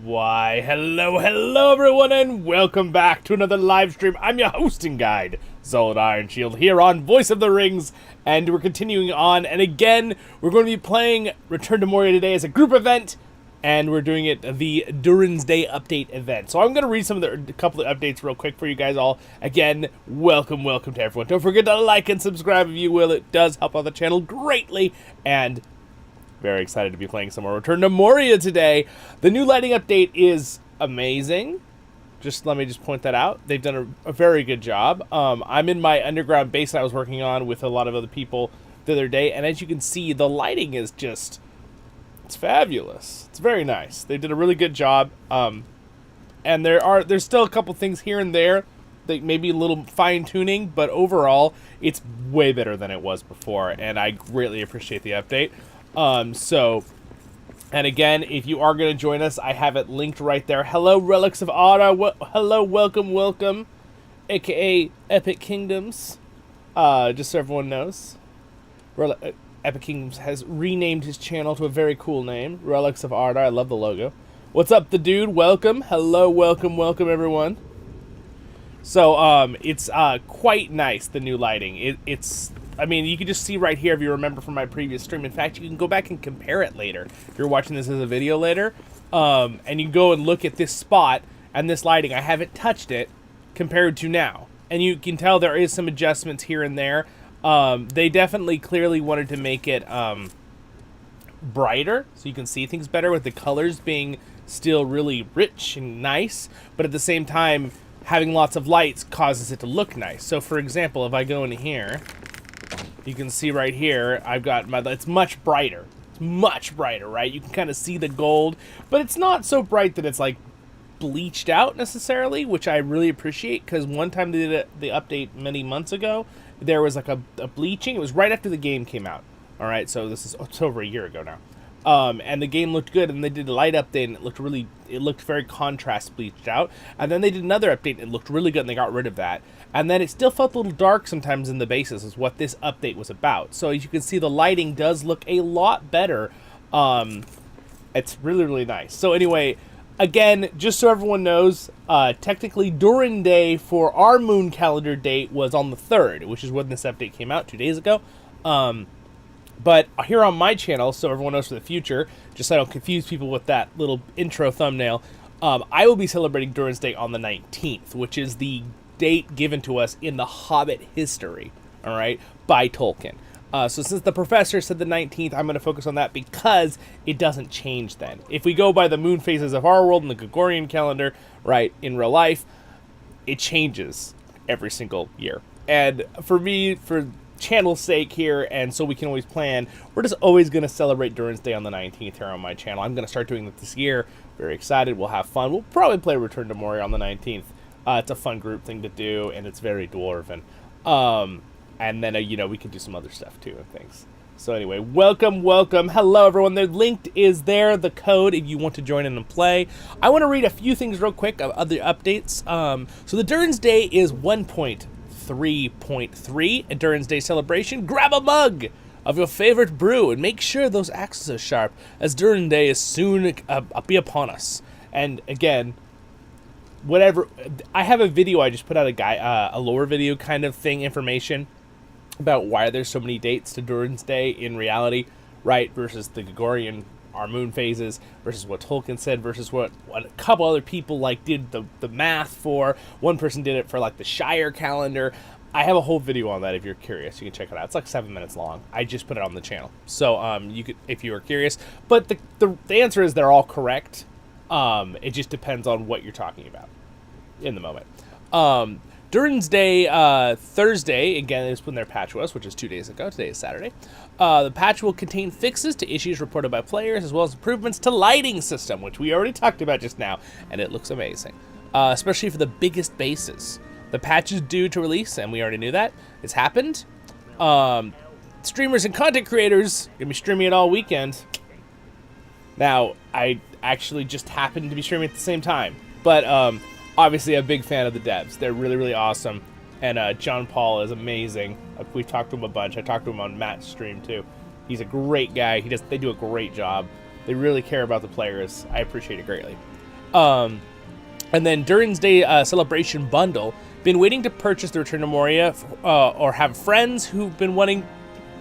Why, hello everyone, and welcome back to another live stream. I'm your hosting guide, Zollin Ironshield, here on Voice of the Rings, and we're continuing on, and again, we're going to be playing Return to Moria today as a group event, and we're doing it the Durin's Day update event. So I'm going to read some of a couple of updates real quick for you guys all. Again, welcome to everyone. Don't forget to like and subscribe if you will. It does help out the channel greatly, and very excited to be playing some more Return to Moria today. The new lighting update is amazing. Let me point that out. They've done a very good job. I'm in my underground base that I was working on with a lot of other people the other day, and as you can see, the lighting is just, it's fabulous. It's very nice. They did a really good job. And there's still a couple things here and there that maybe a little fine-tuning, but overall, it's way better than it was before, and I greatly appreciate the update. And again, if you are going to join us, I have it linked right there. Hello, Relics of Ara. Hello, welcome, aka Epic Kingdoms. Just so everyone knows, Epic Kingdoms has renamed his channel to a very cool name, Relics of Ara. I love the logo. What's up, the dude? Welcome. Hello, welcome, everyone. So, it's quite nice, the new lighting. I mean, you can just see right here if you remember from my previous stream. In fact, you can go back and compare it later. If you're watching this as a video later, and you can go and look at this spot and this lighting. I haven't touched it compared to now. And you can tell there is some adjustments here and there. They definitely clearly wanted to make it brighter so you can see things better with the colors being still really rich and nice. But at the same time, having lots of lights causes it to look nice. So, for example, if I go in here, you can see right here, I've got it's much brighter. It's much brighter, right? You can kind of see the gold, but it's not so bright that it's like bleached out necessarily, which I really appreciate, because one time they did the update many months ago, there was like a bleaching. It was right after the game came out. All right, so it's over a year ago now. And the game looked good, and they did a light update, and it looked very contrast bleached out. And then they did another update, and it looked really good, and they got rid of that. And then it still felt a little dark sometimes in the bases, is what this update was about. So as you can see, the lighting does look a lot better. It's really nice. So anyway, again, just so everyone knows, technically Durin Day for our moon calendar date was on the 3rd, which is when this update came out 2 days ago. But here on my channel, so everyone knows for the future, just so I don't confuse people with that little intro thumbnail, I will be celebrating Durin's Day on the 19th, which is the date given to us in the Hobbit history, all right, by Tolkien. So since the professor said the 19th, I'm going to focus on that because it doesn't change then. If we go by the moon phases of our world and the Gregorian calendar, right, in real life, it changes every single year. And for me, for channel's sake here, and so we can always plan, we're just always going to celebrate Durin's Day on the 19th here on my channel. I'm going to start doing that this year. Very excited. We'll have fun. We'll probably play Return to Moria on the 19th. It's a fun group thing to do, and it's very dwarven. And then, we can do some other stuff too and things. So anyway, welcome. Hello, everyone. The link is there, the code, if you want to join in and play. I want to read a few things real quick of other updates. So the Durin's Day is 1.3.3, a Durin's Day celebration. Grab a mug of your favorite brew and make sure those axes are sharp, as Durin Day is soon be upon us. And again, whatever, I have a video I just put out, a lore video kind of thing, information about why there's so many dates to Durin's Day in reality, right, versus the Gregorian, our moon phases, versus what Tolkien said, versus what a couple other people did the math for. One person did it for the Shire calendar. I have a whole video on that if you're curious. You can check it out. It's like 7 minutes long. I just put it on the channel, so you could, if you are curious. But the answer is they're all correct. It just depends on what you're talking about in the moment. Durin's Day, Thursday, again, is when their patch was, which is 2 days ago. Today is Saturday. The patch will contain fixes to issues reported by players, as well as improvements to lighting system, which we already talked about just now, and it looks amazing, especially for the biggest bases. The patch is due to release, and we already knew that. It's happened. Streamers and content creators are going to be streaming it all weekend. Now, I actually just happened to be streaming at the same time, but obviously a big fan of the devs. They're really awesome, and John Paul is amazing. We've talked to him a bunch. I talked to him on Matt's stream too. He's a great guy. They do a great job. They really care about the players. I appreciate it greatly. And then Durin's Day Celebration Bundle. Been waiting to purchase the Return to Moria or have friends who've been wanting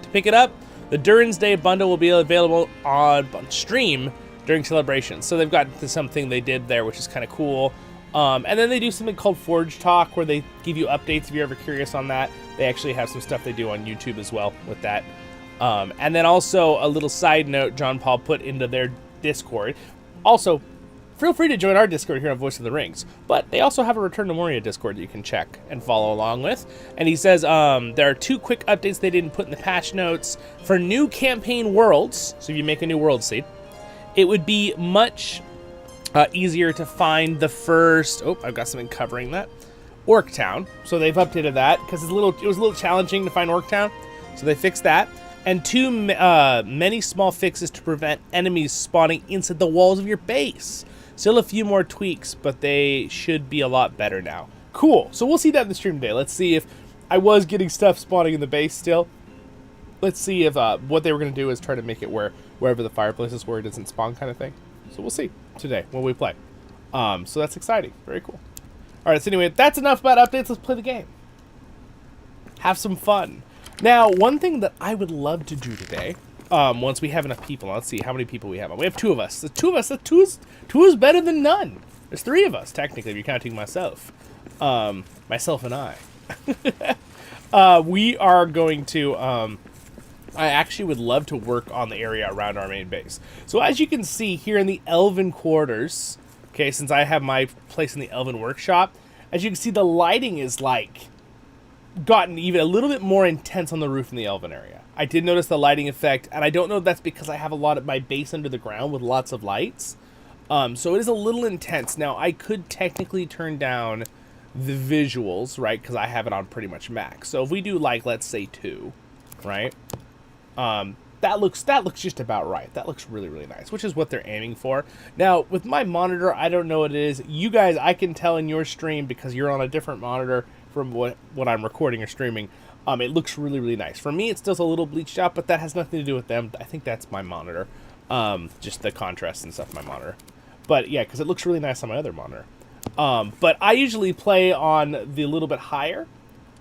to pick it up? The Durin's Day Bundle will be available on stream during Celebration. So they've got something they did there, which is kind of cool. And then they do something called Forge Talk, where they give you updates if you're ever curious on that. They actually have some stuff they do on YouTube as well with that. And then also a little side note John Paul put into their Discord. Also, feel free to join our Discord here on Voice of the Rings. But they also have a Return to Moria Discord that you can check and follow along with. And he says there are 2 quick updates they didn't put in the patch notes for new campaign worlds. So if you make a new world seed, it would be much easier to find the first... Oh, I've got something covering that. Orc Town. So they've updated that because it was a little challenging to find Orc Town. So they fixed that. And 2 many small fixes to prevent enemies spawning inside the walls of your base. Still a few more tweaks, but they should be a lot better now. Cool. So we'll see that in the stream today. Let's see if I was getting stuff spawning in the base still. Let's see if what they were going to do is try to make it where wherever the fireplace is where it doesn't spawn kind of thing. So we'll see today when we play. So that's exciting. Very cool. All right. So anyway, that's enough about updates. Let's play the game. Have some fun. Now, one thing that I would love to do today, once we have enough people, let's see how many people we have. We have 2 of us. The 2 of us, two is better than none. There's 3 of us, technically, if you're counting myself. Myself and I. We are going to, I actually would love to work on the area around our main base. So as you can see here in the Elven Quarters, okay, since I have my place in the Elven Workshop, as you can see, the lighting is like... gotten even a little bit more intense on the roof in the Elven area. I did notice the lighting effect, and I don't know if that's because I have a lot of my base under the ground with lots of lights. So it is a little intense. Now, I could technically turn down the visuals, right, because I have it on pretty much max. So if we do, like, let's say 2, right, that looks just about right. That looks really, really nice, which is what they're aiming for. Now, with my monitor, I don't know what it is. You guys, I can tell in your stream, because you're on a different monitor from what I'm recording or streaming, it looks really, really nice. For me, it's still a little bleached out, but that has nothing to do with them. I think that's my monitor, just the contrast and stuff on my monitor. But yeah, because it looks really nice on my other monitor. But I usually play on the little bit higher.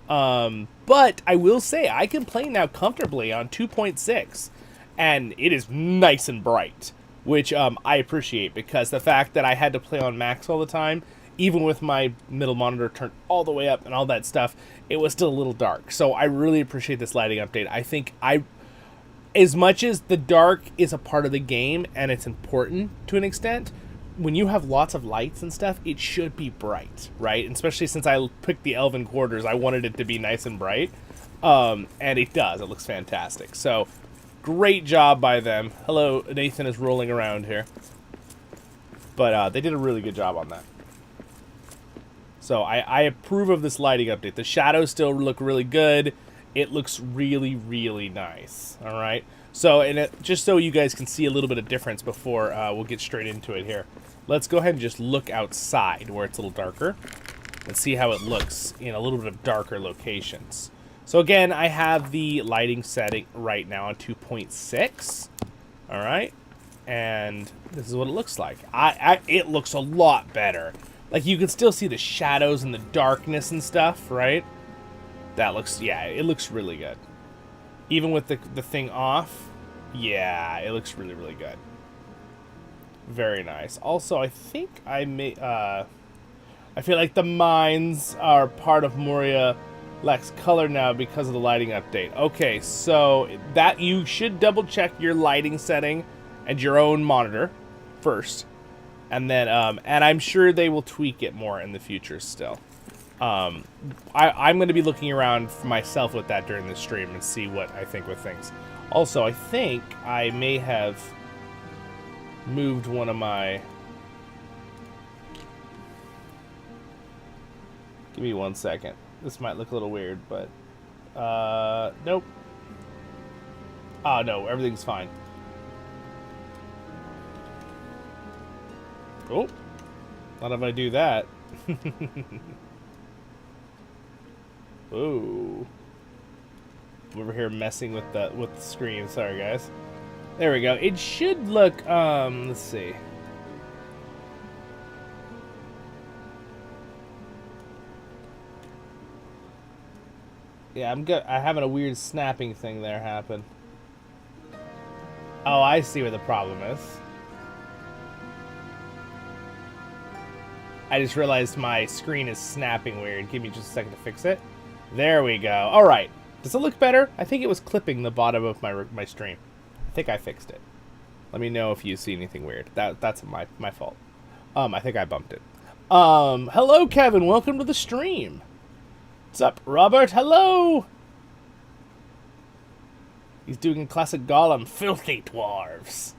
But I will say, I can play now comfortably on 2.6, and it is nice and bright, which I appreciate, because the fact that I had to play on max all the time, even with my middle monitor turned all the way up and all that stuff, it was still a little dark. So I really appreciate this lighting update. I think as much as the dark is a part of the game and it's important to an extent, when you have lots of lights and stuff, it should be bright, right? And especially since I picked the Elven Quarters, I wanted it to be nice and bright. And it does. It looks fantastic. So great job by them. Hello, Nathan is rolling around here. But they did a really good job on that. So I approve of this lighting update. The shadows still look really good. It looks really, really nice. All right. So, just so you guys can see a little bit of difference before we'll get straight into it here. Let's go ahead and just look outside where it's a little darker and see how it looks in a little bit of darker locations. So again, I have the lighting setting right now on 2.6. All right. And this is what it looks like. It looks a lot better. Like, you can still see the shadows and the darkness and stuff, right? That looks, yeah, it looks really good. Even with the thing off, yeah, it looks really, really good. Very nice. Also, I think I feel like the mines are part of Moria lacks color now because of the lighting update. Okay, so that you should double check your lighting setting and your own monitor first. And then, and I'm sure they will tweak it more in the future still. I'm going to be looking around for myself with that during the stream and see what I think with things. Also, I think I may have moved one of my... Give me 1 second. This might look a little weird, but... nope. Oh, no, everything's fine. Oh, not if I do that. Ooh. I'm over here messing with the screen. Sorry, guys. There we go. It should look, let's see. Yeah, I'm having a weird snapping thing there happen. Oh, I see where the problem is. I just realized my screen is snapping weird. Give me just a second to fix it. There we go. All right. Does it look better? I think it was clipping the bottom of my stream. I think I fixed it. Let me know if you see anything weird. That's my fault. I think I bumped it. Hello, Kevin. Welcome to the stream. What's up, Robert? Hello. He's doing a classic Gollum. Filthy dwarves.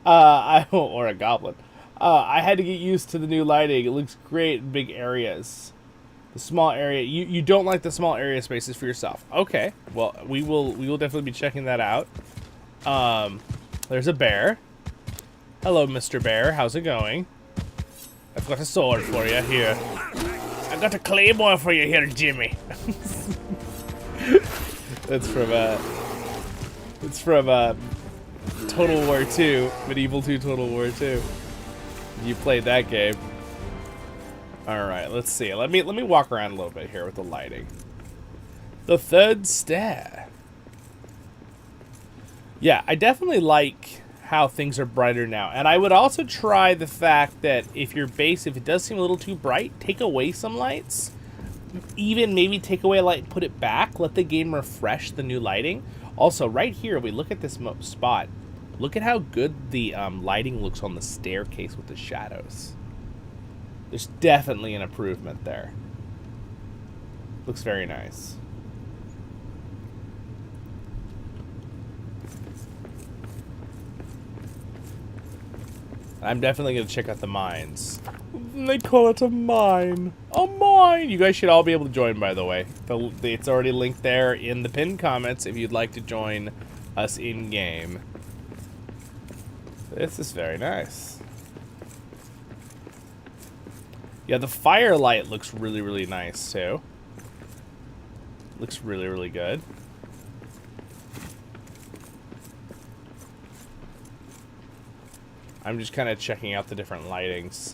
Or a goblin. I had to get used to the new lighting. It looks great in big areas. The small area. You don't like the small area spaces for yourself. Okay. Well, we will definitely be checking that out. There's a bear. Hello, Mr. Bear. How's it going? I've got a sword for you here. I got a claymore for you here, Jimmy. It's from Total War 2, Medieval 2 Total War 2. You played that game. All right, let's see. Let me walk around a little bit here with the lighting. The third stair. Yeah, I definitely like how things are brighter now. And I would also try the fact that if your base, if it does seem a little too bright, take away some lights. Even maybe take away a light and put it back. Let the game refresh the new lighting. Also, right here, we look at this spot. Look at how good the lighting looks on the staircase with the shadows. There's definitely an improvement there. Looks very nice. I'm definitely going to check out the mines. They call it a mine. A mine! You guys should all be able to join, by the way. It's already linked there in the pinned comments if you'd like to join us in-game. This is very nice. Yeah, the firelight looks really, really nice, too. Looks really, really good. I'm just kind of checking out the different lightings.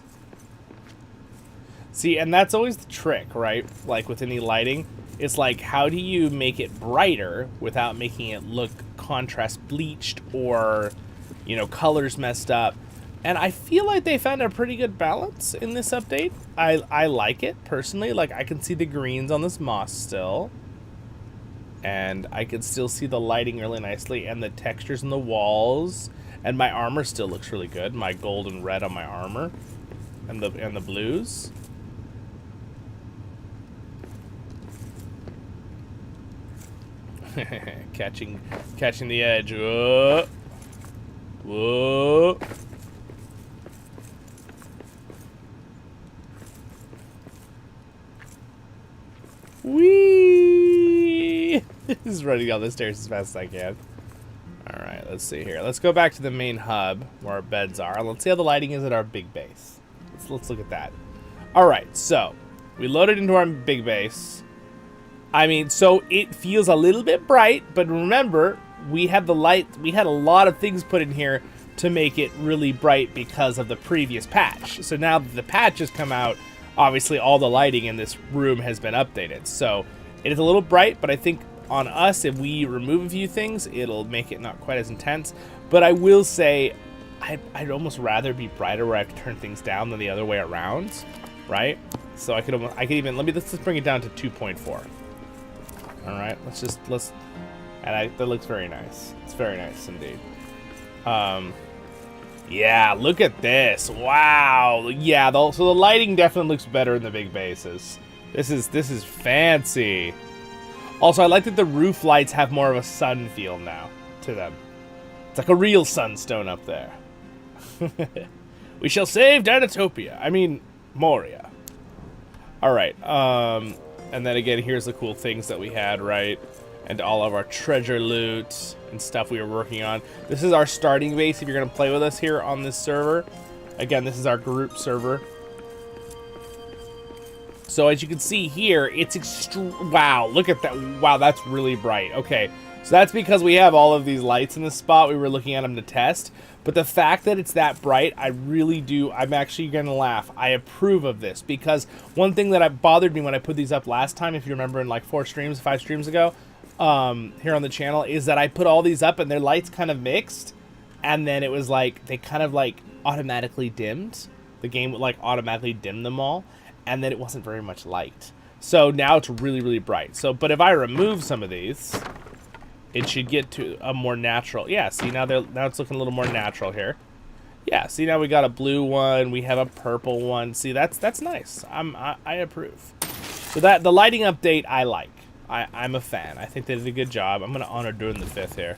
See, and that's always the trick, right? Like with any lighting, it's like, how do you make it brighter without making it look contrast bleached or, you know, colors messed up? And I feel like they found a pretty good balance in this update. I like it, personally. Like, I can see the greens on this moss still. And I can still see the lighting really nicely and the textures in the walls. And my armor still looks really good. My gold and red on my armor. And the blues. catching the edge. Whoa. Whoa. Whee! This is running down the stairs as fast as I can. Alright, let's see here. Let's go back to the main hub where our beds are. And let's see how the lighting is at our big base. Let's look at that. Alright, so we loaded into our big base. I mean, so it feels a little bit bright, but remember, we had the light, we had a lot of things put in here to make it really bright because of the previous patch. So now that the patch has come out, obviously all the lighting in this room has been updated. So it is a little bright, but I think on us, if we remove a few things, it'll make it not quite as intense. But I will say, I'd almost rather be brighter where I have to turn things down than the other way around, right? So I could even, let's bring it down to 2.4. All right, that looks very nice. It's very nice indeed. Yeah, look at this. Wow. Yeah, so the lighting definitely looks better in the big bases. This is fancy. Also, I like that the roof lights have more of a sun feel now to them. It's like a real sunstone up there. We shall save Dinotopia. I mean, Moria. All right. And then again, here's the cool things that we had, right? And all of our treasure loot and stuff we were working on. This is our starting base if you're going to play with us here on this server. Again, this is our group server. So as you can see here, it's wow, look at that. Wow, that's really bright. Okay, So that's because we have all of these lights in the spot. We were looking at them to test. But the fact that it's that bright, I really do, I'm actually going to laugh. I approve of this because one thing that bothered me when I put these up last time, if you remember in like 5 streams ago, here on the channel, is that I put all these up and their lights kind of mixed. And then it was like, they kind of like automatically dimmed. The game would like automatically dim them all. And then it wasn't very much light. So now it's really, really bright. So, but if I remove some of these, it should get to a more natural. Yeah, see now it's looking a little more natural here. Yeah, see now we got a blue one, we have a purple one. See, that's nice. I approve. So that the lighting update I like. I'm a fan. I think they did a good job. I'm gonna honor doing the 5th here.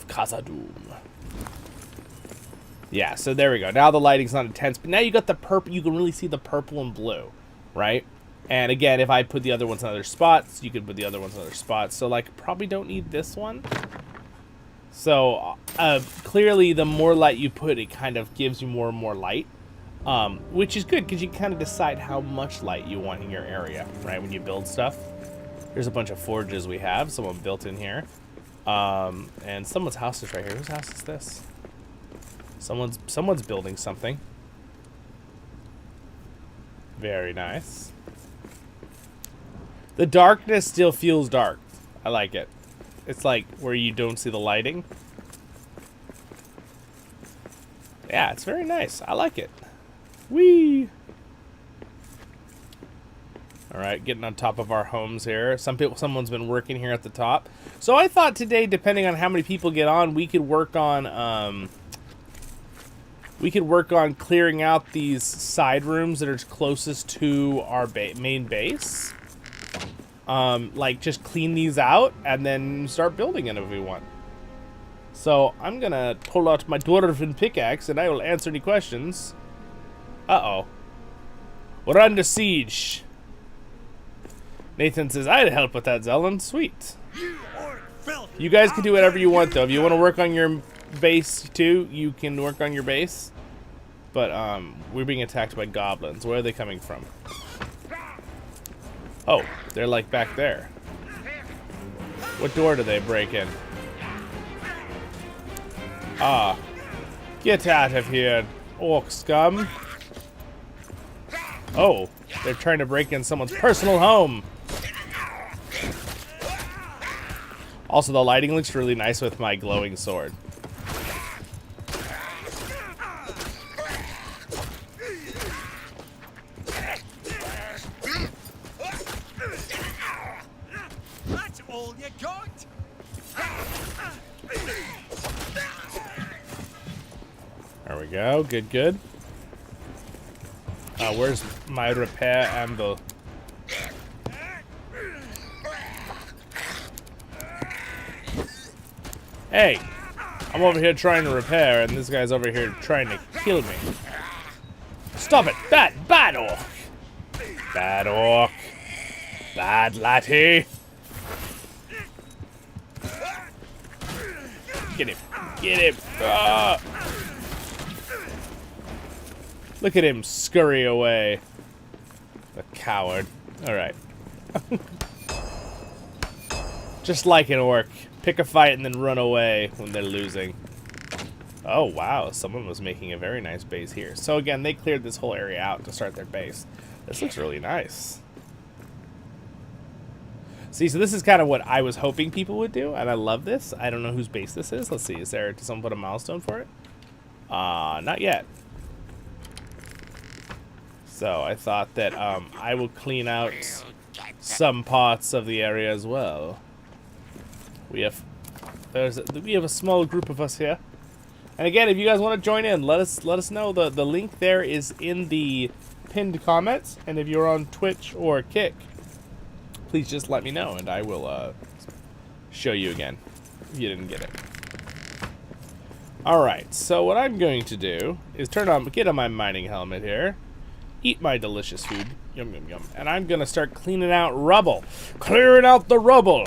Khazad-dûm. Yeah, so there we go. Now the lighting's not intense, but now you got the purple. You can really see the purple and blue, right? And again, if I put the other ones in other spots, you could put the other ones in other spots. So, like, probably don't need this one. So, clearly, the more light you put, it kind of gives you more and more light. Which is good, because you kind of decide how much light you want in your area, right, when you build stuff. There's a bunch of forges we have. Someone built in here. And someone's house is right here. Whose house is this? Someone's building something. Very nice. The darkness still feels dark. I like it. It's like where you don't see the lighting. Yeah, it's very nice. I like it. Whee! Alright, getting on top of our homes here. Someone's been working here at the top. So I thought today, depending on how many people get on, we could work on clearing out these side rooms that are closest to our main base. Like just clean these out and then start building it if we want. So I'm gonna pull out my Dwarven pickaxe and I will answer any questions. Uh-oh. We're under siege. Nathan says, I'd help with that, Zollin. Sweet. You guys can do whatever you want, though. If you want to work on your base, too, you can work on your base. But, we're being attacked by goblins. Where are they coming from? Oh, they're, like, back there. What door do they break in? Ah. Get out of here, orc scum. Oh, they're trying to break in someone's personal home. Also, the lighting looks really nice with my glowing sword. That's all you got. There we go. Good, good. Where's my repair anvil? Hey, I'm over here trying to repair, and this guy's over here trying to kill me. Stop it! Bad orc! Bad orc! Bad laddie! Get him! Get him! Ah! Look at him scurry away. The coward. Alright. Just like an orc. Pick a fight and then run away when they're losing. Oh, wow. Someone was making a very nice base here. So, again, they cleared this whole area out to start their base. This looks really nice. See, so this is kind of what I was hoping people would do, and I love this. I don't know whose base this is. Let's see. Is there... Did someone put a milestone for it? Not yet. So, I thought that I will clean out some parts of the area as well. We have a small group of us here, and again, if you guys want to join in, let us know. The link there is in the pinned comments, and if you're on Twitch or Kick, please just let me know, and I will show you again if you didn't get it. All right, so what I'm going to do is get on my mining helmet here, eat my delicious food, yum yum yum, and I'm gonna start cleaning out rubble, clearing out the rubble.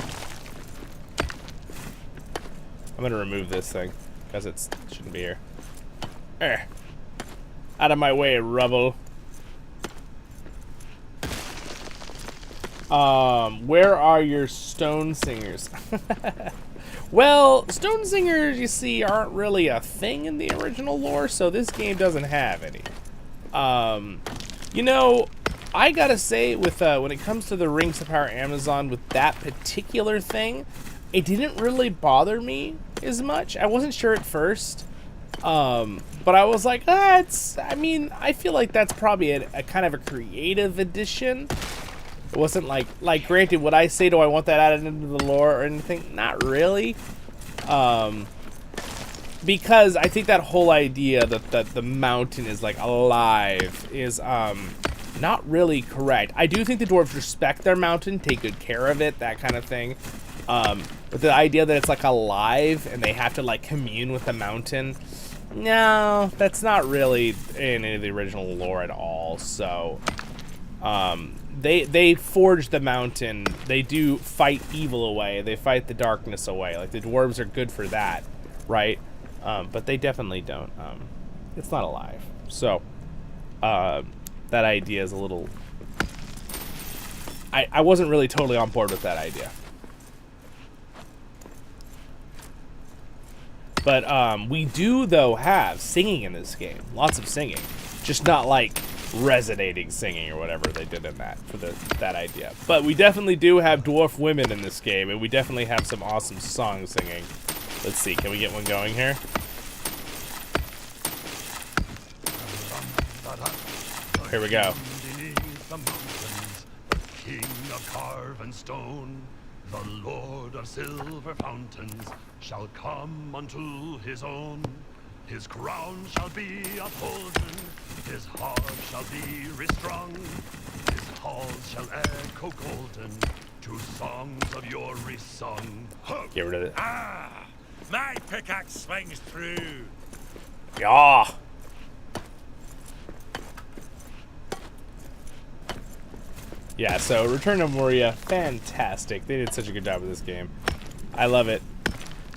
I'm gonna remove this thing, because it shouldn't be here. Out of my way, rubble. Where are your stone singers? Well, stone singers, you see, aren't really a thing in the original lore, so this game doesn't have any. You know, I gotta say, with when it comes to the Rings of Power Amazon, with that particular thing, it didn't really bother me as much. I wasn't sure at first, but I was like, I feel like that's probably a kind of a creative addition. It wasn't like granted, would I say, do I want that added into the lore or anything? Not really. Because I think that whole idea that the mountain is like alive is not really correct. I do think the dwarves respect their mountain, take good care of it, that kind of thing. But the idea that it's like alive and they have to like commune with the mountain, no, that's not really in any of the original lore at all. So they forge the mountain. They do fight evil away. They fight the darkness away. Like the dwarves are good for that, right? But they definitely don't. It's not alive. So that idea is a little. I wasn't really totally on board with that idea. But we do, though, have singing in this game. Lots of singing. Just not like resonating singing or whatever they did in that for that idea. But we definitely do have dwarf women in this game, and we definitely have some awesome song singing. Let's see, can we get one going here? Here we go. King of carven stone, the Lord of silver fountains, shall come unto his own. His crown shall be upholden, his heart shall be restrung, his halls shall echo golden to songs of yore resung. Get rid of it. Ah, my pickaxe swings through. Yeah. Yeah, so Return to Moria, fantastic. They did such a good job with this game. I love it.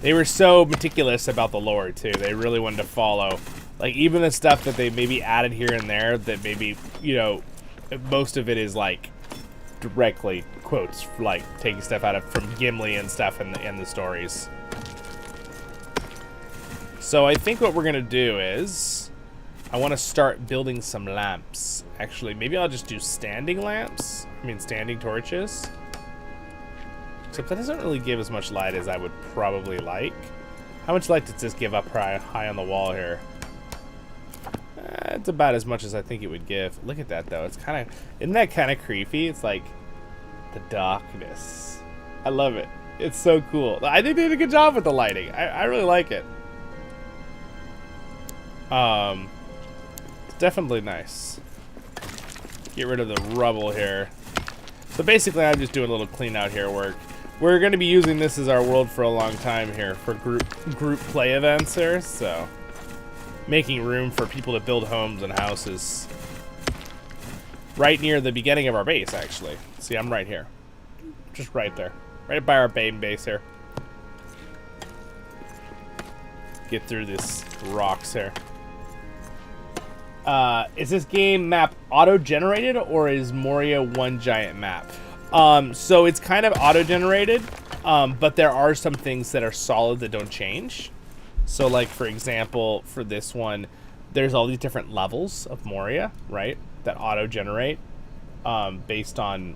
They were so meticulous about the lore, too. They really wanted to follow. Like, even the stuff that they maybe added here and there that maybe, you know, most of it is, like, directly quotes, like, taking stuff out of from Gimli and stuff in the stories. So I think what we're going to do is I want to start building some lamps. Actually, maybe I'll just do standing lamps. I mean, standing torches. Except that doesn't really give as much light as I would probably like. How much light does this give up high on the wall here? It's about as much as I think it would give. Look at that, though. It's kind of... Isn't that kind of creepy? It's like the darkness. I love it. It's so cool. I think they did a good job with the lighting. I really like it. It's definitely nice. Get rid of the rubble here. So basically, I'm just doing a little clean out here work. We're going to be using this as our world for a long time here for group play events here, so making room for people to build homes and houses. Right near the beginning of our base, actually. See, I'm right here. Just right there. Right by our main base here. Get through this rocks here. Is this game map auto-generated, or is Moria one giant map? So it's kind of auto-generated, but there are some things that are solid that don't change. So, like, for example, for this one, there's all these different levels of Moria, right, that auto-generate based on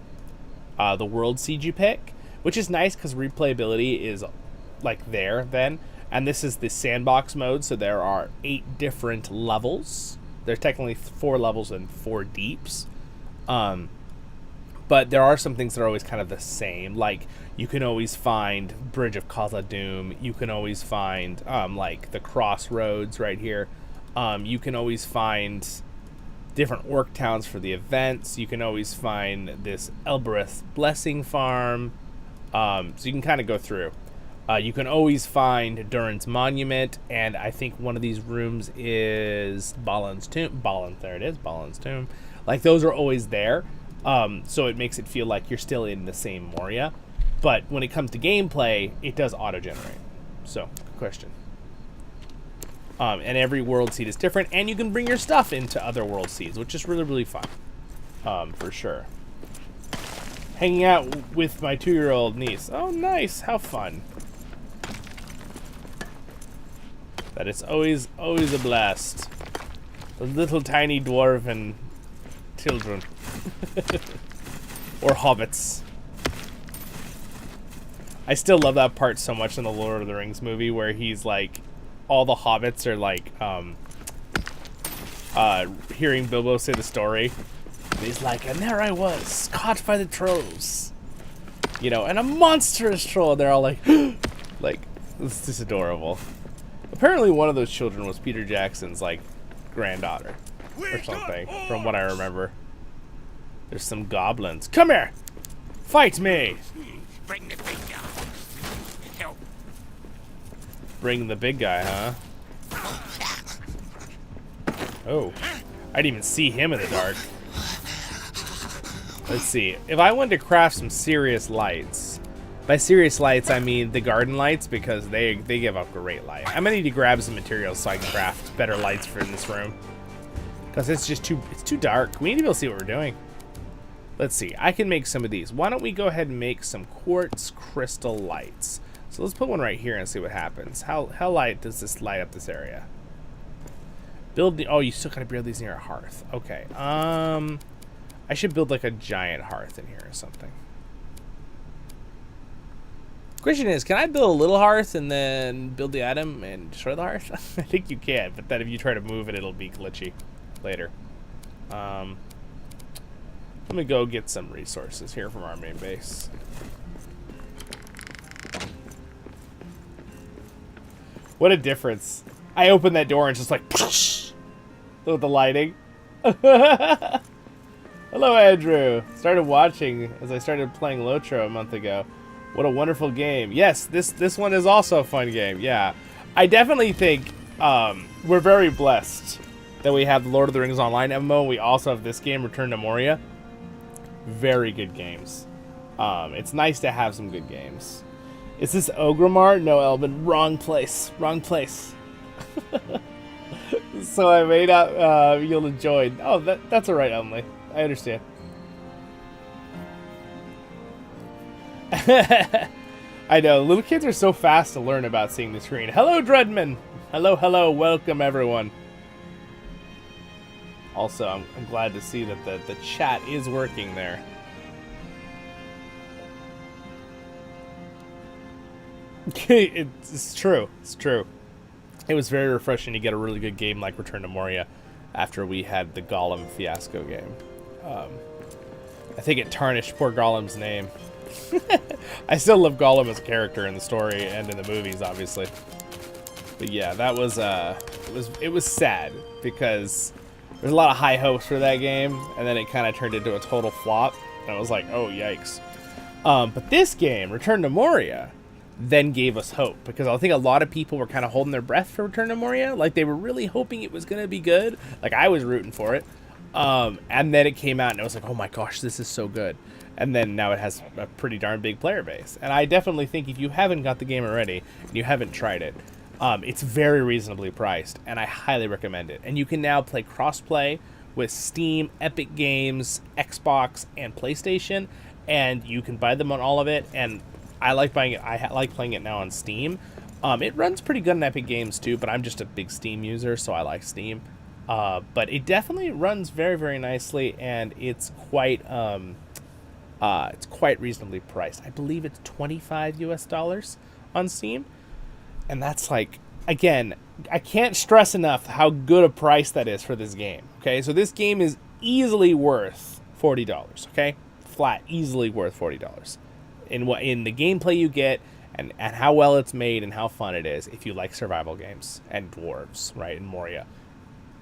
the world seed you pick, which is nice because replayability is, like, there then. And this is the sandbox mode, so there are 8 different levels. There's technically 4 levels and 4 deeps. But there are some things that are always kind of the same. Like, you can always find Bridge of Khazad-dûm. You can always find, like, the crossroads right here. You can always find different orc towns for the events. You can always find this Elbereth Blessing Farm. So you can kind of go through. You can always find Durin's Monument, and I think one of these rooms is Balin's Tomb. There it is, Balin's Tomb. Like, those are always there, so it makes it feel like you're still in the same Moria. But when it comes to gameplay, it does auto-generate. So, good question. And every world seed is different, and you can bring your stuff into other world seeds, which is really, really fun, for sure. Hanging out with my 2-year-old niece. Oh, nice. How fun. That is always a blast. The little tiny dwarven children. Or hobbits. I still love that part so much in the Lord of the Rings movie where he's like, all the hobbits are like, hearing Bilbo say the story. And he's like, and there I was, caught by the trolls. You know, and a monstrous troll. They're all like, like, it's just adorable. Apparently one of those children was Peter Jackson's, like, granddaughter. Or something, from what I remember. There's some goblins. Come here! Fight me! Bring the big guy. Help. Bring the big guy, huh? Oh. I didn't even see him in the dark. Let's see. If I wanted to craft some serious lights, by serious lights I mean the garden lights, because they give up great light. I'm gonna need to grab some materials so I can craft better lights for in this room. Because it's just too dark. We need to be able to see what we're doing. Let's see. I can make some of these. Why don't we go ahead and make some quartz crystal lights? So let's put one right here and see what happens. How light does this light up this area? Build the... Oh, you still gotta build these near a hearth. Okay. I should build like a giant hearth in here or something. Question is, can I build a little hearth and then build the item and destroy the hearth? I think you can, but then if you try to move it, it'll be glitchy later. Let me go get some resources here from our main base. What a difference. I opened that door and just like, with the lighting. Hello, Andrew. Started watching as I started playing LOTRO a month ago. What a wonderful game. Yes, this one is also a fun game. Yeah, I definitely think we're very blessed that we have the Lord of the Rings Online MMO. We also have this game, Return to Moria. Very good games. It's nice to have some good games. Is this Ogrimmar? No, Elvin. Wrong place. Wrong place. So I may not you'll enjoy. Oh, that's alright, Emily. I understand. I know, little kids are so fast to learn about seeing the screen. Hello, Dreadman! Hello, hello, welcome everyone. Also, I'm glad to see that the chat is working there. It's true, it's true. It was very refreshing to get a really good game like Return to Moria after we had the Gollum fiasco game. I think it tarnished poor Gollum's name. I still love Gollum as a character in the story and in the movies, obviously. But yeah, that was it was sad because there's a lot of high hopes for that game, and then it kind of turned into a total flop. And I was like, oh yikes. But this game, Return to Moria, then gave us hope, because I think a lot of people were kind of holding their breath for Return to Moria. Like, they were really hoping it was going to be good. Like, I was rooting for it. And then it came out, and it was like, oh my gosh, this is so good. And then now it has a pretty darn big player base. And I definitely think if you haven't got the game already, and you haven't tried it, it's very reasonably priced, and I highly recommend it. And you can now play cross-play with Steam, Epic Games, Xbox, and PlayStation, and you can buy them on all of it, and I like buying it. I like playing it now on Steam. It runs pretty good on Epic Games too, but I'm just a big Steam user, so I like Steam. But it definitely runs very, very nicely, and it's quite reasonably priced. I believe it's $25 US on Steam, and that's like, again, I can't stress enough how good a price that is for this game. Okay, so this game is easily worth $40. Okay, flat, easily worth $40. In the gameplay you get, and how well it's made and how fun it is, if you like survival games and dwarves, right, in Moria,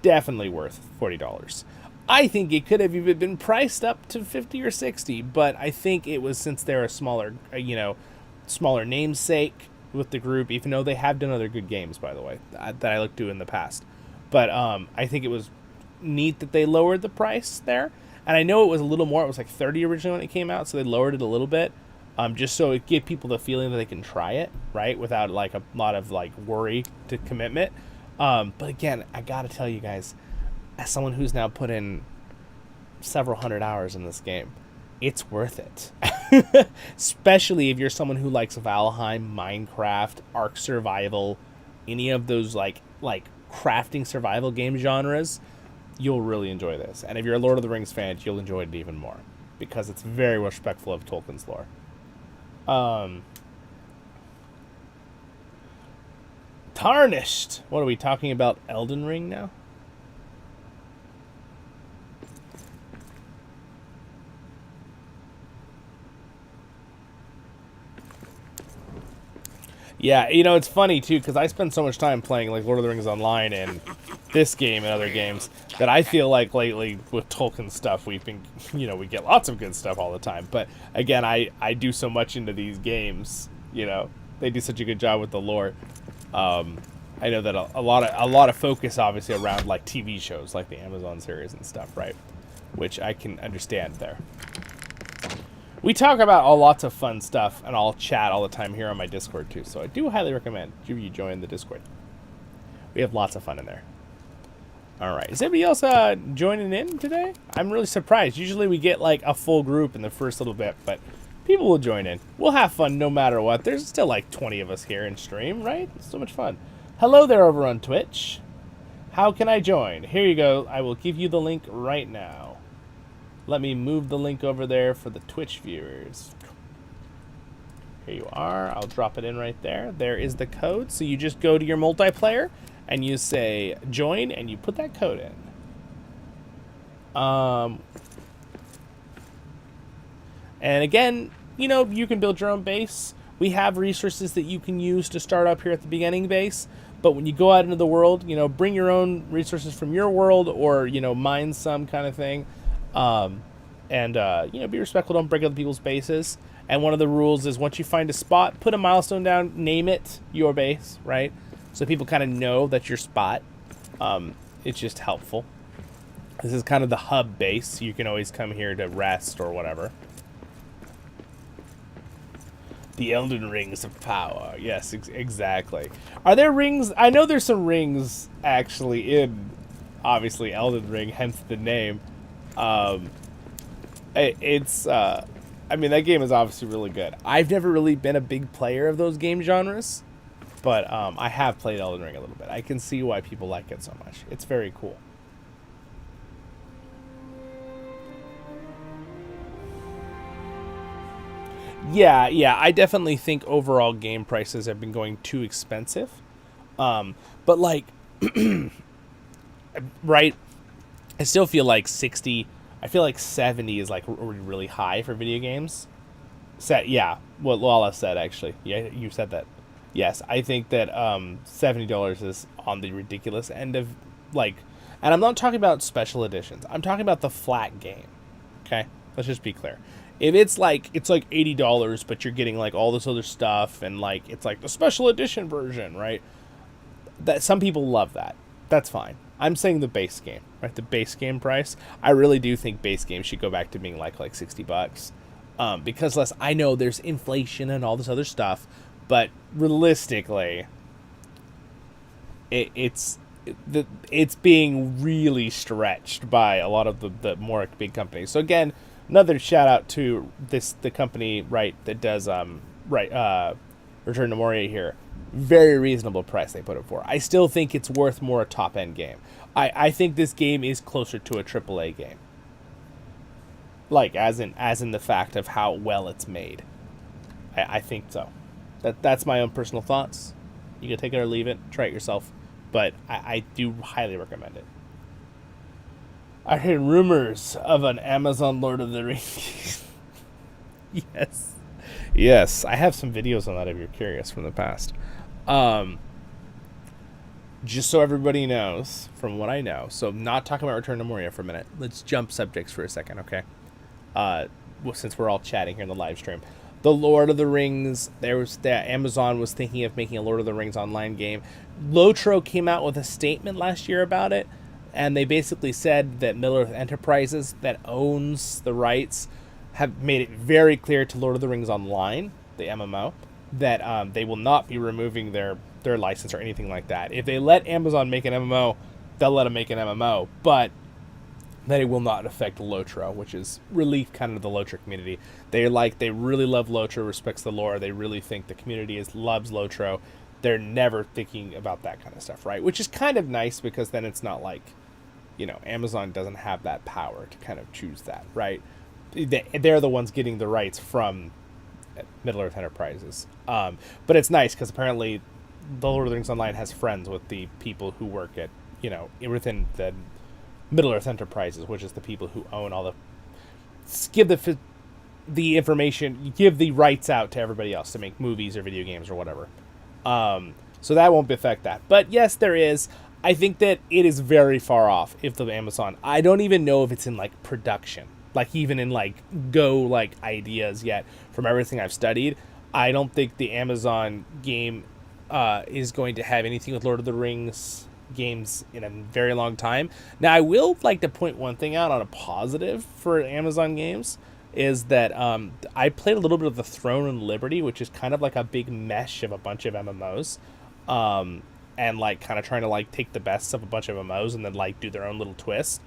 definitely worth $40. I think it could have even been priced up to $50 or $60, but I think it was, since they're a smaller, smaller namesake with the group, even though they have done other good games, by the way, that I looked to in the past. But I think it was neat that they lowered the price there, and I know it was a little more. It was like $30 originally when it came out, so they lowered it a little bit. Just so it give people the feeling that they can try it, right, without like a lot of like worry to commitment. But again, I gotta tell you guys, as someone who's now put in several hundred hours in this game, it's worth it. Especially if you're someone who likes Valheim, Minecraft, Ark Survival, any of those like crafting survival game genres, you'll really enjoy this. And if you're a Lord of the Rings fan, you'll enjoy it even more because it's very respectful of Tolkien's lore. Tarnished. What are we talking about? Elden Ring now? Yeah, you know, it's funny, too, because I spend so much time playing, like, Lord of the Rings Online and this game and other games that I feel like lately with Tolkien stuff, we've been, you know, we get lots of good stuff all the time. But, again, I do so much into these games, you know. They do such a good job with the lore. I know that a lot of focus, obviously, around, like, TV shows, like the Amazon series and stuff, right? Which I can understand there. We talk about lots of fun stuff, and I'll chat all the time here on my Discord, too. So I do highly recommend you join the Discord. We have lots of fun in there. All right. Is anybody else joining in today? I'm really surprised. Usually we get, like, a full group in the first little bit, but people will join in. We'll have fun no matter what. There's still, like, 20 of us here in stream, right? It's so much fun. Hello there over on Twitch. How can I join? Here you go. I will give you the link right now. Let me move the link over there for the Twitch viewers. Here you are. I'll drop it in right there. There is the code. So you just go to your multiplayer and you say join and you put that code in. And again, you know, you can build your own base. We have resources that you can use to start up here at the beginning base. But when you go out into the world, you know, bring your own resources from your world or, you know, mine some kind of thing. You know, be respectful, don't break other people's bases. And one of the rules is once you find a spot, put a milestone down, name it your base, right? So people kind of know that's your spot. It's just helpful. This is kind of the hub base. So you can always come here to rest or whatever. The Elden Rings of Power. Yes, exactly. Are there rings? I know there's some rings actually in, obviously, Elden Ring, hence the name. I mean, that game is obviously really good. I've never really been a big player of those game genres, but I have played Elden Ring a little bit. I can see why people like it so much. It's very cool. Yeah, I definitely think overall game prices have been going too expensive. But like, right, I still feel like 60, I feel like 70 is like really high for video games. Yeah, what Lala said actually. Yeah, you said that. Yes, I think that $70 is on the ridiculous end of, like, and I'm not talking about special editions. I'm talking about the flat game. Okay? Let's just be clear. If it's like $80, but you're getting like all this other stuff and like it's like the special edition version, right? That some people love that. That's fine. I'm saying the base game, right? The base game price. I really do think base games should go back to being like $60. Because I know there's inflation and all this other stuff, but realistically, it's being really stretched by a lot of the more big companies. So again, another shout out to the company, right, that does Return to Moria here. Very reasonable price they put it for. I still think it's worth more a top end game. I think this game is closer to a AAA game. Like as in the fact of how well it's made. I think so. That's my own personal thoughts. You can take it or leave it, try it yourself. But I do highly recommend it. I heard rumors of an Amazon Lord of the Rings. Yes, I have some videos on that if you're curious from the past. Just so everybody knows, from what I know, so not talking about Return to Moria for a minute. Let's jump subjects for a second, okay? Since we're all chatting here in the live stream. The Lord of the Rings, Amazon was thinking of making a Lord of the Rings online game. LOTRO came out with a statement last year about it, and they basically said that Middle-earth Enterprises, that owns the rights, have made it very clear to Lord of the Rings Online, the MMO, that they will not be removing their license or anything like that. If they let Amazon make an MMO, they'll let them make an MMO. But that it will not affect LOTRO, which is relief kind of the LOTRO community. They really love LOTRO, respects the lore. They really think the community loves LOTRO. They're never thinking about that kind of stuff, right? Which is kind of nice because then it's not like, you know, Amazon doesn't have that power to kind of choose that, right? They're the ones getting the rights from Middle-earth Enterprises. But it's nice because apparently the Lord of the Rings Online has friends with the people who work at, you know, within the Middle-earth Enterprises, which is the people who own all the... give the information, give the rights out to everybody else to make movies or video games or whatever. So that won't affect that. But yes, there is. I think that it is very far off if the Amazon... I don't even know if it's in, like, production. Like, even in, like, go, like, ideas yet. From everything I've studied, I don't think the Amazon game is going to have anything with Lord of the Rings games in a very long time. Now, I will like to point one thing out on a positive for Amazon games, is that I played a little bit of the Throne and Liberty, which is kind of like a big mesh of a bunch of MMOs. And, like, kind of trying to, like, take the best of a bunch of MMOs and then, like, do their own little twist.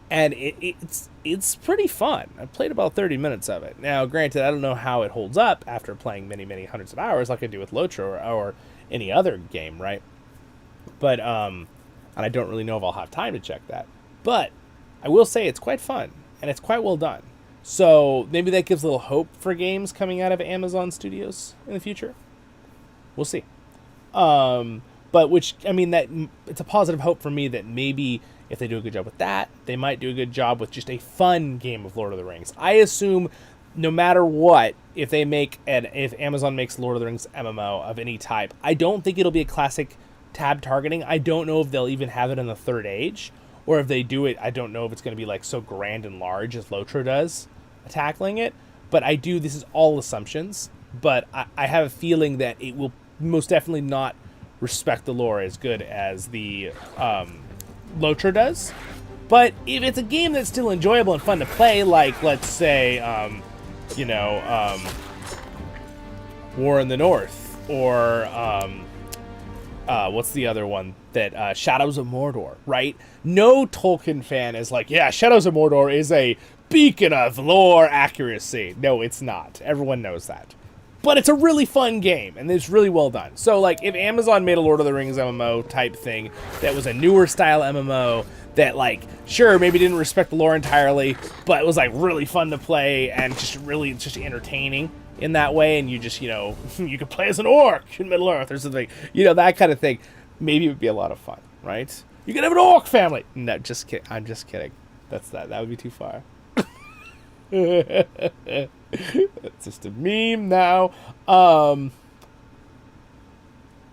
And it's pretty fun. I played about 30 minutes of it. Now, granted, I don't know how it holds up after playing many, many hundreds of hours like I do with LOTRO or any other game, right? But, and I don't really know if I'll have time to check that. But I will say it's quite fun, and it's quite well done. So maybe that gives a little hope for games coming out of Amazon Studios in the future. We'll see. But which, I mean, that it's a positive hope for me that maybe if they do a good job with that, they might do a good job with just a fun game of Lord of the Rings. I assume no matter what, if Amazon makes Lord of the Rings MMO of any type, I don't think it'll be a classic tab targeting. I don't know if they'll even have it in the Third Age, or if they do it, I don't know if it's going to be like so grand and large as LOTRO does tackling it. But this is all assumptions, but I have a feeling that it will most definitely not respect the lore as good as the LOTRO does. But if it's a game that's still enjoyable and fun to play, like, let's say, War in the North, or what's the other one that Shadows of Mordor, right? No Tolkien fan is like, yeah, Shadows of Mordor is a beacon of lore accuracy. No, it's not. Everyone knows that. But it's a really fun game, and it's really well done. So, like, if Amazon made a Lord of the Rings MMO type thing that was a newer style MMO that, like, sure, maybe didn't respect the lore entirely, but it was, like, really fun to play and just entertaining in that way, and you just, you know, you could play as an orc in Middle-earth or something, you know, that kind of thing, maybe it would be a lot of fun, right? You could have an orc family. No, just kidding. I'm just kidding. That would be too far. It's just a meme now.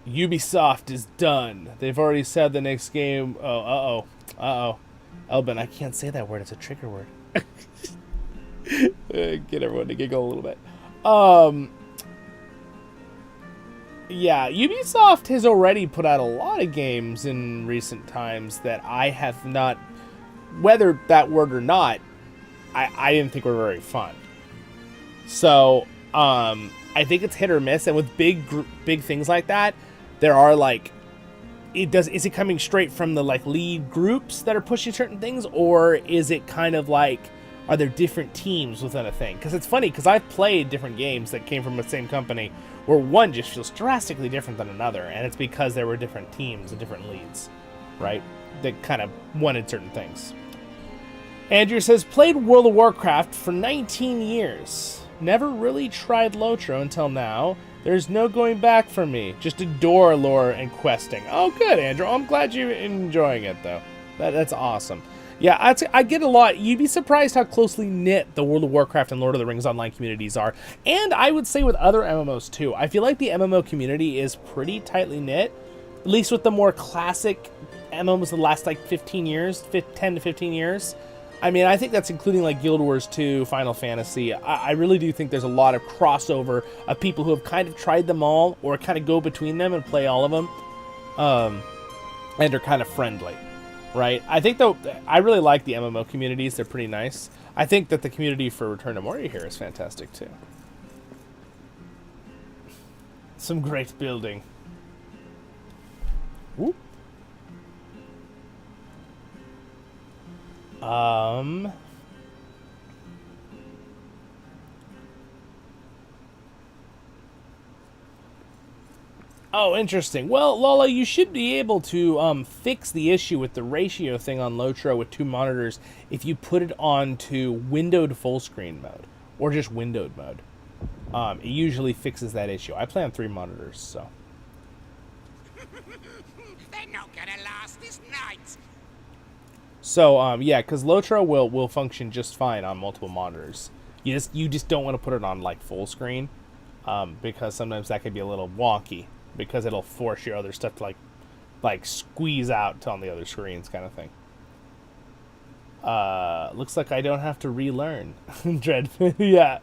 Ubisoft is done. They've already said the next game. Elbin, I can't say that word. It's a trigger word. Get everyone to giggle a little bit. Yeah, Ubisoft has already put out a lot of games in recent times that I have not, whether that word or not, I didn't think were very fun. So, I think it's hit or miss, and with big things like that, there are, like, is it coming straight from the, like, lead groups that are pushing certain things, or is it kind of like, are there different teams within a thing? Because it's funny, because I've played different games that came from the same company, where one just feels drastically different than another, and it's because there were different teams and different leads, right, that kind of wanted certain things. Andrew says, played World of Warcraft for 19 years. Never really tried LOTRO until now. There's no going back for me. Just adore lore and questing. Oh, good, Andrew. I'm glad you're enjoying it, though. That's awesome. Yeah, I get a lot. You'd be surprised how closely knit the World of Warcraft and Lord of the Rings online communities are. And I would say with other MMOs, too. I feel like the MMO community is pretty tightly knit. At least with the more classic MMOs of the last, like, 10 to 15 years. I mean, I think that's including, like, Guild Wars 2, Final Fantasy. I really do think there's a lot of crossover of people who have kind of tried them all or kind of go between them and play all of them. And are kind of friendly, right? I think, though, I really like the MMO communities. They're pretty nice. I think that the community for Return to Moria here is fantastic, too. Some great building. Whoop. Oh, interesting. Well, Lola, you should be able to fix the issue with the ratio thing on LOTRO with 2 monitors if you put it onto windowed full screen mode or just windowed mode. It usually fixes that issue. I play on 3 monitors, so. They're not gonna last this night. So, yeah, because LOTRO will function just fine on multiple monitors. You just don't want to put it on like full screen, because sometimes that can be a little wonky. Because it'll force your other stuff to like squeeze out on the other screens, kind of thing. Looks like I don't have to relearn. Dreadful, yeah.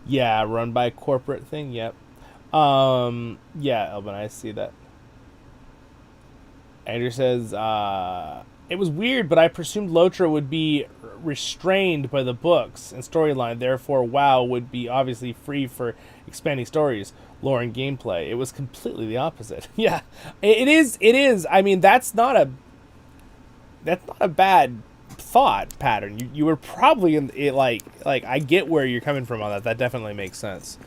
Yeah, run by a corporate thing. Yep. Yeah, Elvin, I see that. Andrew says, it was weird, but I presumed LOTRO would be restrained by the books and storyline. Therefore, WoW would be obviously free for expanding stories, lore, and gameplay. It was completely the opposite. Yeah, it is. It is. I mean, that's not a bad thought pattern. You were probably in it. Like I get where you're coming from on that. That definitely makes sense.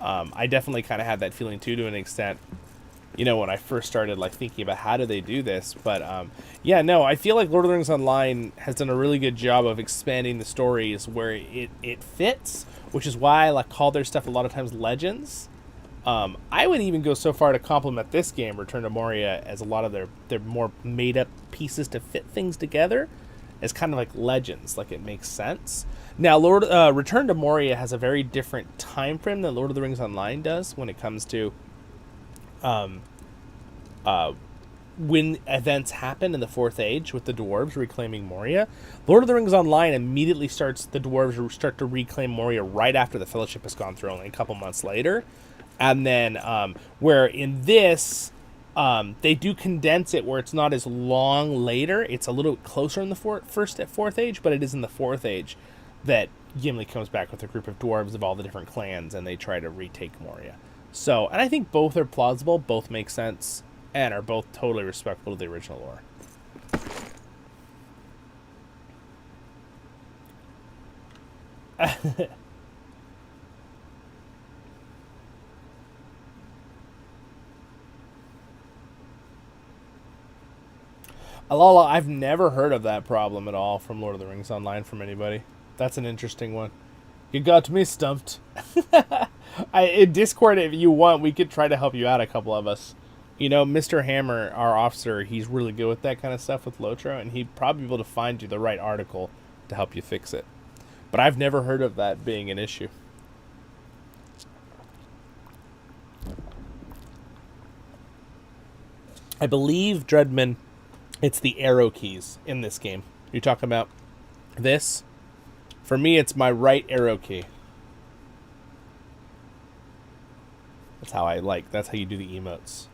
I definitely kind of had that feeling too, to an extent. You know, when I first started like thinking about how do they do this, but yeah, no, I feel like Lord of the Rings Online has done a really good job of expanding the stories where it fits, which is why I like call their stuff a lot of times legends. I would even go so far to compliment this game, Return to Moria, as a lot of their more made up pieces to fit things together as kind of like legends, like it makes sense. Now, Return to Moria has a very different time frame than Lord of the Rings Online does when it comes to when events happen in the Fourth Age with the dwarves reclaiming Moria. Lord of the Rings Online immediately the dwarves start to reclaim Moria right after the Fellowship has gone through, only a couple months later. And then where in this they do condense it where it's not as long later, it's a little closer in the Fourth Age, but it is in the Fourth Age that Gimli comes back with a group of dwarves of all the different clans and they try to retake Moria. So, and I think both are plausible, both make sense, and are both totally respectful to the original lore. Alala, I've never heard of that problem at all from Lord of the Rings Online from anybody. That's an interesting one. You got me stumped. In Discord, if you want, we could try to help you out, a couple of us. You know, Mr. Hammer, our officer, he's really good with that kind of stuff with LOTRO, and he'd probably be able to find you the right article to help you fix it. But I've never heard of that being an issue. I believe, Dreadman, it's the arrow keys in this game. You're talking about this? For me, it's my right arrow key. That's how that's how you do the emotes.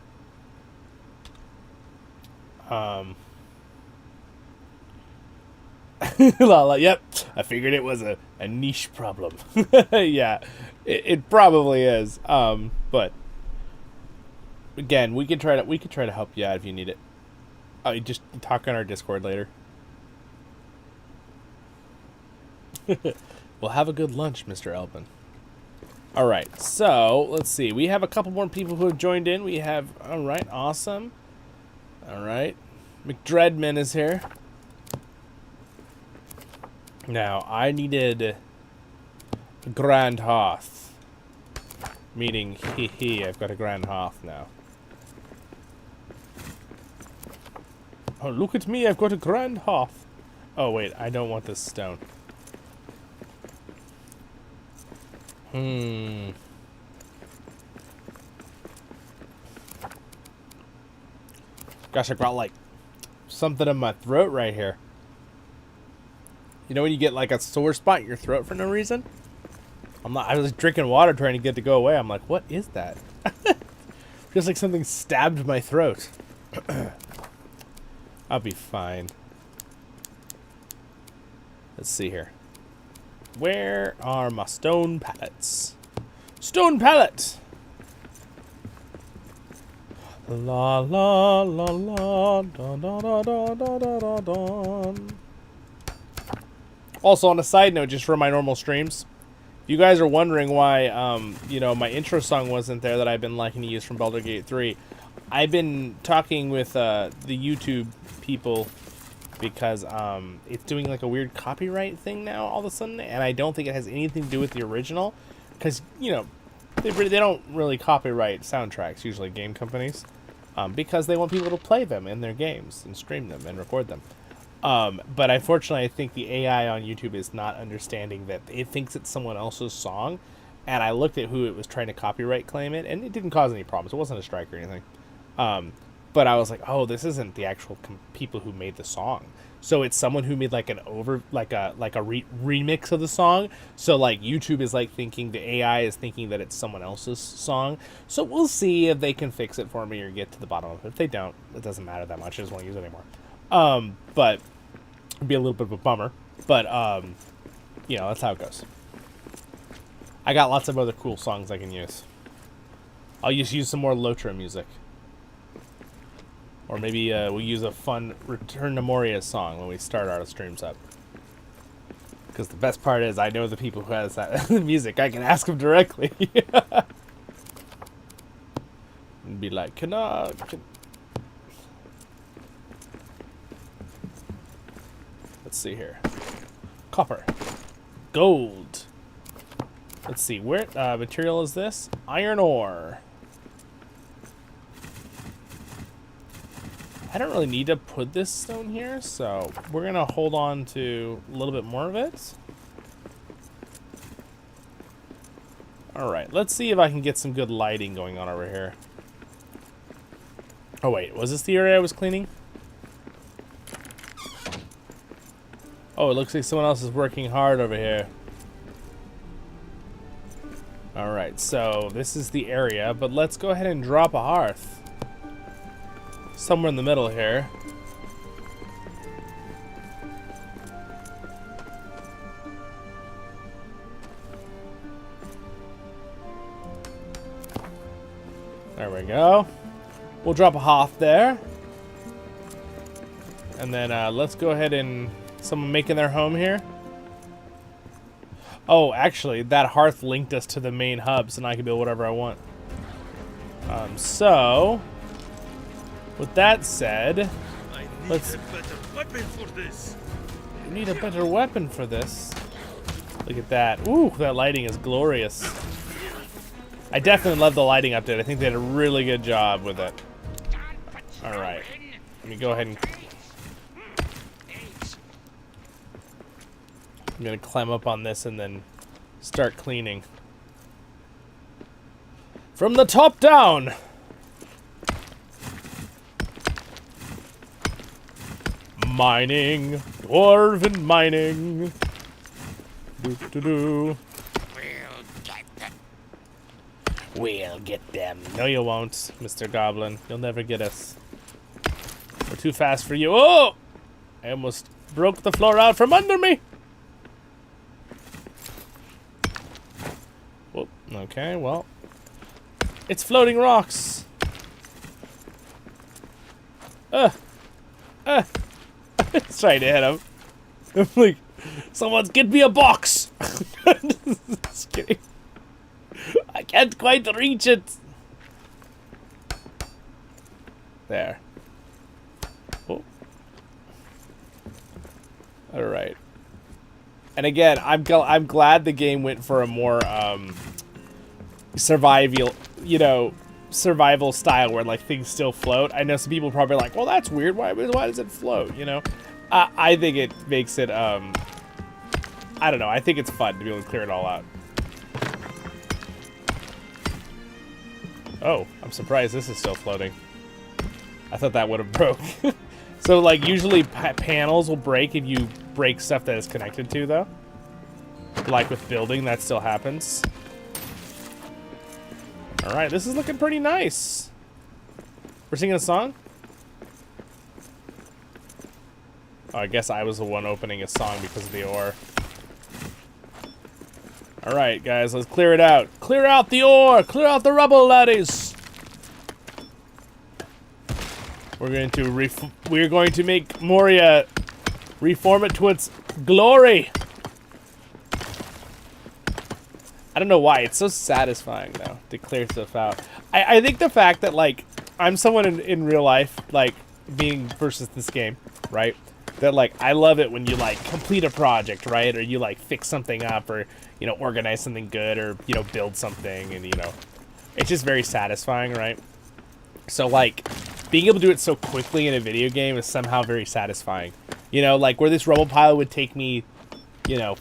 Lala, yep. I figured it was a niche problem. Yeah, it probably is. But again, we could try to help you out if you need it. Just talk on our Discord later. Well, have a good lunch, Mr. Elvin. All right, so let's see. We have a couple more people who have joined in. We have, all right, awesome. All right, McDreadman is here. Now, I needed a Grand Hoth. Meaning, I've got a Grand Hoth now. Oh, look at me, I've got a Grand Hoth. Oh, wait, I don't want this stone. Gosh, I got like something in my throat right here. You know when you get like a sore spot in your throat for no reason? I was drinking water trying to get it to go away. I'm like, what is that? Feels like something stabbed my throat. I'll be fine. Let's see here. Where are my stone pallets? Stone pallet! La la la la da da da da da da da. Also, on a side note, just for my normal streams, if you guys are wondering why, you know, my intro song wasn't there that I've been liking to use from Baldur's Gate 3, I've been talking with the YouTube people because it's doing like a weird copyright thing now all of a sudden, and I don't think it has anything to do with the original, because, you know, they don't really copyright soundtracks, usually game companies, because they want people to play them in their games and stream them and record them. But unfortunately, I think the AI on YouTube is not understanding that it thinks it's someone else's song, and I looked at who it was trying to copyright claim it, and it didn't cause any problems. It wasn't a strike or anything. But I was like, oh, this isn't the actual people who made the song. So it's someone who made like an remix of the song. So like YouTube is like thinking, the AI is thinking that it's someone else's song. So we'll see if they can fix it for me or get to the bottom of it. If they don't, it doesn't matter that much. I just won't use it anymore. But it'd be a little bit of a bummer. But you know, that's how it goes. I got lots of other cool songs I can use. I'll just use some more LOTRO music. Or maybe we'll use a fun Return to Moria song when we start our streams up. Because the best part is I know the people who has that music. I can ask them directly. And be like, let's see here. Copper. Gold. Let's see. Where material is this? Iron ore. I don't really need to put this stone here, so we're going to hold on to a little bit more of it. Alright, let's see if I can get some good lighting going on over here. Oh wait, was this the area I was cleaning? Oh, it looks like someone else is working hard over here. Alright, so this is the area, but let's go ahead and drop a hearth. Somewhere in the middle here. There we go. We'll drop a hearth there. And then let's go ahead and... Someone making their home here? Oh, actually, that hearth linked us to the main hub, so now I can build whatever I want. So... With that said, let's... We need a better weapon for this. Look at that. Ooh, that lighting is glorious. I definitely love the lighting update. I think they did a really good job with it. Alright. Let me go ahead and... I'm going to climb up on this and then start cleaning. From the top down! Mining, Dwarven mining. Doo-doo-doo. We'll get them. No, you won't, Mr. Goblin. You'll never get us. We're too fast for you. Oh! I almost broke the floor out from under me. Whoop. Okay, well. It's floating rocks. It's trying to hit him. I'm like, someone's get me a box. Just kidding. I can't quite reach it. There. Oh. All right. And again, I'm glad the game went for a more survival, you know, survival style where like things still float. I know some people probably like, well, that's weird. Why does it float? You know, I think it makes it. I don't know. I think it's fun to be able to clear it all out. Oh, I'm surprised this is still floating. I thought that would have broke. So like usually panels will break if you break stuff that is connected to, though. Like with building, that still happens. All right, this is looking pretty nice. We're singing a song? Oh, I guess I was the one opening a song because of the ore. All right, guys, let's clear it out. Clear out the ore! Clear out the rubble, laddies! We're going to make Moria reform it to its glory. I don't know why. It's so satisfying, though, to clear stuff out. I think the fact that, like, I'm someone in real life, like, being versus this game, right? That, like, I love it when you, like, complete a project, right? Or you, like, fix something up or, you know, organize something good or, you know, build something and, you know, it's just very satisfying, right? So, like, being able to do it so quickly in a video game is somehow very satisfying. You know, like, where this rubble pile would take me, you know,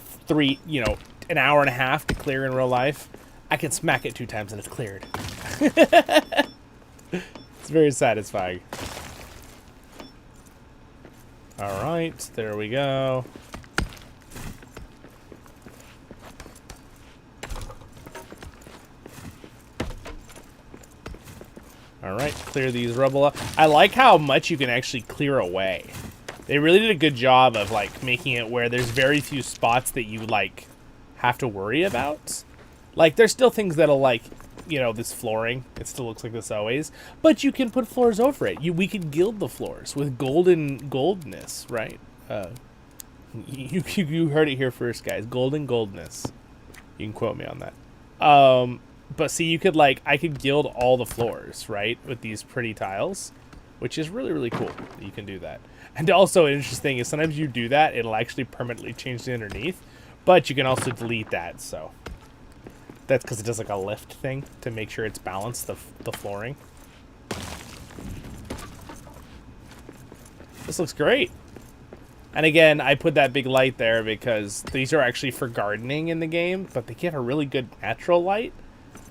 an hour and a half to clear in real life, I can smack it 2 times and it's cleared. It's very satisfying. Alright, there we go. Alright, clear these rubble up. I like how much you can actually clear away. They really did a good job of, like, making it where there's very few spots that you, like, have to worry about. Like, there's still things that'll, like, you know, this flooring, it still looks like this always, but you can put floors over it. We could gild the floors with goldness, right? You heard it here first, guys. Goldness. You can quote me on that. But see, you could, like, I could gild all the floors, right, with these pretty tiles, which is really, really cool that you can do that. And also, an interesting thing is sometimes you do that, it'll actually permanently change the underneath, but you can also delete that, so that's because it does, like, a lift thing to make sure it's balanced, the flooring. This looks great. And again, I put that big light there because these are actually for gardening in the game, but they give a really good natural light.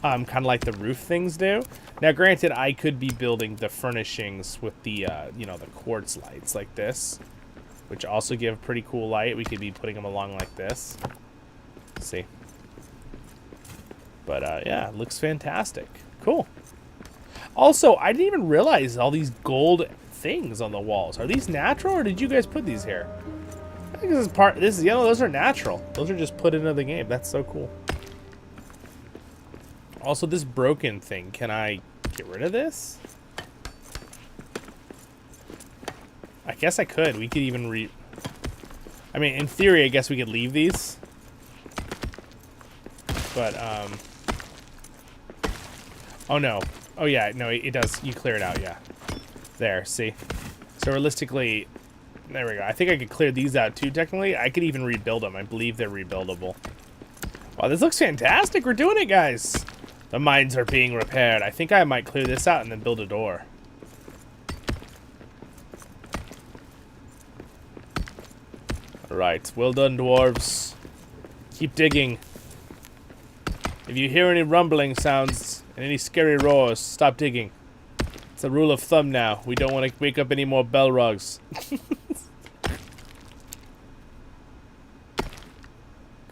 Kind of like the roof things do. Now, granted, I could be building the furnishings with the, you know, the quartz lights like this, which also give pretty cool light. We could be putting them along like this. Let's see. But, yeah, it looks fantastic. Cool. Also, I didn't even realize all these gold things on the walls. Are these natural, or did you guys put these here? I think this is, you know, those are natural. Those are just put into the game. That's so cool. Also, this broken thing, can I get rid of this? I guess I could. We could even I mean, in theory, I guess we could leave these. But, oh, no. Oh, yeah. No, it does. You clear it out, yeah. There, see? So, realistically, there we go. I think I could clear these out, too, technically. I could even rebuild them. I believe they're rebuildable. Wow, this looks fantastic. We're doing it, guys. The mines are being repaired. I think I might clear this out and then build a door. Alright, well done, dwarves. Keep digging. If you hear any rumbling sounds and any scary roars, stop digging. It's a rule of thumb now. We don't want to wake up any more Belrogs.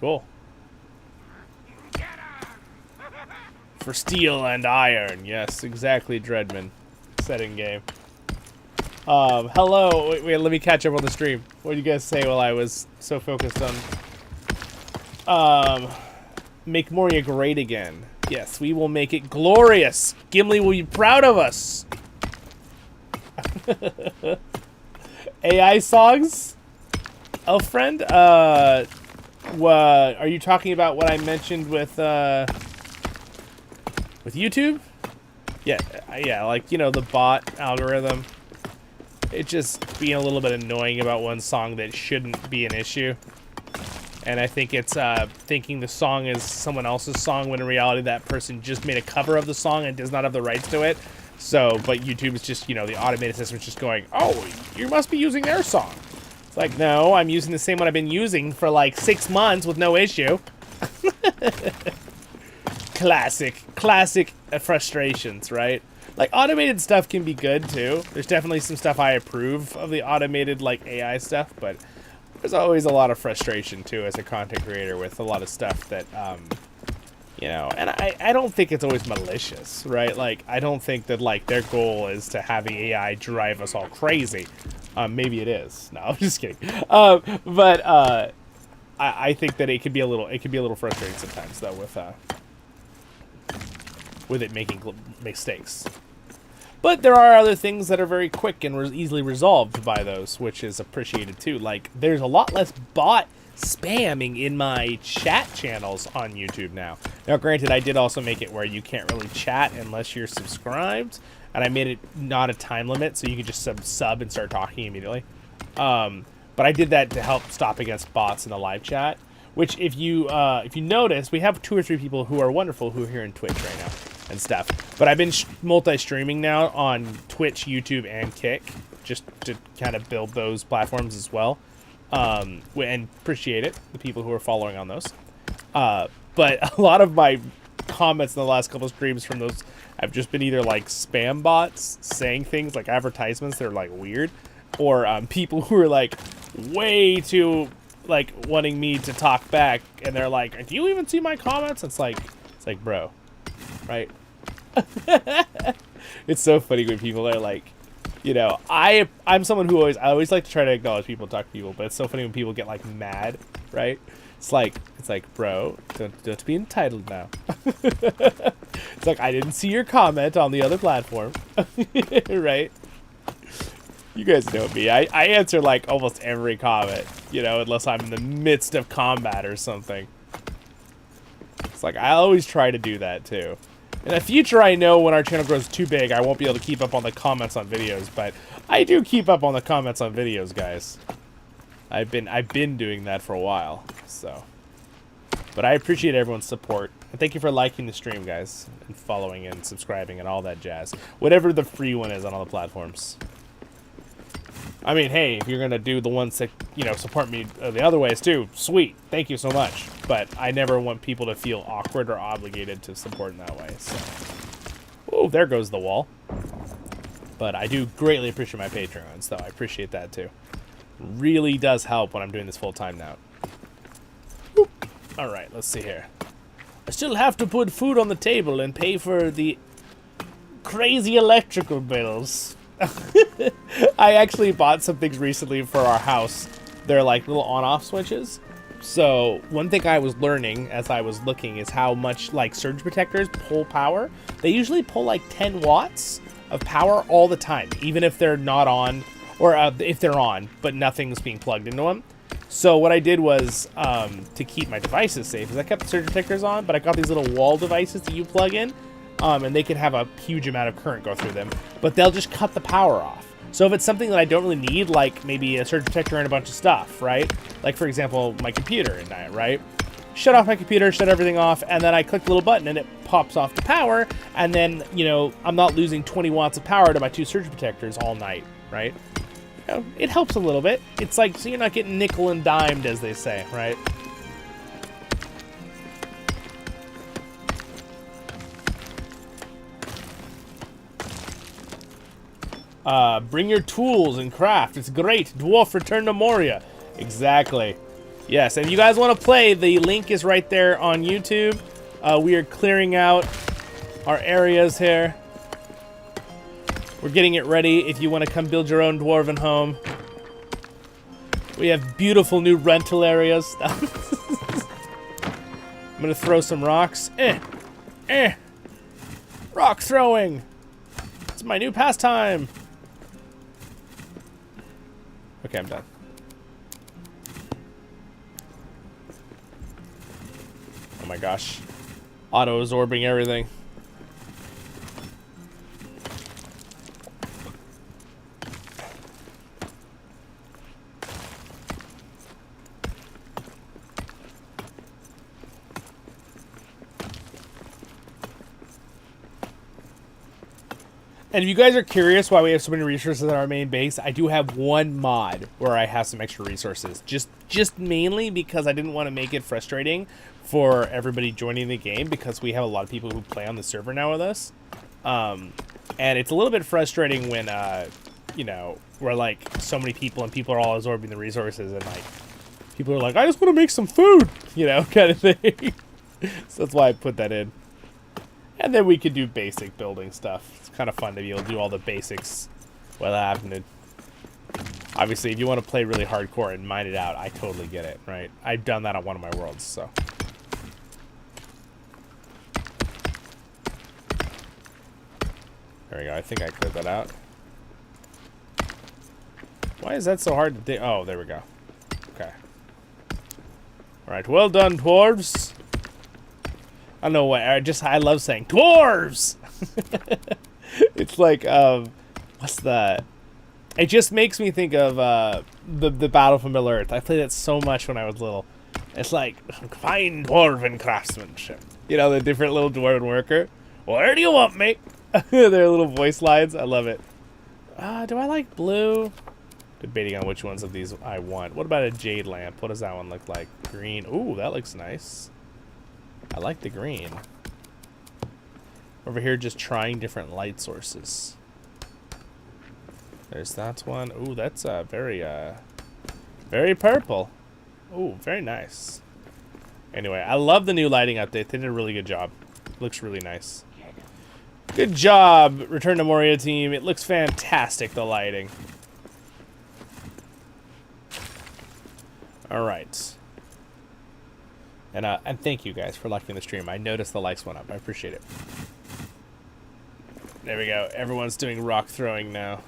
Cool. For steel and iron. Yes, exactly, Dreadman. Setting game. Hello. Wait, let me catch up on the stream. What did you guys say while I was so focused on... make Moria great again. Yes, we will make it glorious. Gimli will be proud of us. AI songs? Elf friend? Are you talking about what I mentioned with YouTube? Yeah, like, you know, the bot algorithm. It just being a little bit annoying about one song that shouldn't be an issue. And I think it's thinking the song is someone else's song when in reality that person just made a cover of the song and does not have the rights to it. So, but YouTube is just, you know, the automated system is just going, oh, you must be using their song. It's like, no, I'm using the same one I've been using for like 6 months with no issue. Classic frustrations, right? Like, automated stuff can be good, too. There's definitely some stuff I approve of the automated, like, AI stuff, but there's always a lot of frustration, too, as a content creator with a lot of stuff that, you know, and I don't think it's always malicious, right? Like, I don't think that, like, their goal is to have the AI drive us all crazy. Maybe it is. No, I'm just kidding. But I think that it could be a little frustrating sometimes, though, with it making mistakes. But there are other things that are very quick and easily resolved by those, which is appreciated too. Like, there's a lot less bot spamming in my chat channels on YouTube now. Now, granted, I did also make it where you can't really chat unless you're subscribed, and I made it not a time limit, so you can just sub and start talking immediately. But I did that to help stop against bots in the live chat. Which, if you notice, we have 2 or 3 people who are wonderful who are here in Twitch right now and stuff. But I've been multi-streaming now on Twitch, YouTube, and Kick, just to kind of build those platforms as well. And appreciate it, the people who are following on those. But a lot of my comments in the last couple of streams from those have just been either like spam bots saying things like advertisements that are like weird, or people who are like way too like wanting me to talk back, and they're like, "Do you even see my comments?" It's like, bro, right? It's so funny when people are like, you know, I'm someone who I always like to try to acknowledge people and talk to people, but it's so funny when people get like mad, right? It's like, bro, don't be entitled now. It's like, I didn't see your comment on the other platform, right? You guys know me. I answer like almost every comment, you know, unless I'm in the midst of combat or something. It's like, I always try to do that too. In the future, I know when our channel grows too big, I won't be able to keep up on the comments on videos, but I do keep up on the comments on videos, guys. I've been doing that for a while, so. But I appreciate everyone's support. And thank you for liking the stream, guys, and following and subscribing and all that jazz. Whatever the free one is on all the platforms. I mean, hey, if you're going to do the ones that, you know, support me the other ways too, sweet. Thank you so much. But I never want people to feel awkward or obligated to support in that way, so. Oh, there goes the wall. But I do greatly appreciate my Patreons, though. I appreciate that too. Really does help when I'm doing this full time now. Alright, let's see here. I still have to put food on the table and pay for the crazy electrical bills. I actually bought some things recently for our house. They're like little on-off switches. So one thing I was learning as I was looking is how much like surge protectors pull power. They usually pull like 10 watts of power all the time, even if they're not on, or if they're on, but nothing's being plugged into them. So what I did was, to keep my devices safe, is I kept the surge protectors on, but I got these little wall devices that you plug in, and they can have a huge amount of current go through them, but they'll just cut the power off. So if it's something that I don't really need, like maybe a surge protector and a bunch of stuff, right? Like, for example, my computer and that, right? Shut off my computer, shut everything off, and then I click the little button and it pops off the power, and then, you know, I'm not losing 20 watts of power to my 2 surge protectors all night, right? You know, it helps a little bit. It's like, so you're not getting nickel and dimed, as they say, right? Bring your tools and craft. It's great. Dwarf return to Moria. Exactly. Yes, and if you guys want to play, the link is right there on YouTube. We are clearing out our areas here. We're getting it ready if you want to come build your own dwarven home. We have beautiful new rental areas. I'm going to throw some rocks. Rock throwing. It's my new pastime. Okay, I'm done. Oh my gosh. Auto-absorbing everything. And if you guys are curious why we have so many resources on our main base, I do have one mod where I have some extra resources. Just mainly because I didn't want to make it frustrating for everybody joining the game, because we have a lot of people who play on the server now with us. And it's a little bit frustrating when, you know, we're like so many people and people are all absorbing the resources, and like people are like, I just want to make some food, you know, kind of thing. So that's why I put that in. And then we could do basic building stuff. It's kind of fun to be able to do all the basics without having to... Obviously, if you want to play really hardcore and mine it out, I totally get it, right? I've done that on one of my worlds, so... There we go. I think I cleared that out. Why is that so hard to dig? Oh, there we go. Okay. Alright, well done, dwarves. I don't know why. I love saying dwarves. It's like, what's that? It just makes me think of the Battle for Middle Earth. I played it so much when I was little. It's like, fine dwarven craftsmanship. You know, the different little dwarven worker. Where do you want me? Their little voice lines. I love it. Do I like blue? Debating on which ones of these I want. What about a jade lamp? What does that one look like? Green. Ooh, that looks nice. I like the green. Over here, just trying different light sources. There's that one. Ooh, that's very purple. Ooh, very nice. Anyway, I love the new lighting update. They did a really good job. Looks really nice. Good job, Return to Moria team. It looks fantastic, the lighting. All right. And thank you guys for liking the stream. I noticed the likes went up. I appreciate it. There we go. Everyone's doing rock throwing now.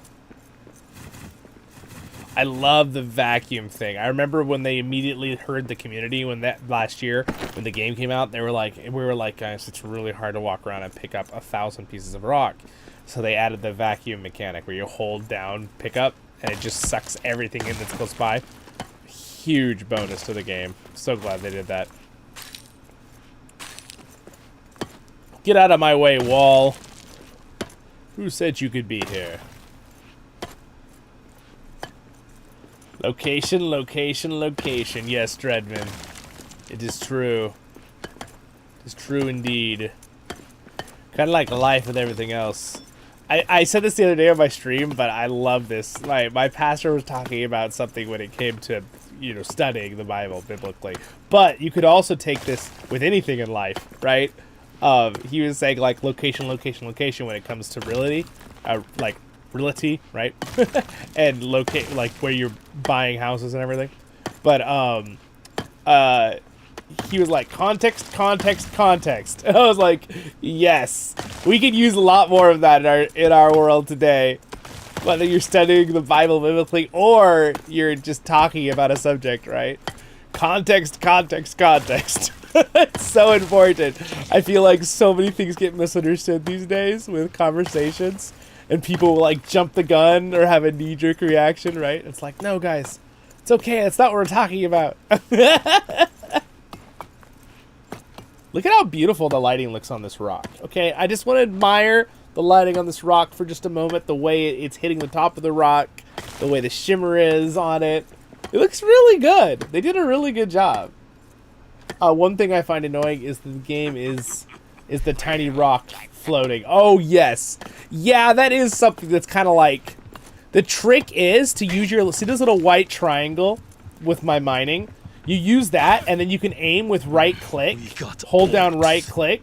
I love the vacuum thing. I remember when they immediately heard the community when that last year when the game came out, we were like, guys, it's really hard to walk around and pick up 1,000 pieces of rock. So they added the vacuum mechanic where you hold down pick up and it just sucks everything in that's close by. Huge bonus to the game. So glad they did that. Get out of my way, wall. Who said you could be here? Location, location, location. Yes, Dreadman. It is true. It is true indeed. Kind of like life with everything else. I said this the other day on my stream, but I love this. My pastor was talking about something when it came to, you know, studying the Bible biblically. But you could also take this with anything in life, right? He was saying like location, location, location when it comes to reality, like realty, right? And locate like where you're buying houses and everything. But he was like context, context, context. And I was like, yes, we could use a lot more of that in our world today. Whether you're studying the Bible biblically or you're just talking about a subject, right? Context, context, context. It's so important. I feel like so many things get misunderstood these days with conversations, and people will like jump the gun or have a knee-jerk reaction, right? It's like, no, guys, it's okay. That's not what we're talking about. Look at how beautiful the lighting looks on this rock. Okay, I just want to admire the lighting on this rock for just a moment. The way it's hitting the top of the rock, the way the shimmer is on it. It looks really good. They did a really good job. One thing I find annoying is the game is the tiny rock floating. Oh, yes. Yeah, that is something that's kind of like... The trick is to use your... See this little white triangle with my mining? You use that, and then you can aim with right-click. Hold down right-click,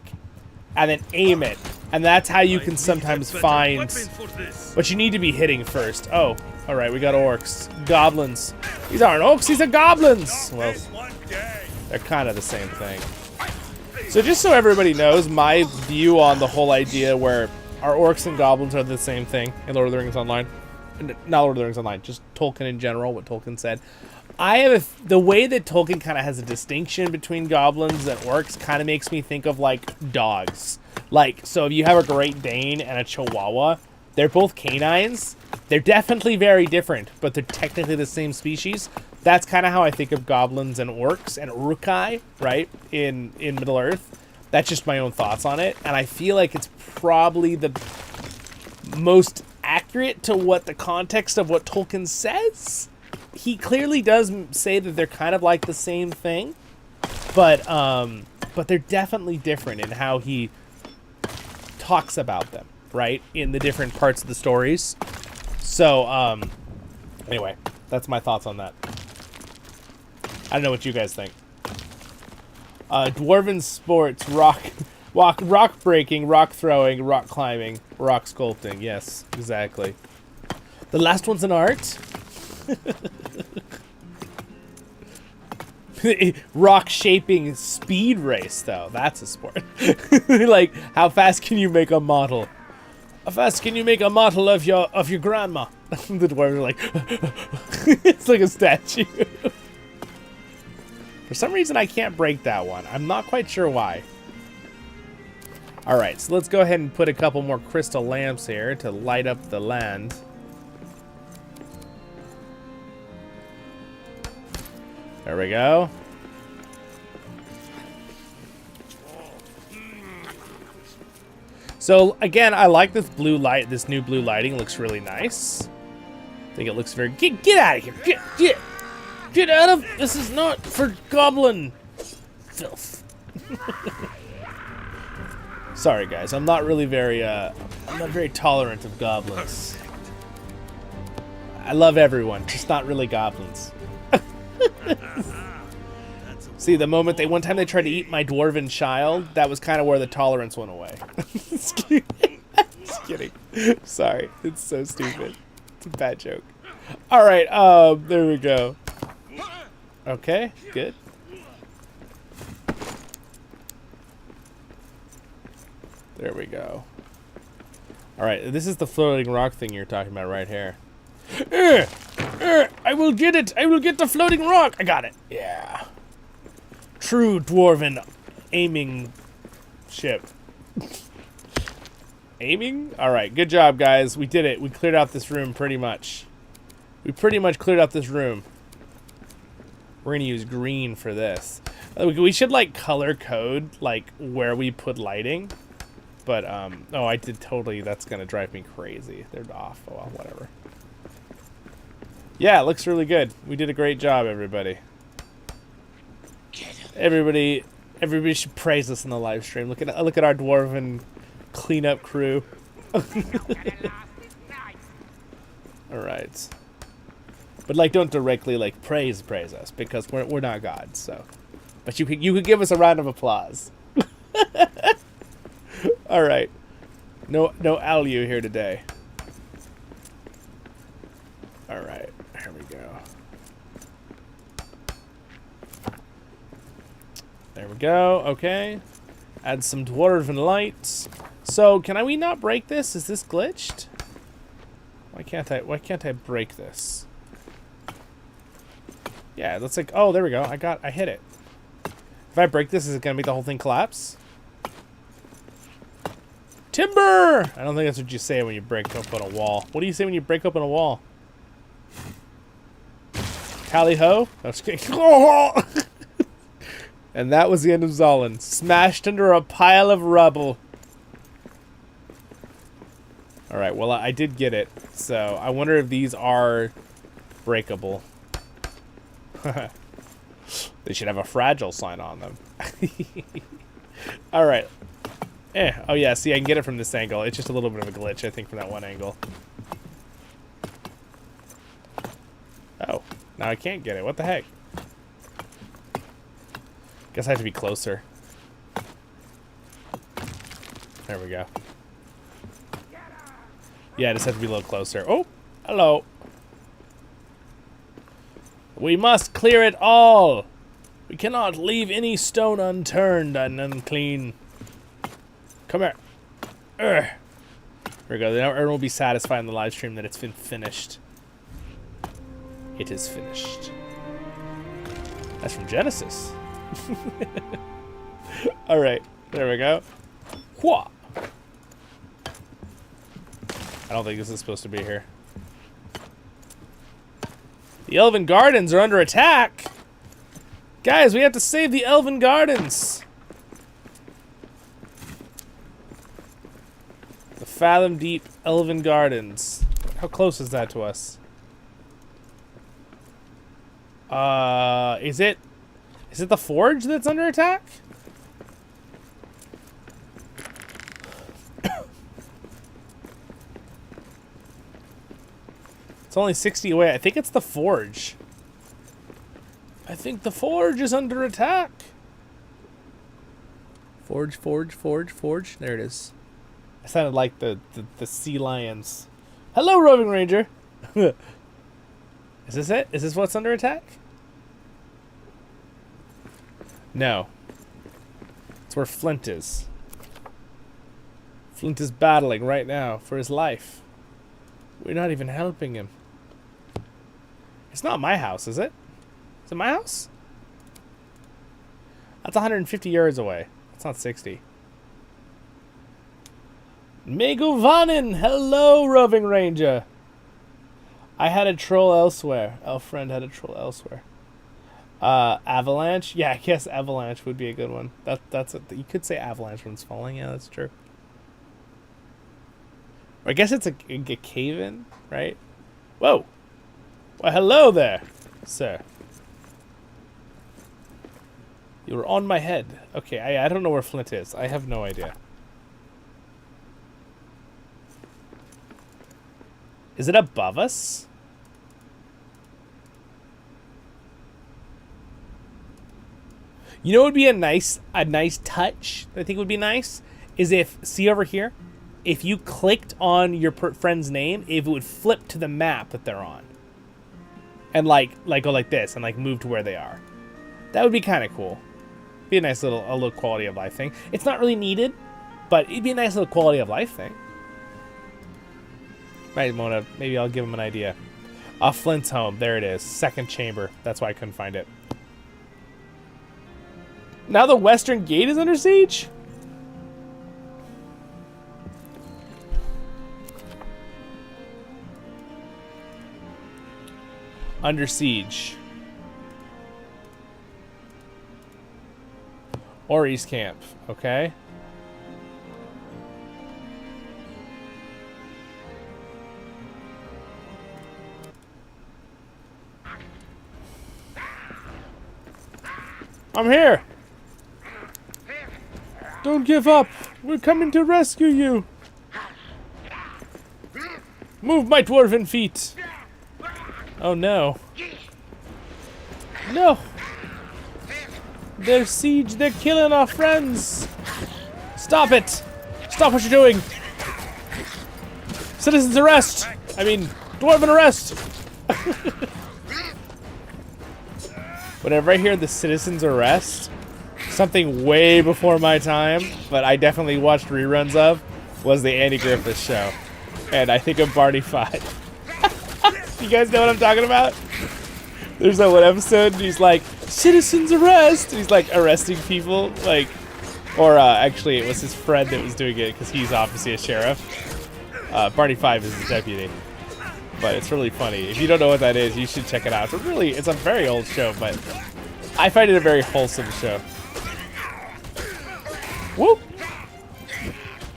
and then aim it. And that's how you can sometimes find... But you need to be hitting first. Oh, all right, we got orcs. Goblins. These aren't orcs, these are goblins! Well... They're kind of the same thing. So just so everybody knows, my view on the whole idea where our orcs and goblins are the same thing in Lord of the Rings Online. Not Lord of the Rings Online, just Tolkien in general, what Tolkien said. The way that Tolkien kind of has a distinction between goblins and orcs kind of makes me think of like dogs. Like, so if you have a Great Dane and a Chihuahua, they're both canines. They're definitely very different, but they're technically the same species. That's kind of how I think of goblins and orcs and urukai, right, in Middle-earth. That's just my own thoughts on it, and I feel like it's probably the most accurate to what the context of what Tolkien says. He clearly does say that they're kind of like the same thing, but they're definitely different in how he talks about them, right, in the different parts of the stories. So, anyway, that's my thoughts on that. I don't know what you guys think. Dwarven sports, rock breaking, rock throwing, rock climbing, rock sculpting. Yes, exactly. The last one's an art. Rock shaping speed race, though. That's a sport. Like, how fast can you make a model? How fast can you make a model of your grandma? The dwarves are like, it's like a statue. For some reason, I can't break that one. I'm not quite sure why. All right, so let's go ahead and put a couple more crystal lamps here to light up the land. There we go. So again, I like this blue light. This new blue lighting looks really nice. I think it looks very. Get out of here! Get out of! This is not for goblin filth. Sorry, guys. I'm not really very. I'm not very tolerant of goblins. I love everyone, just not really goblins. See, the moment one time they tried to eat my dwarven child, that was kind of where the tolerance went away. Just kidding. Just kidding. Sorry, it's so stupid. It's a bad joke. All right, there we go. Okay, good. There we go. All right, this is the floating rock thing you're talking about right here. I will get it. I will get the floating rock. I got it. Yeah. True dwarven aiming ship. Aiming? All right, good job, guys. We did it. We cleared out this room pretty much. We pretty much cleared out this room. We're gonna use green for this. We should like color code like where we put lighting. But oh, I did totally. That's gonna drive me crazy. They're off. Oh well, whatever. Yeah, it looks really good. We did a great job, everybody. Everybody should praise us in the live stream. Look at our dwarven cleanup crew. All right, but like, don't directly like praise us because we're not gods. So, but you could give us a round of applause. All right, no Alu here today. All right, here we go. There we go. Okay. Add some dwarven lights. So, can we not break this? Is this glitched? Why can't I break this? Yeah, that's like, oh, there we go. I hit it. If I break this, is it gonna make the whole thing collapse? Timber! I don't think that's what you say when you break open a wall. What do you say when you break open a wall? Tally ho? That's And that was the end of Zollin. Smashed under a pile of rubble. Alright, well, I did get it. So, I wonder if these are breakable. They should have a fragile sign on them. Alright. Oh yeah, see, I can get it from this angle. It's just a little bit of a glitch, I think, from that one angle. Oh, now I can't get it. What the heck? Guess I have to be closer. There we go. Yeah, I just have to be a little closer. Oh, hello. We must clear it all. We cannot leave any stone unturned and unclean. Come here. Here we go. Now everyone will be satisfied in the live stream that it's been finished. It is finished. That's from Genesis. All right, there we go. Whoa. I don't think this is supposed to be here. The Elven Gardens are under attack. Guys, we have to save the Elven Gardens. The Fathom Deep Elven Gardens. How close is that to us? Is it the forge that's under attack? It's only 60 away. I think it's the forge. I think the forge is under attack. Forge, forge, forge, forge. There it is. I sounded like the sea lions. Hello, Roving Ranger. Is this it? Is this what's under attack? No. It's where Flint is. Flint is battling right now for his life. We're not even helping him. It's not my house, is it? Is it my house? That's 150 yards away. That's not 60. Megovanen! Hello, Roving Ranger! I had a troll elsewhere. Elfriend had a troll elsewhere. Avalanche? Yeah, I guess Avalanche would be a good one. That's you could say Avalanche when it's falling. Yeah, that's true. Or I guess it's a cave-in, right? Whoa! Well, hello there, sir. You were on my head. Okay, I don't know where Flint is. I have no idea. Is it above us? You know what would be a nice touch? I think would be nice is if, see over here, if you clicked on your friend's name, if it would flip to the map that they're on, and like go like this and like move to where they are. That would be kind of cool. Be a nice little quality of life thing. It's not really needed, but it'd be a nice little quality of life thing. Right, Mona. Maybe I'll give him an idea. Flint's home. There it is. Second chamber. That's why I couldn't find it. Now the western gate is under siege? Under siege. Or East Camp. Okay. I'm here! Don't give up! We're coming to rescue you! Move my dwarven feet! Oh no. No! They're siege, they're killing our friends! Stop it! Stop what you're doing! Citizens arrest! I mean, dwarven arrest! Whenever I hear the citizens arrest, something way before my time, but I definitely watched reruns of, was the Andy Griffith Show. And I think of Barney 5. You guys know what I'm talking about? There's that one episode, and he's like, citizens arrest! And he's like arresting people, like, or actually it was his friend that was doing it, because he's obviously a sheriff. Barney 5 is his deputy. But it's really funny. If you don't know what that is, you should check it out. It's a very old show, but I find it a very wholesome show. Whoop!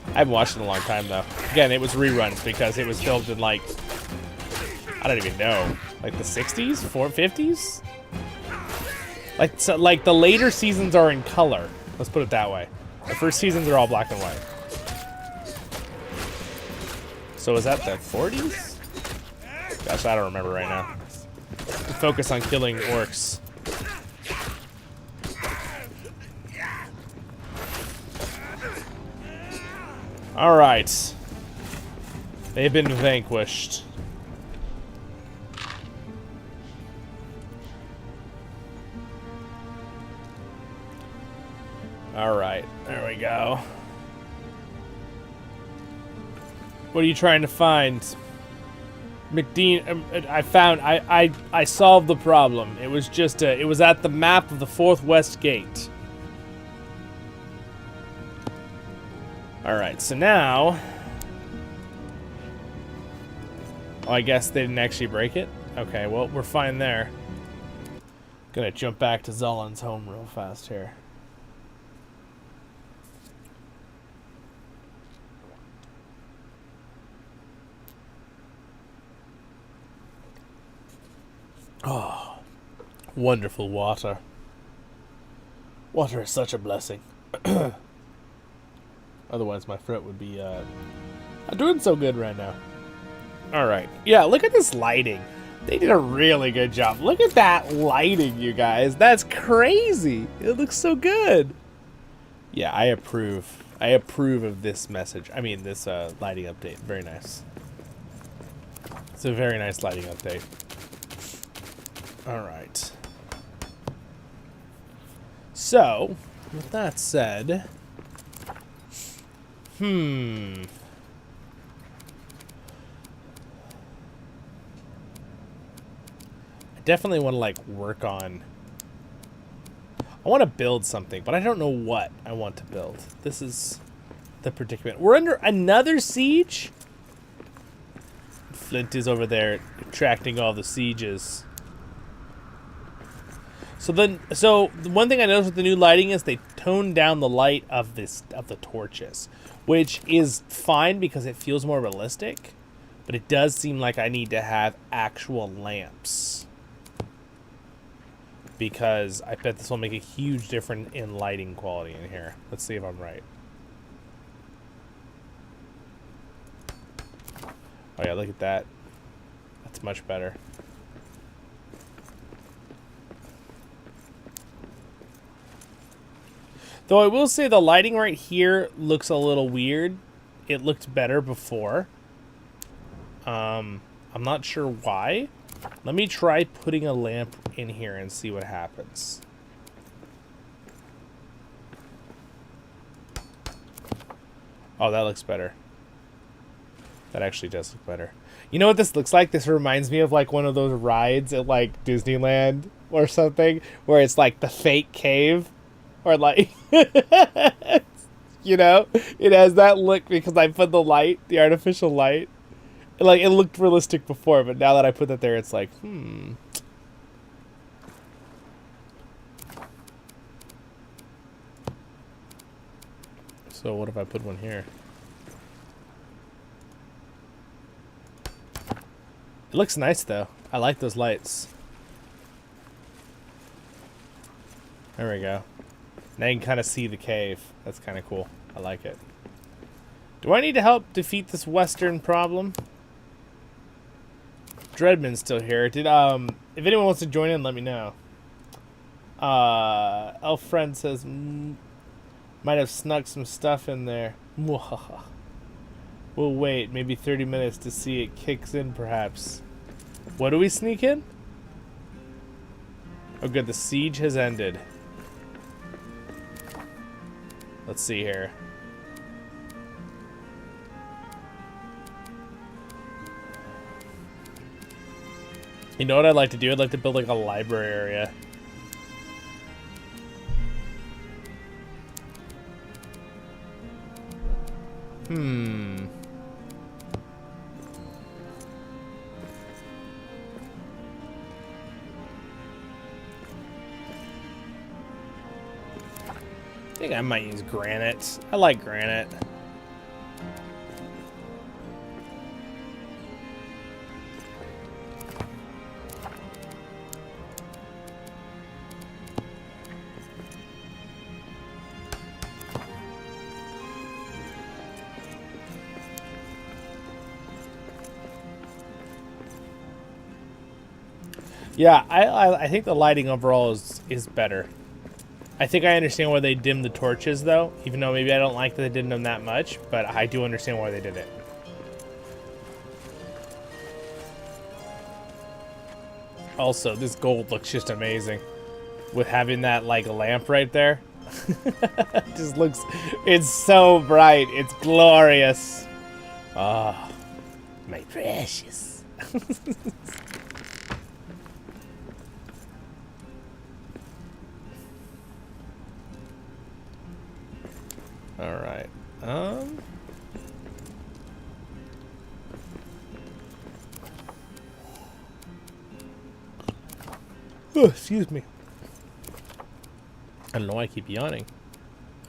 I haven't watched it in a long time, though. Again, it was reruns because it was filmed in, like, I don't even know, like the 60s? 50s? Like, so, like the later seasons are in color. Let's put it that way. The first seasons are all black and white. So is that the 40s? Gosh, I don't remember right now. Focus on killing orcs. Alright. They've been vanquished. Alright, there we go. What are you trying to find? McDean, I solved the problem. It was just it was at the map of the 4th West Gate. Alright, so now... Oh, I guess they didn't actually break it? Okay, well, we're fine there. Gonna jump back to Zollin's home real fast here. Oh, wonderful water. Water is such a blessing. Otherwise, my throat would be not doing so good right now. All right. Yeah, look at this lighting. They did a really good job. Look at that lighting, you guys. That's crazy. It looks so good. Yeah, I approve. I approve of this message. I mean, this lighting update. Very nice. It's a very nice lighting update. All right. So, with that said, I definitely want to like work on. I want to build something, but I don't know what I want to build. This is the predicament. We're under another siege. Flint is over there attracting all the sieges. So the one thing I noticed with the new lighting is they toned down the light of the torches, which is fine because it feels more realistic, but it does seem like I need to have actual lamps, because I bet this will make a huge difference in lighting quality in here. Let's see if I'm right. Oh yeah, look at that. That's much better. Though I will say the lighting right here looks a little weird. It looked better before. I'm not sure why. Let me try putting a lamp in here and see what happens. Oh, that looks better. That actually does look better. You know what this looks like? This reminds me of like one of those rides at like Disneyland or something, where it's like the fake cave. Or like, you know, it has that look because I put the light, the artificial light. Like, it looked realistic before, but now that I put that there, it's like, So what if I put one here? It looks nice, though. I like those lights. There we go. Now you can kind of see the cave. That's kind of cool. I like it. Do I need to help defeat this western problem? Dreadman's still here. Did if anyone wants to join in, let me know. Elf friend says might have snuck some stuff in there. We'll wait maybe 30 minutes to see it kicks in, perhaps. What do we sneak in? Oh, good. The siege has ended. Let's see here. You know what I'd like to do? I'd like to build like a library area. I think I might use granite. I like granite. Yeah, I think the lighting overall is better. I think I understand why they dimmed the torches, though, even though maybe I don't like that they dimmed them that much, but I do understand why they did it. Also, this gold looks just amazing. With having that, like, lamp right there. Just looks... It's so bright. It's glorious. Oh, my precious. Alright. Oh, excuse me. I don't know why I keep yawning.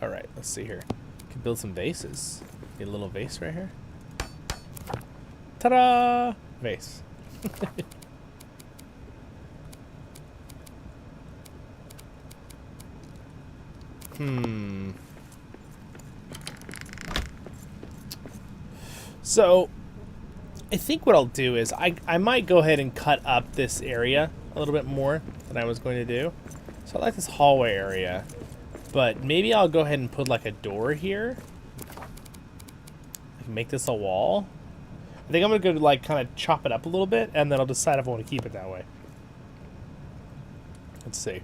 Alright, let's see here. Can build some vases. Get a little vase right here. Ta-da! Vase. So, I think what I'll do is I might go ahead and cut up this area a little bit more than I was going to do. So I like this hallway area, but maybe I'll go ahead and put like a door here. I can make this a wall. I think I'm gonna go like kind of chop it up a little bit, and then I'll decide if I want to keep it that way. Let's see.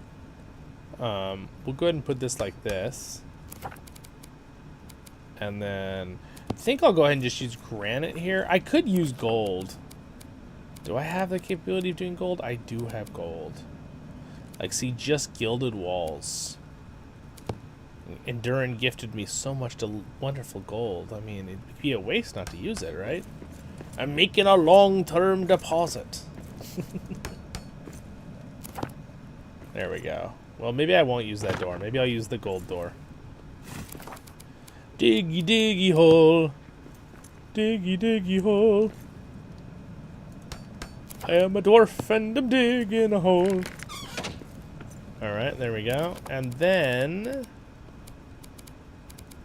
We'll go ahead and put this like this. And then I think I'll go ahead and just use granite here. I could use gold. Do I have the capability of doing gold? I do have gold. Like, see, just gilded walls. Endurin gifted me so much wonderful gold. I mean, it'd be a waste not to use it, right? I'm making a long-term deposit. There we go. Well, maybe I won't use that door. Maybe I'll use the gold door. Diggy, diggy hole. Diggy, diggy hole. I am a dwarf and I'm digging a hole. Alright, there we go. And then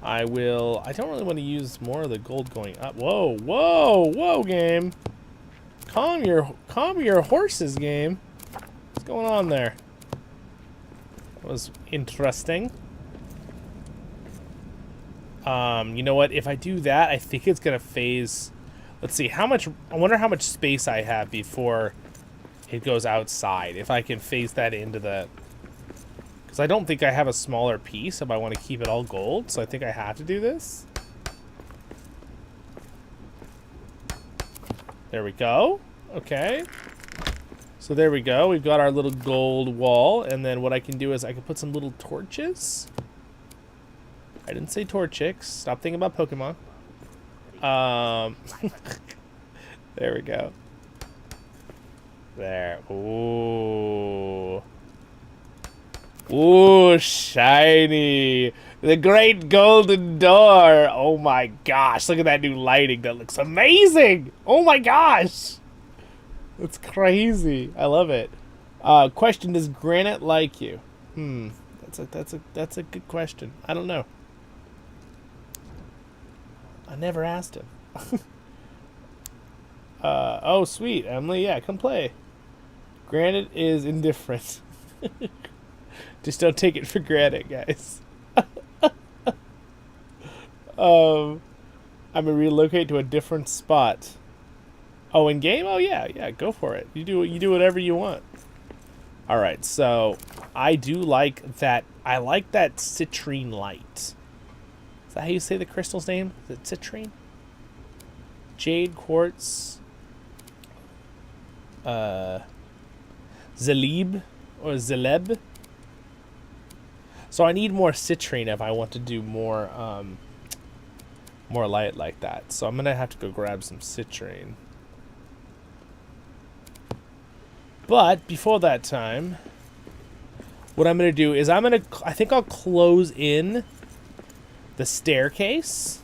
I don't really want to use more of the gold going up. Whoa, whoa, whoa, game. Calm your horses, game. What's going on there? That was interesting. You know what? If I do that, I think it's gonna phase. Let's see, I wonder how much space I have before it goes outside. If I can phase that into the, because I don't think I have a smaller piece if I want to keep it all gold, so I think I have to do this. There we go. Okay. So there we go. We've got our little gold wall, and then what I can do is I can put some little torches. I didn't say Torchics. Stop thinking about Pokemon. There we go. There. Ooh. Ooh, shiny. The great golden door. Oh my gosh. Look at that new lighting. That looks amazing. Oh my gosh. That's crazy. I love it. Question, does granite like you? That's a good question. I don't know. I never asked him. Oh, sweet. Emily, yeah, come play. Granite is indifferent. Just don't take it for granted, guys. I'm gonna relocate to a different spot. Oh, in game? Oh yeah, yeah, go for it. You do whatever you want. All right, so I do like that. I like that citrine light. Is that how you say the crystal's name? Is it citrine? Jade, quartz, Zalib or Zaleb. So I need more citrine if I want to do more light like that. So I'm gonna have to go grab some citrine. But before that time, what I'm gonna do is I think I'll close in the staircase.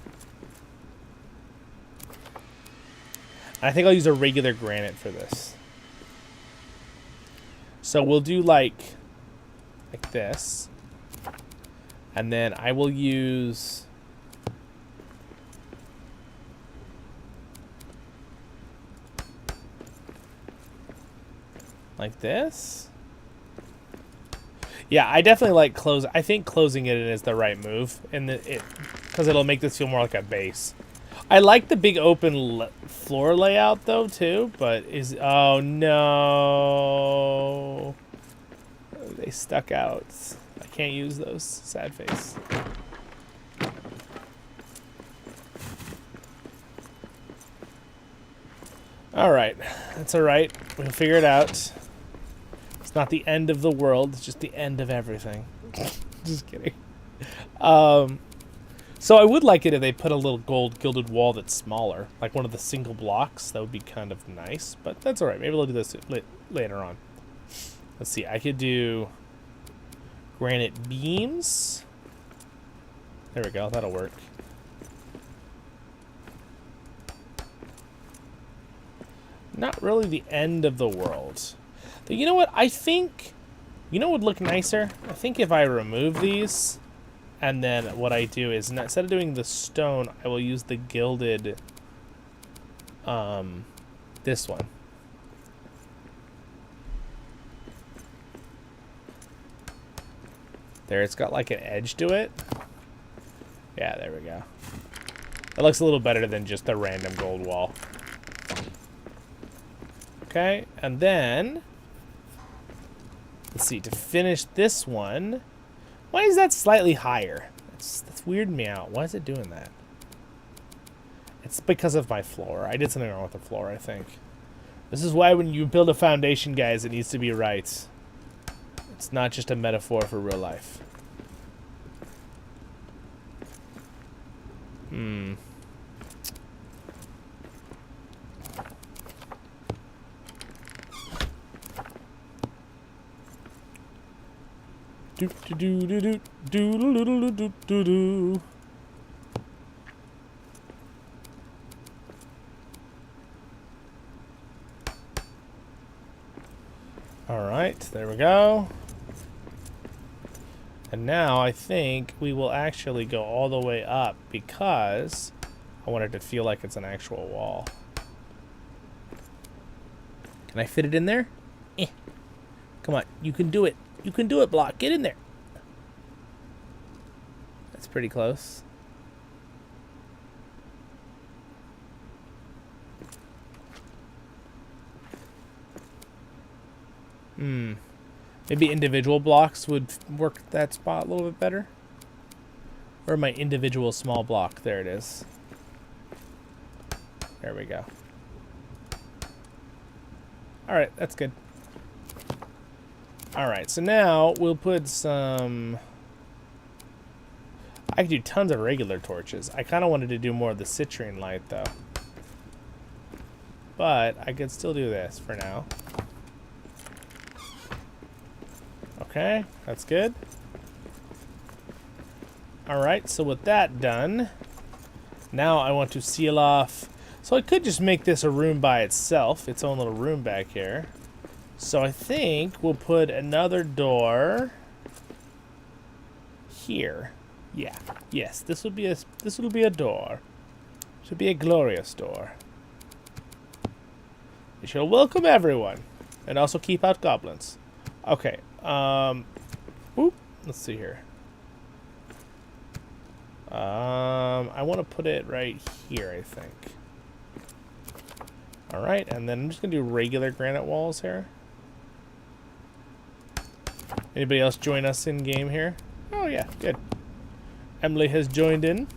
I think I'll use a regular granite for this. So we'll do like this. And then I will use like this. Yeah, I definitely like close. I think closing it in is the right move, and because it'll make this feel more like a base. I like the big open floor layout though too, but oh no, they stuck out. I can't use those. Sad face. All right, that's all right. We'll figure it out. It's not the end of the world. It's just the end of everything. Just kidding. So I would like it if they put a little gold gilded wall that's smaller, like one of the single blocks. That would be kind of nice, but that's all right. Maybe we'll do this later on. Let's see. I could do granite beams. There we go. That'll work. Not really the end of the world. But you know what? I think, you know what would look nicer? I think if I remove these, and then what I do is, instead of doing the stone, I will use the gilded, this one. There, it's got like an edge to it. Yeah, there we go. It looks a little better than just a random gold wall. Okay, and then, let's see, to finish this one, why is that slightly higher? That's weirding me out. Why is it doing that? It's because of my floor. I did something wrong with the floor, I think. This is why when you build a foundation, guys, it needs to be right. It's not just a metaphor for real life. Do do do do do do do do do do. All right, there we go. And now I think we will actually go all the way up because I want it to feel like it's an actual wall. Can I fit it in there? Eh. Come on, you can do it. You can do it, Block. Get in there. That's pretty close. Maybe individual blocks would work that spot a little bit better. Or my individual small block. There it is. There we go. Alright, that's good. Alright, so now we'll put some... I could do tons of regular torches. I kind of wanted to do more of the citrine light, though. But I could still do this for now. Okay, that's good. Alright, so with that done, now I want to seal off. So I could just make this a room by itself, its own little room back here. So I think we'll put another door here. Yeah. Yes, this will be a door. Should be a glorious door. It shall welcome everyone and also keep out goblins. Okay. Oop, let's see here. I want to put it right here, I think. Alright, and then I'm just going to do regular granite walls here. Anybody else join us in game here? Oh yeah, good. Emily has joined in.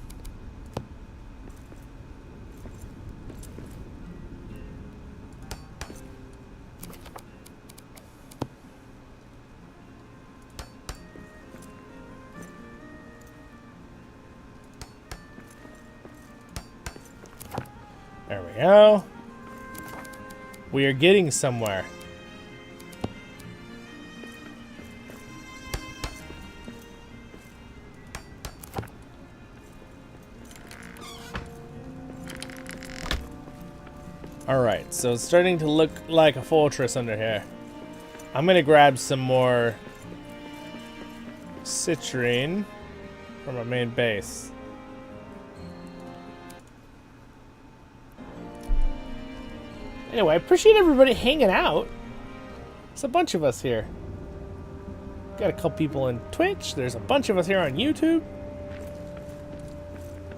There we go. We are getting somewhere. Alright, so it's starting to look like a fortress under here. I'm gonna grab some more citrine from our main base. Anyway, I appreciate everybody hanging out. There's a bunch of us here. Got a couple people on Twitch. There's a bunch of us here on YouTube.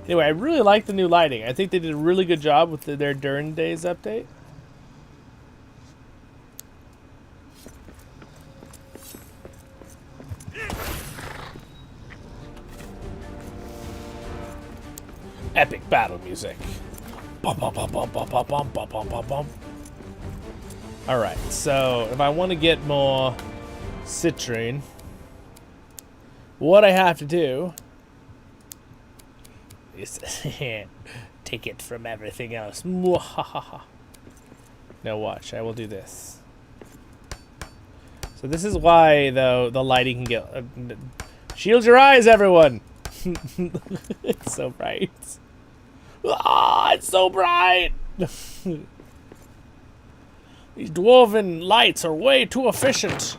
Anyway, I really like the new lighting. I think they did a really good job with their During Days update. Epic battle music. Bum, bum, bum, bum, bum, bum, bum, bum, bum, bum, bum. Alright, so if I want to get more citrine, what I have to do is take it from everything else. Now watch, I will do this. So this is why, though, the lighting can get... shield your eyes, everyone! It's so bright. Ah, it's so bright! These dwarven lights are way too efficient.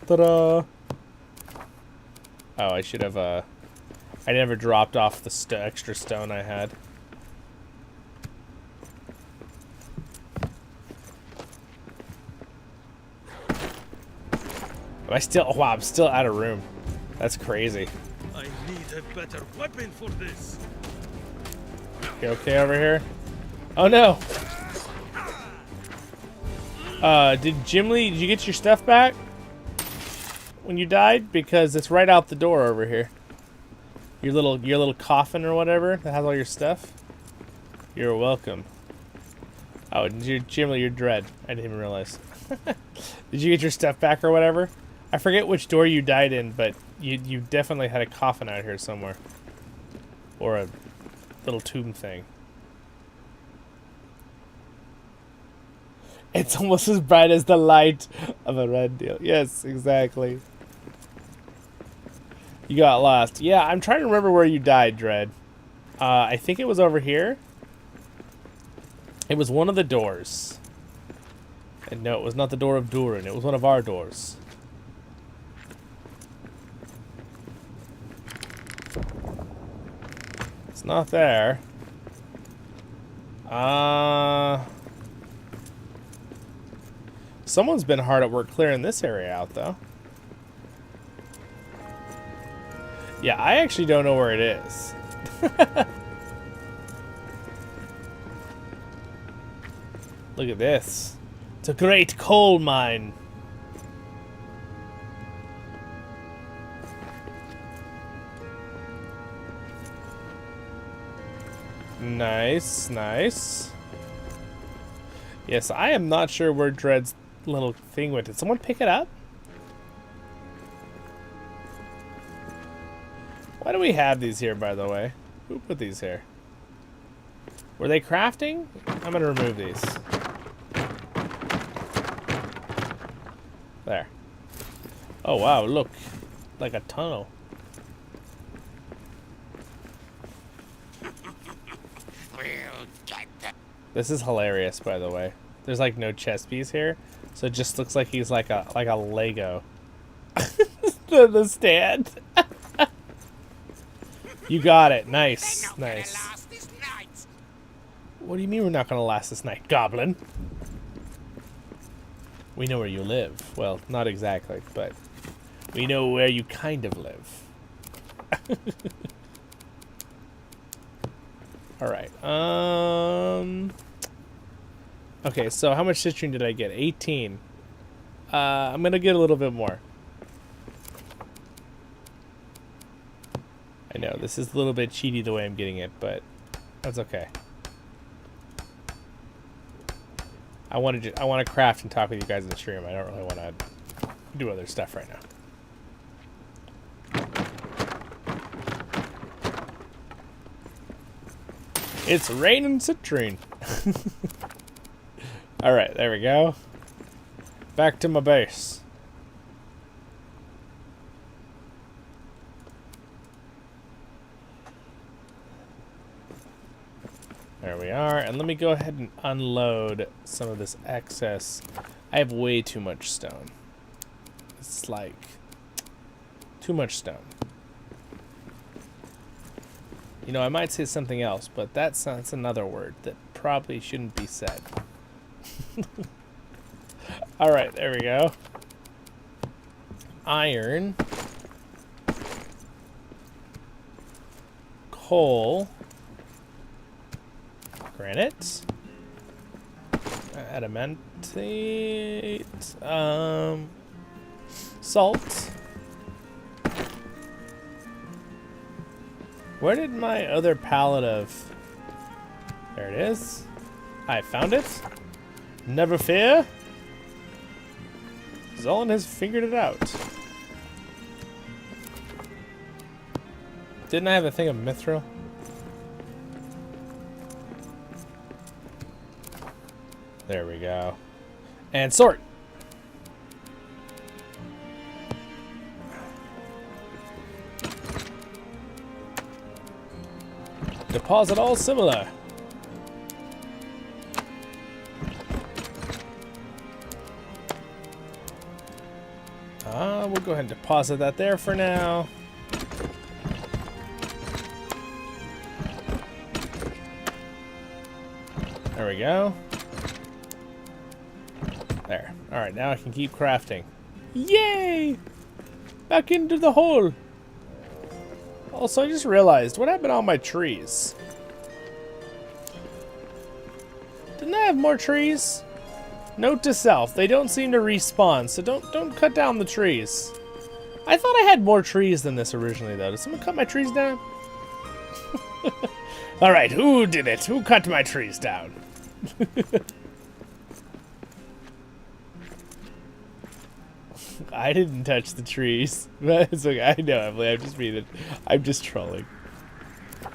Ta-da! Oh, I should have, I never dropped off the extra stone I had. Am I still, oh, wow, I'm still out of room. That's crazy. I need a better weapon for this. You okay over here? Oh no! Did Jimly, did you get your stuff back when you died? Because it's right out the door over here. Your little coffin or whatever that has all your stuff. You're welcome. Oh, you're Dread. I didn't even realize. Did you get your stuff back or whatever? I forget which door you died in, but you definitely had a coffin out here somewhere. Or a little tomb thing. It's almost as bright as the light of a red deal. Yes, exactly. You got lost. Yeah, I'm trying to remember where you died, Dread. I think it was over here. It was one of the doors. And no, it was not the door of Durin. It was one of our doors. It's not there. Someone's been hard at work clearing this area out, though. Yeah, I actually don't know where it is. Look at this. It's a great coal mine. Nice, nice. Yes, I am not sure where Dread's little thing went. Did someone pick it up? Why do we have these here, by the way? Who put these here? Were they crafting? I'm gonna remove these. There. Oh wow, look. Like a tunnel. We'll get them. This is hilarious, by the way. There's like no chest piece here, so it just looks like he's like a Lego. the stand. You got it. Nice, They're not nice. gonna last this night. What do you mean we're not gonna last this night, Goblin? We know where you live. Well, not exactly, but we know where you kind of live. Alright, okay, so how much citrine did I get? 18. I'm gonna get a little bit more. I know, this is a little bit cheaty the way I'm getting it, but that's okay. I want to craft and talk with you guys in the stream. I don't really want to do other stuff right now. It's raining citrine. All right, there we go. Back to my base. There we are, and let me go ahead and unload some of this excess. I have way too much stone. It's like too much stone. You know, I might say something else, but that's another word that probably shouldn't be said. All right, there we go. Iron, coal, granite, adamantite, salt. Where did my other pallet of... There it is. I found it. Never fear. Zollin has figured it out. Didn't I have a thing of mithril? There we go. And sort. Deposit all similar. We'll go ahead and deposit that there for now. There we go. There. Alright, now I can keep crafting. Yay! Back into the hole. Also, I just realized, what happened to all my trees? Didn't I have more trees? Note to self, they don't seem to respawn, so don't cut down the trees. I thought I had more trees than this originally, though. Did someone cut my trees down? All right, who did it? Who cut my trees down? I didn't touch the trees. It's okay. I know, Emily. I'm just trolling.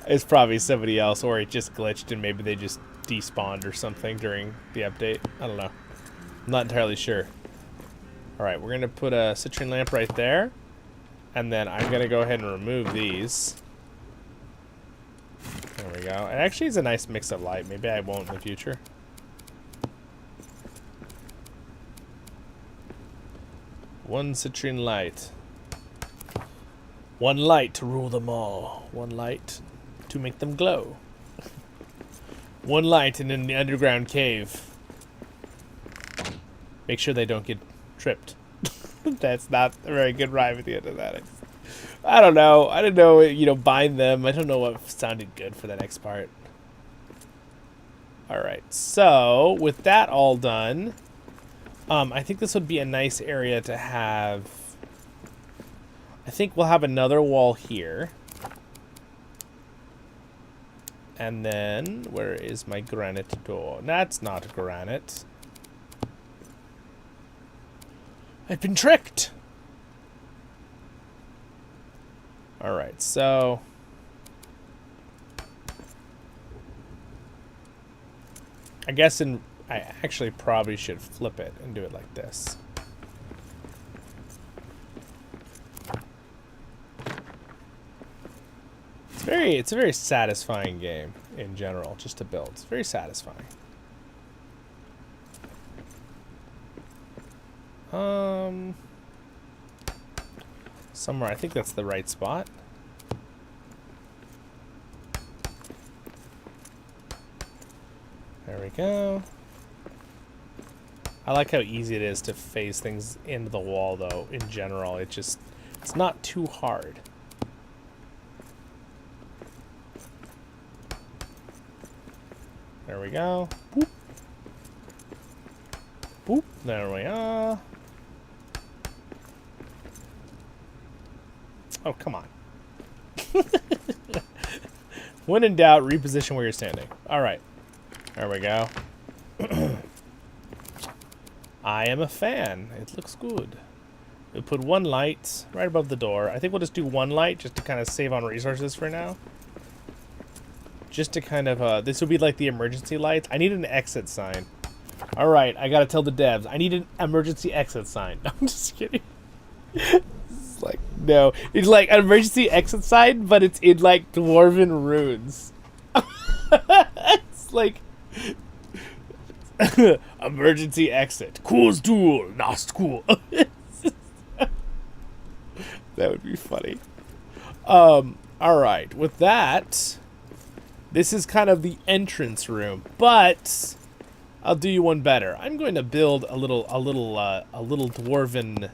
It's probably somebody else, or it just glitched and maybe they just despawned or something during the update. I don't know. I'm not entirely sure. All right, we're gonna put a citrine lamp right there, and then I'm gonna go ahead and remove these. There we go. It actually is a nice mix of light. Maybe I won't in the future. One citrine light. One light to rule them all. One light to make them glow. One light in the underground cave. Make sure they don't get tripped. That's not a very good rhyme at the end of that. I don't know. I didn't know, you know, bind them. I don't know what sounded good for the next part. Alright, so with that all done, I think this would be a nice area to have. I think we'll have another wall here. And then, where is my granite door? That's not granite. I've been tricked! Alright, so I guess I actually probably should flip it and do it like this. It's a very satisfying game in general, just to build. It's very satisfying. Somewhere, I think that's the right spot. There we go. I like how easy it is to phase things into the wall, though, in general. It's not too hard. There we go. Boop. Boop. There we are. Oh, come on. When in doubt, reposition where you're standing. All right. There we go. I am a fan. It looks good. We'll put one light right above the door. I think we'll just do one light just to kind of save on resources for now. Just to kind of, this would be like the emergency lights. I need an exit sign. All right, I gotta tell the devs. I need an emergency exit sign. No, I'm just kidding. It's like, no. It's like an emergency exit sign, but it's in like Dwarven runes. It's like, emergency exit. Cool's duel, not cool. That would be funny. All right, with that, this is kind of the entrance room, but I'll do you one better. I'm going to build a little dwarven,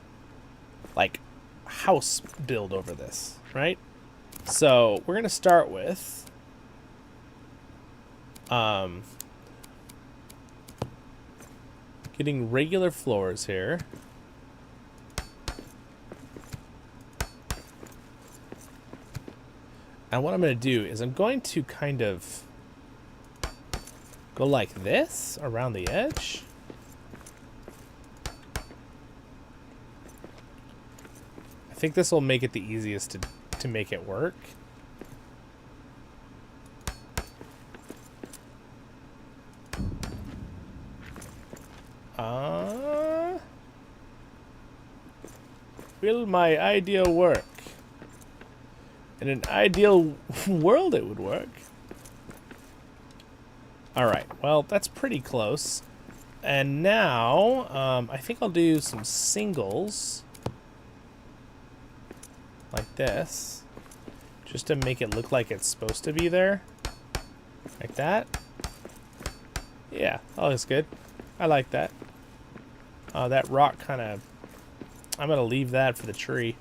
like, house build over this, right? So we're gonna start with, getting regular floors here. And what I'm going to do is I'm going to kind of go like this around the edge. I think this will make it the easiest to make it work. Will my idea work? In an ideal world, it would work. Alright, well, that's pretty close. And now, I think I'll do some singles. Like this. Just to make it look like it's supposed to be there. Like that. Yeah, that looks good. I like that. That rock kind of... I'm going to leave that for the tree.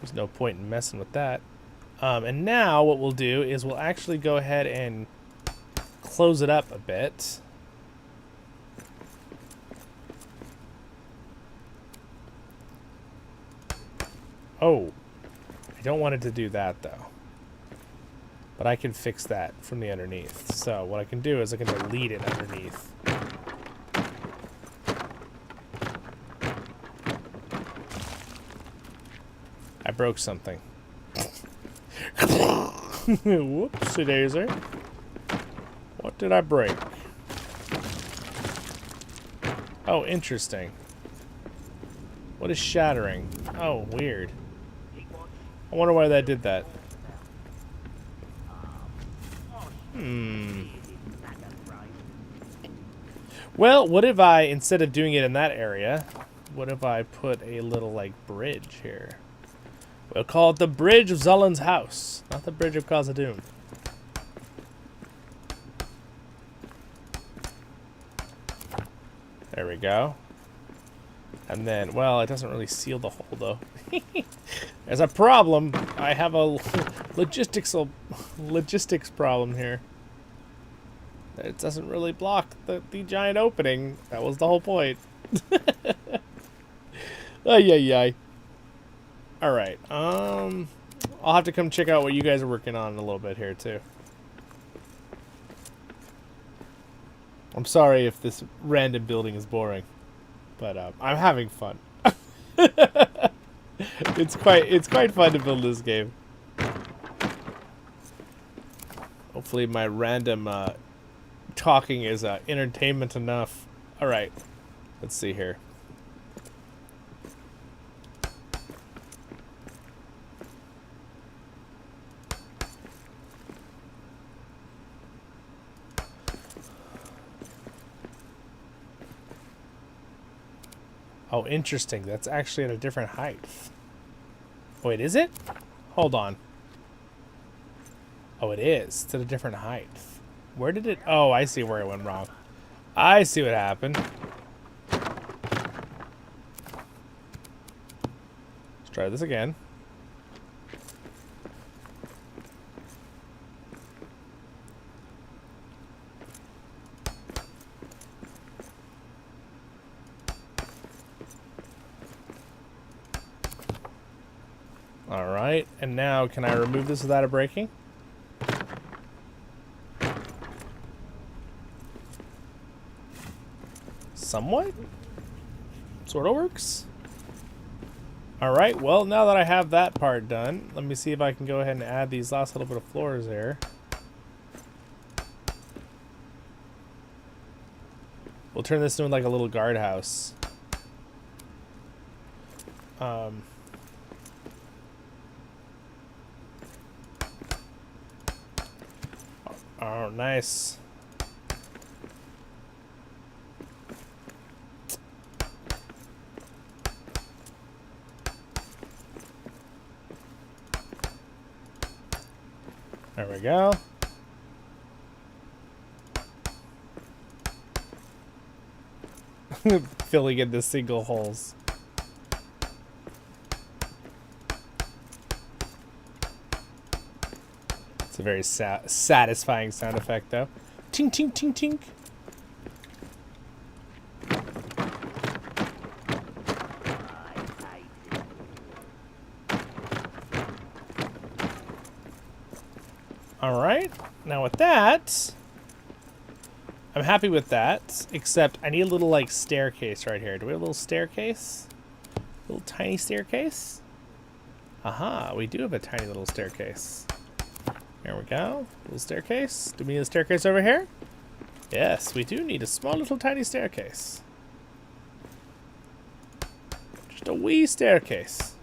There's no point in messing with that. And now what we'll do is we'll actually go ahead and close it up a bit. Oh. I don't want it to do that, though. But I can fix that from the underneath. So what I can do is I can delete it underneath. I broke something. Whoopsie daisy. What did I break? Oh, interesting. What is shattering? Oh, weird. I wonder why that did that. Well, what if I, instead of doing it in that area, what if I put a little, like, bridge here? We'll call it the Bridge of Zollin's house, not the Bridge of Khazad-dûm. There we go. And then, well, it doesn't really seal the hole, though. There's a problem. I have a logistics problem here. It doesn't really block the giant opening. That was the whole point. Ay, ay, ay. Alright, I'll have to come check out what you guys are working on in a little bit here, too. I'm sorry if this random building is boring, but I'm having fun. It's quite fun to build this game. Hopefully my random talking is entertainment enough. Alright, let's see here. Oh, interesting. That's actually at a different height. Wait, is it? Hold on. Oh, it is. It's at a different height. Where did it... Oh, I see where it went wrong. I see what happened. Let's try this again. Alright, and now can I remove this without it breaking? Somewhat? Sort of works. Alright, well, now that I have that part done, let me see if I can go ahead and add these last little bit of floors there. We'll turn this into like a little guardhouse. Oh, nice. There we go. Filling in the single holes. It's a very satisfying sound effect, though. Tink, tink, tink, tink. Alright, now with that, I'm happy with that, except I need a little, like, staircase right here. Do we have a little staircase? A little tiny staircase? Aha, we do have a tiny little staircase. There we go. Little staircase. Do we need a staircase over here? Yes, we do need a small little tiny staircase. Just a wee staircase.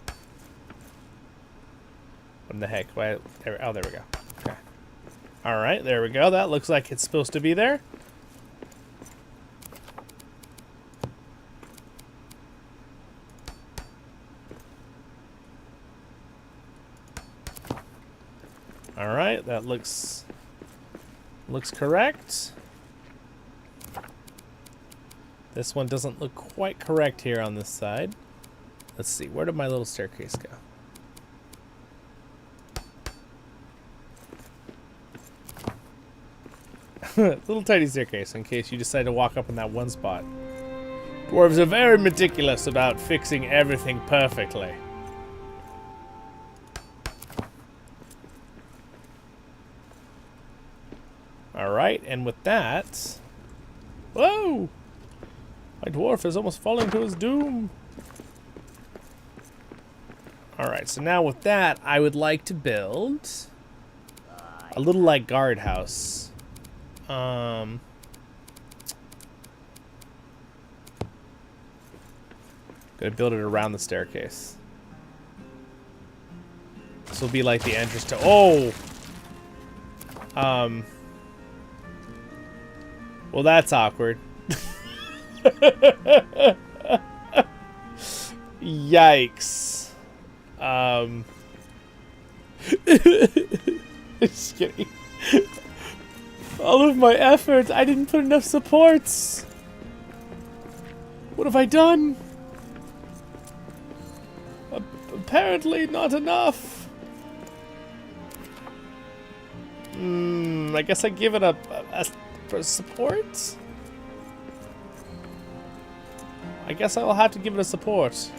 What in the heck? Why, there, oh, there we go. Okay. Alright, there we go. That looks like it's supposed to be there. Alright, that looks correct. This one doesn't look quite correct here on this side. Let's see, where did my little staircase go? Little tiny staircase in case you decide to walk up in that one spot. Dwarves are very meticulous about fixing everything perfectly. and with that... Whoa! My dwarf is almost falling to his doom. Alright, so now with that, I would like to build a little, like, guardhouse. Gonna build it around the staircase. This will be like the entrance to... Oh! Well, that's awkward. Yikes. Just kidding. All of my efforts, I didn't put enough supports. What have I done? Apparently not enough. I guess I give it a support? I guess I will have to give it a support.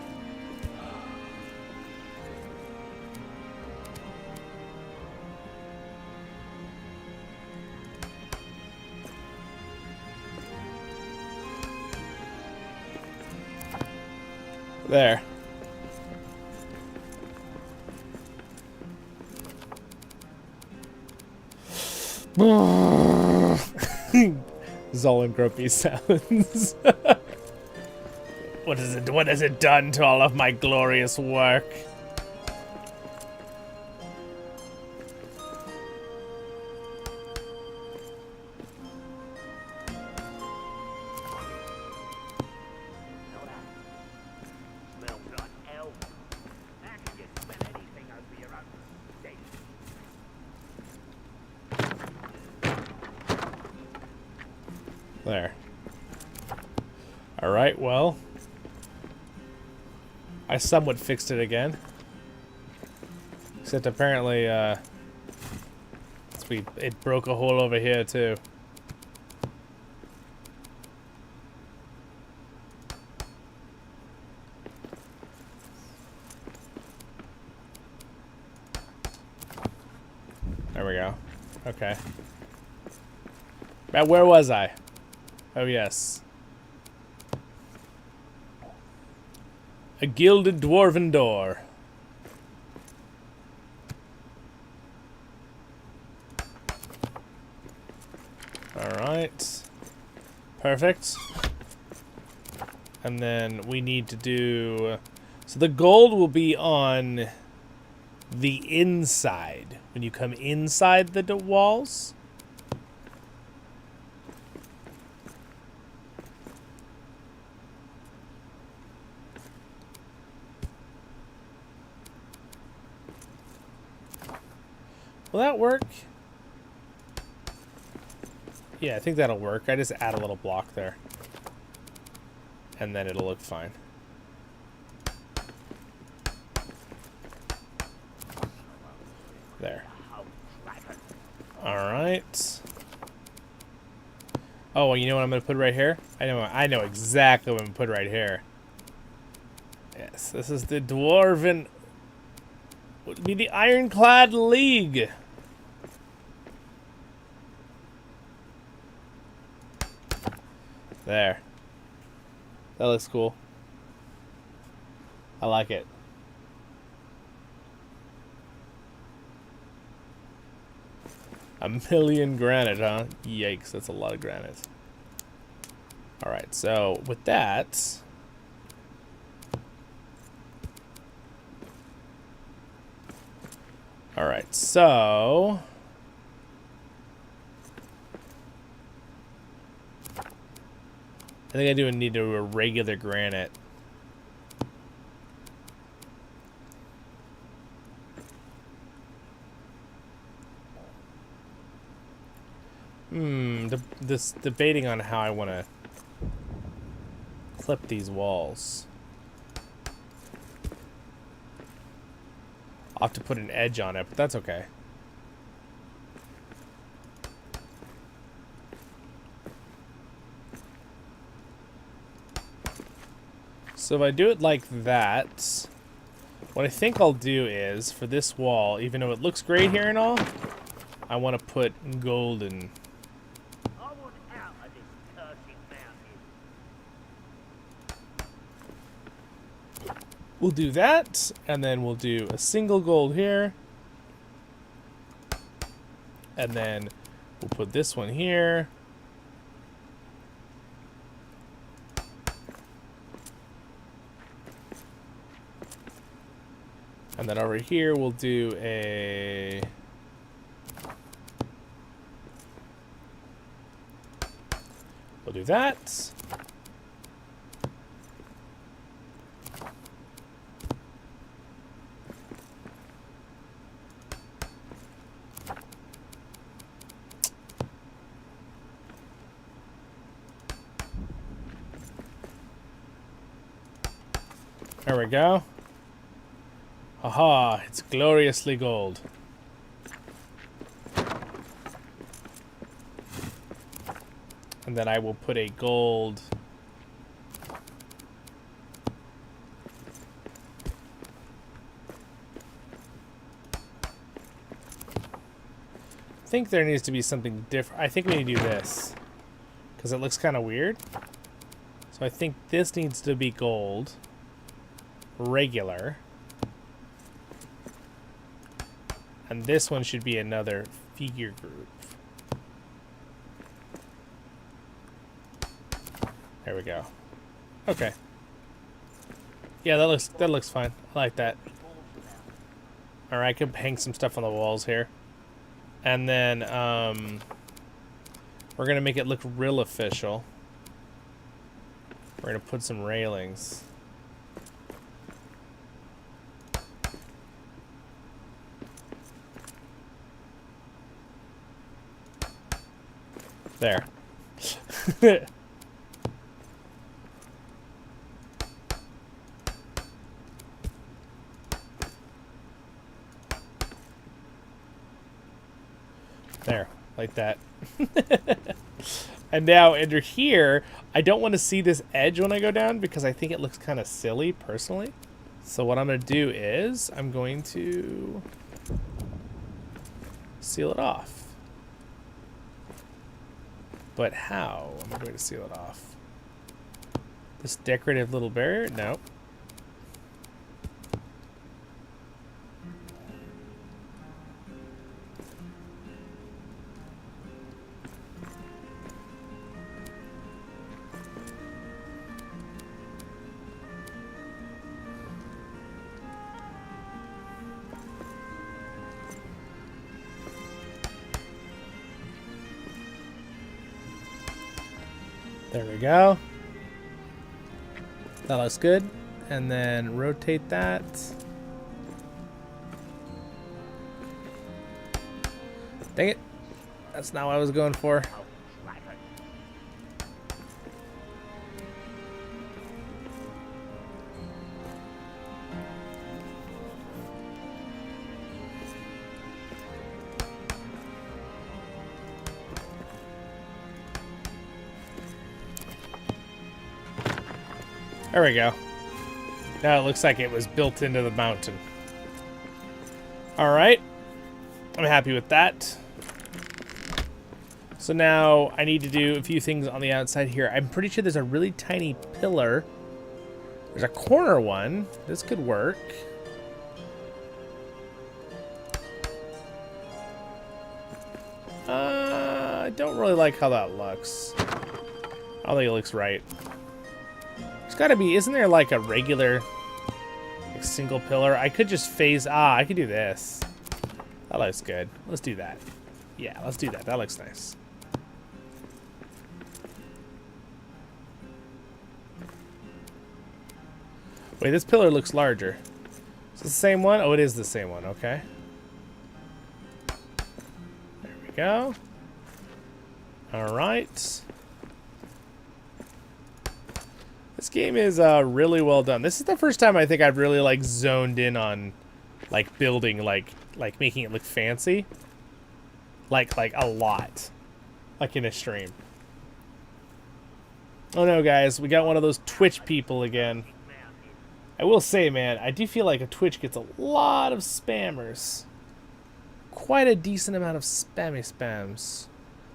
There. Zollin grumpy sounds. What is it? What has it done to all of my glorious work? There. Alright, well. I somewhat fixed it again. Except apparently, it broke a hole over here too. There we go. Okay. Now, where was I? Oh, yes. A gilded dwarven door. Alright. Perfect. And then we need to do... So the gold will be on the inside. When you come inside the walls. Will that work? Yeah, I think that'll work. I just add a little block there. And then it'll look fine. There. Alright. Oh, well, you know what I'm going to put right here? I know exactly what I'm going to put right here. Yes, this is the Dwarven... Would be the Ironclad League. There. That looks cool. I like it. A million granite, huh? Yikes, that's a lot of granite. Alright, so with that... Alright, so... I think I do need to do a regular granite. This debating on how I want to clip these walls. I'll have to put an edge on it, but that's okay. So if I do it like that, what I think I'll do is, for this wall, even though it looks great here and all, I want to put golden We'll do that, and then we'll do a single gold here. And then we'll put this one here. And then over here we'll do a... We'll do that. There we go. Aha, it's gloriously gold. And then I will put a gold. I think there needs to be something different. I think we need to do this because it looks kind of weird. So I think this needs to be gold. Regular. And this one should be another figure group. There we go. Okay. Yeah, that looks fine. I like that. Alright, I could hang some stuff on the walls here. And then we're gonna make it look real official. We're gonna put some railings. There. There, like that. And now under here, I don't want to see this edge when I go down because I think it looks kind of silly personally. So what I'm going to do is I'm going to seal it off. But how am I going to seal it off? This decorative little barrier? No. There we go. That looks good. And then rotate that. Dang it. That's not what I was going for. There we go. Now it looks like it was built into the mountain. Alright. I'm happy with that. So now I need to do a few things on the outside here. I'm pretty sure there's a really tiny pillar. There's a corner one. This could work. I don't really like how that looks. I don't think it looks right. There's gotta be, isn't there like a regular like single pillar? I could just phase, I could do this. That looks good. Let's do that. Yeah, let's do that. That looks nice. Wait, this pillar looks larger. Is it the same one? Oh, it is the same one. Okay. There we go. All right. This game is really well done. This is the first time I think I've really like zoned in on like building, like making it look fancy. Like a lot. Like in a stream. Oh no, guys, we got one of those Twitch people again. I will say, man, I do feel like a Twitch gets a lot of spammers. Quite a decent amount of spams.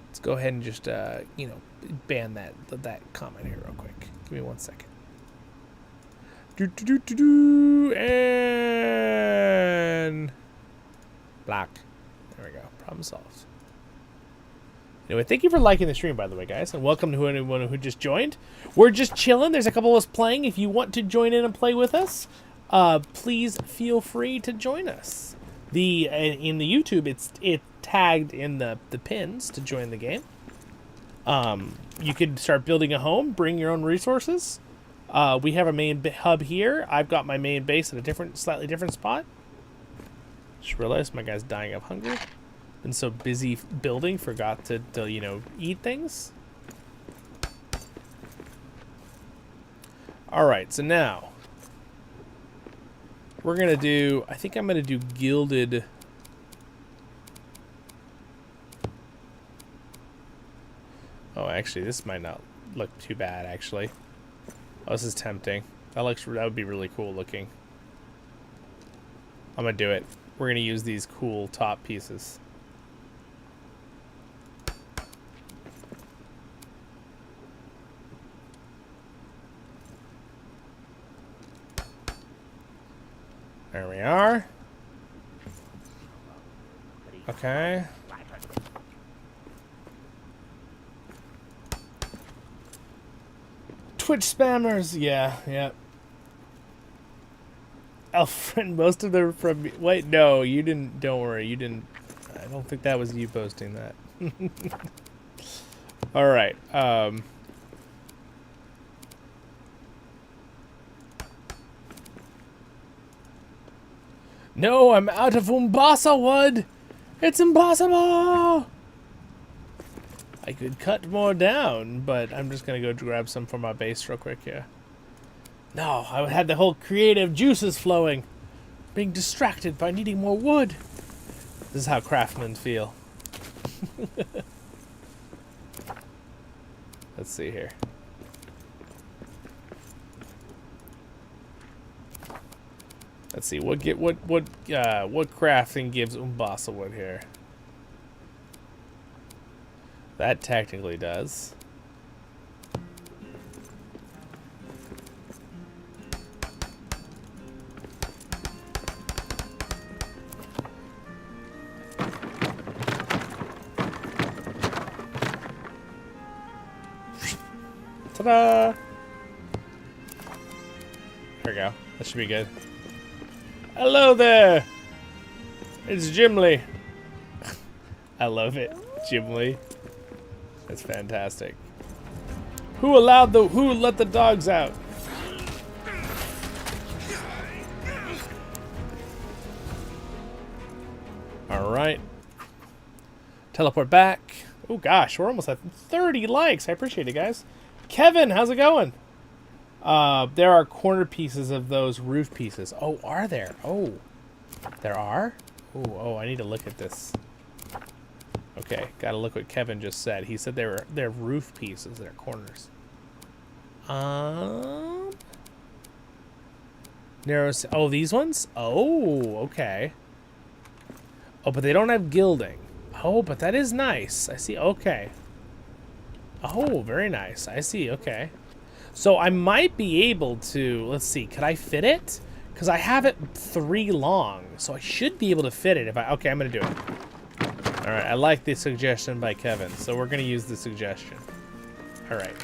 Let's go ahead and just, ban that comment here real quick. Give me 1 second. And black. There we go. Problem solved. Anyway, thank you for liking the stream, by the way, guys, and welcome to anyone who just joined. We're just chilling. There's a couple of us playing. If you want to join in and play with us, please feel free to join us. In the YouTube, it's tagged in the pins to join the game. You could start building a home, bring your own resources. We have a main hub here. I've got my main base at a slightly different spot. Just realized my guy's dying of hunger. Been so busy building, forgot to eat things. All right, so now we're gonna do. I think I'm gonna do gilded. Oh, actually, this might not look too bad. Actually, oh, this is tempting. That would be really cool looking. I'm gonna do it. We're gonna use these cool top pieces. There we are. Okay. Twitch spammers, yeah. Alfred, most of them from... Wait, no, you didn't... Don't worry, you didn't... I don't think that was you posting that. Alright, No, I'm out of Umbasa wood! It's impossible! I could cut more down, but I'm just gonna go grab some for my base real quick here. No, I had the whole creative juices flowing. Being distracted by needing more wood. This is how craftsmen feel. Let's see here. Let's see what crafting gives Umbasa wood here. That technically does. Ta-da! There we go. That should be good. Hello there! It's Gimli. I love it. Gimli. That's fantastic. Who let the dogs out? Alright. Teleport back. Oh gosh, we're almost at 30 likes. I appreciate it, guys. Kevin, how's it going? There are corner pieces of those roof pieces. Oh, are there? Oh, there are? Oh, I need to look at this. Okay, gotta look what Kevin just said. He said they're roof pieces, they're corners. Narrow. Oh, these ones? Oh, okay. Oh, but they don't have gilding. Oh, but that is nice. I see. Okay. Oh, very nice. I see. Okay. So I might be able to, let's see, could I fit it? Because I have it 3 long, so I should be able to fit it if okay, I'm going to do it. All right, I like the suggestion by Kevin, so we're going to use the suggestion. All right.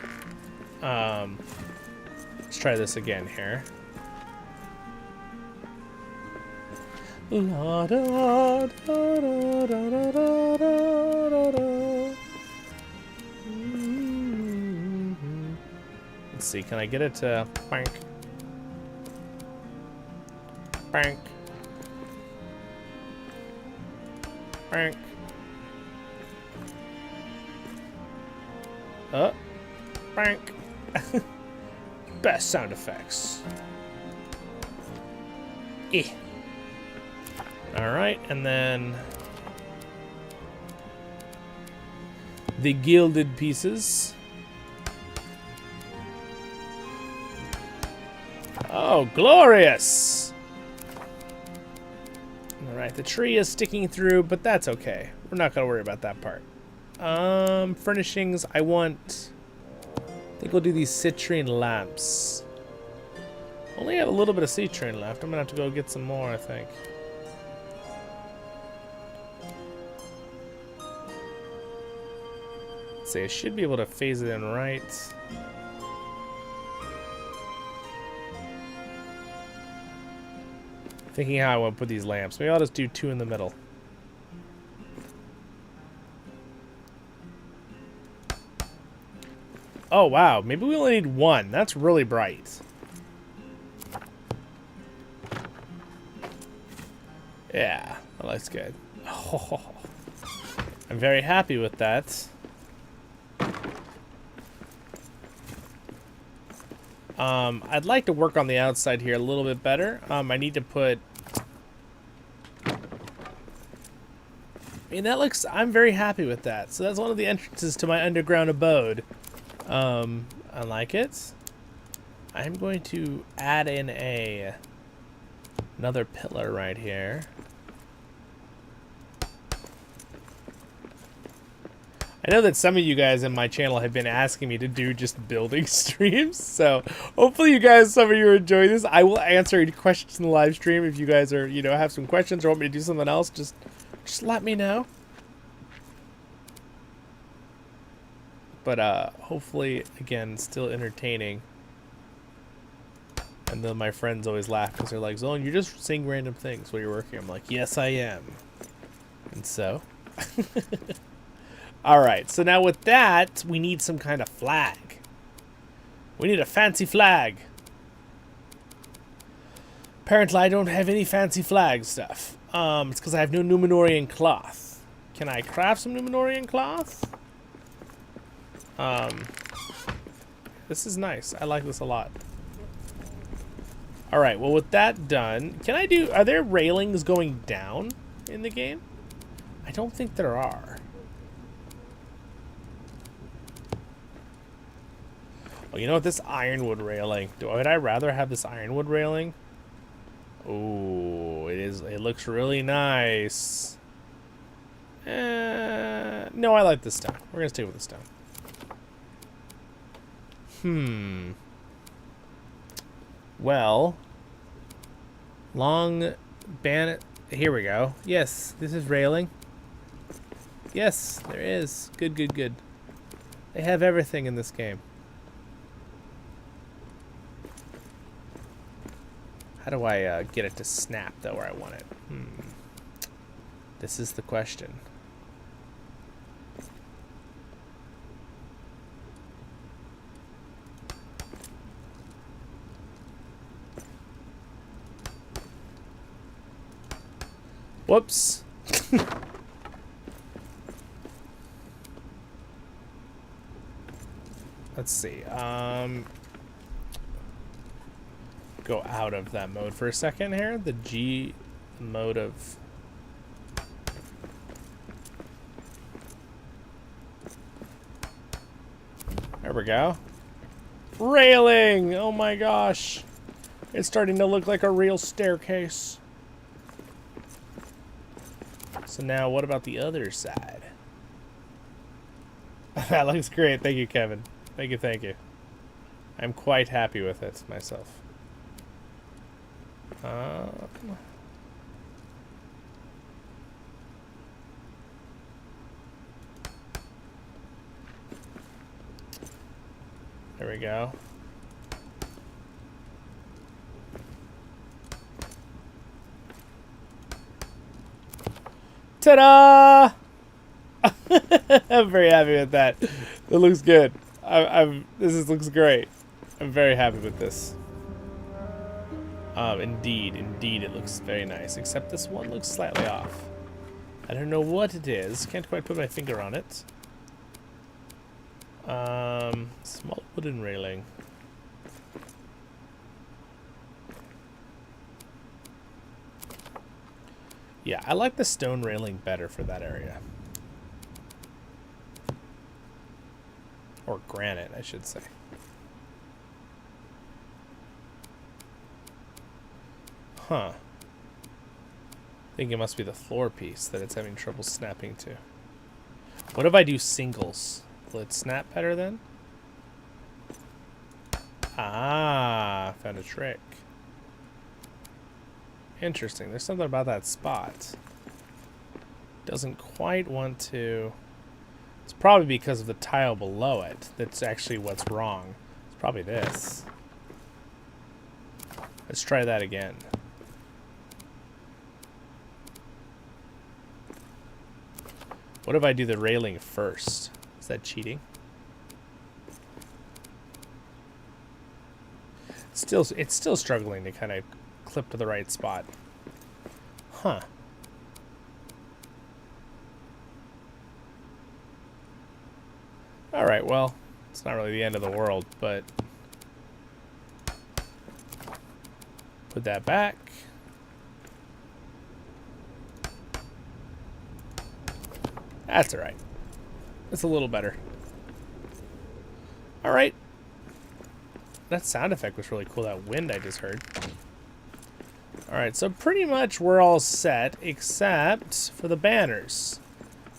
Let's try this again here. La, da, da, da, da, da, da, da. Let's see, can I get it to bank? Bank. Bank. Bank. Best sound effects. Alright, and then the gilded pieces. Oh, glorious! Alright, the tree is sticking through, but that's okay. We're not gonna worry about that part. Furnishings, I think we'll do these citrine lamps. Only have a little bit of sea train left. I'm gonna have to go get some more, I think. Let's see, I should be able to phase it in right. Thinking how I want to put these lamps. Maybe I'll just do 2 in the middle. Oh, wow. Maybe we only need 1. That's really bright. Yeah, that looks good. Oh, I'm very happy with that. I'd like to work on the outside here a little bit better. I need to put... I mean, that looks... I'm very happy with that. So that's one of the entrances to my underground abode. I like it. I'm going to add in another pillar right here. I know that some of you guys in my channel have been asking me to do just building streams, so hopefully you guys, some of you are enjoying this. I will answer any questions in the live stream if you guys are, you know, have some questions or want me to do something else. Just let me know. But hopefully, again, still entertaining. And then my friends always laugh because they're like, Zollin, you're just saying random things while you're working. I'm like, yes, I am. And so... Alright, so now with that, we need some kind of flag. We need a fancy flag. Apparently, I don't have any fancy flag stuff. It's because I have no Numenorian cloth. Can I craft some Numenorian cloth? This is nice. I like this a lot. Alright, well with that done, can I do... Are there railings going down in the game? I don't think there are. Oh, you know what? This ironwood railing. Would I rather have this ironwood railing? Oh, it is. It looks really nice. No, I like this stone. We're gonna stay with the stone. Well, long ban. Here we go. Yes, this is railing. Yes, there is. Good, good, good. They have everything in this game. How do I get it to snap, though, where I want it? This is the question. Whoops. Let's see. Go out of that mode for a second here. The G mode of... There we go. Railing! Oh my gosh. It's starting to look like a real staircase. So now what about the other side? That looks great. Thank you, Kevin. Thank you, thank you. I'm quite happy with it myself. There we go. Ta-da! I'm very happy with that. It looks good. Looks great. I'm very happy with this. Indeed, it looks very nice. Except this one looks slightly off. I don't know what it is. Can't quite put my finger on it. Small wooden railing. Yeah, I like the stone railing better for that area. Or granite, I should say. Huh. I think it must be the floor piece that it's having trouble snapping to. What if I do singles? Will it snap better then? Ah, found a trick. Interesting. There's something about that spot. Doesn't quite want to... It's probably because of the tile below it. That's actually what's wrong. It's probably this. Let's try that again. What if I do the railing first? Is that cheating? It's still struggling to kind of clip to the right spot. Huh. Alright, well, it's not really the end of the world, but... Put that back. That's alright. It's a little better. Alright. That sound effect was really cool, that wind I just heard. Alright, so pretty much we're all set, except for the banners.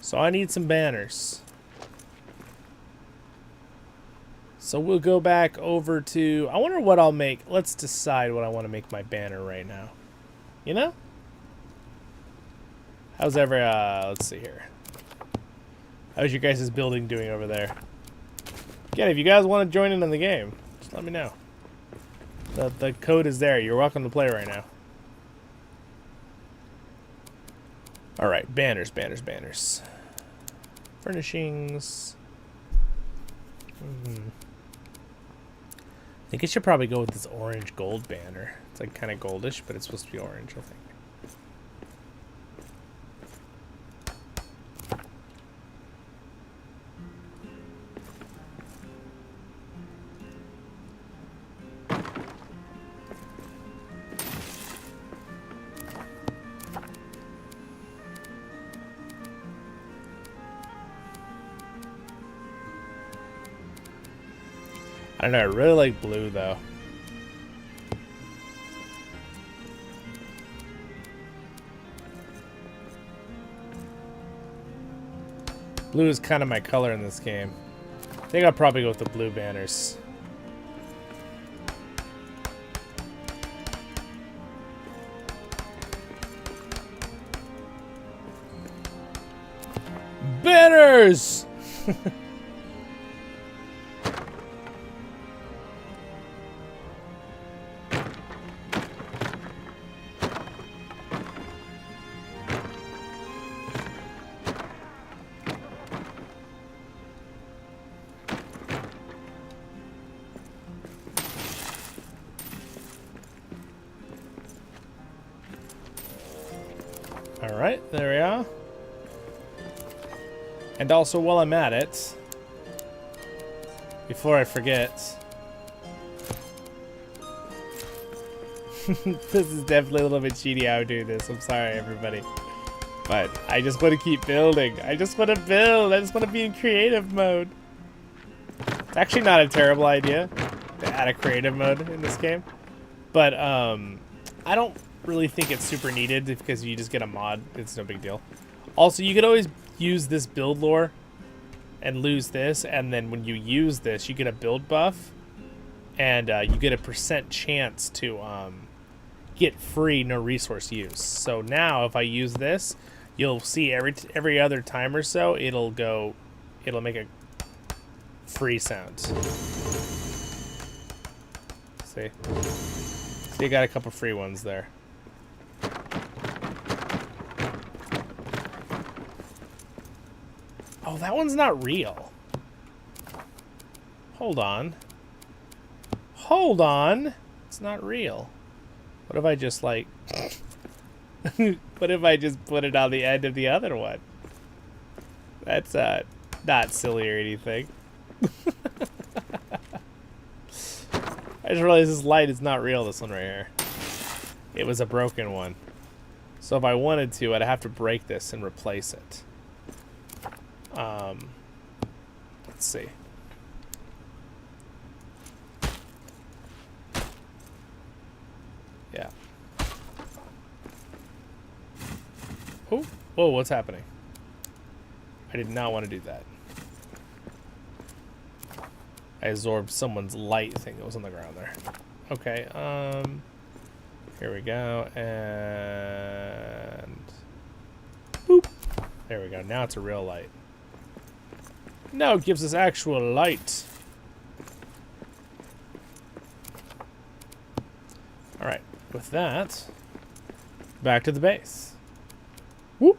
So I need some banners. So we'll go back over to... I wonder what I'll make. Let's decide what I want to make my banner right now. You know? How's every... let's see here. How's your guys' building doing over there? Again, if you guys want to join in on the game, just let me know. The code is there. You're welcome to play right now. Alright, banners, banners, banners. Furnishings. I think I should probably go with this orange gold banner. It's like kind of goldish, but it's supposed to be orange, I think. I don't know, I really like blue though. Blue is kind of my color in this game. I think I'll probably go with the blue banners. Banners! Alright, there we are. And also, while I'm at it, before I forget, this is definitely a little bit cheaty how I do this. I'm sorry, everybody. But I just want to keep building. I just want to build. I just want to be in creative mode. It's actually not a terrible idea to add a creative mode in this game. But I don't really think it's super needed because you just get a mod. It's no big deal. Also, you could always use this build lore and lose this, and then when you use this, you get a build buff, and you get a % chance to get free no resource use. So now, if I use this, you'll see every other time or so, it'll make a free sound. See? So you got a couple free ones there. Oh, that one's not real. Hold on. Hold on. It's not real. What if I just, like... what if I just put it on the end of the other one? That's, not silly or anything. I just realized this light is not real, this one right here. It was a broken one. So if I wanted to, I'd have to break this and replace it. Let's see. Yeah. Oh, whoa, what's happening? I did not want to do that. I absorbed someone's light thing that was on the ground there. Okay, Here we go, and boop. There we go. Now it's a real light. Now it gives us actual light. Alright, with that, back to the base. Whoop.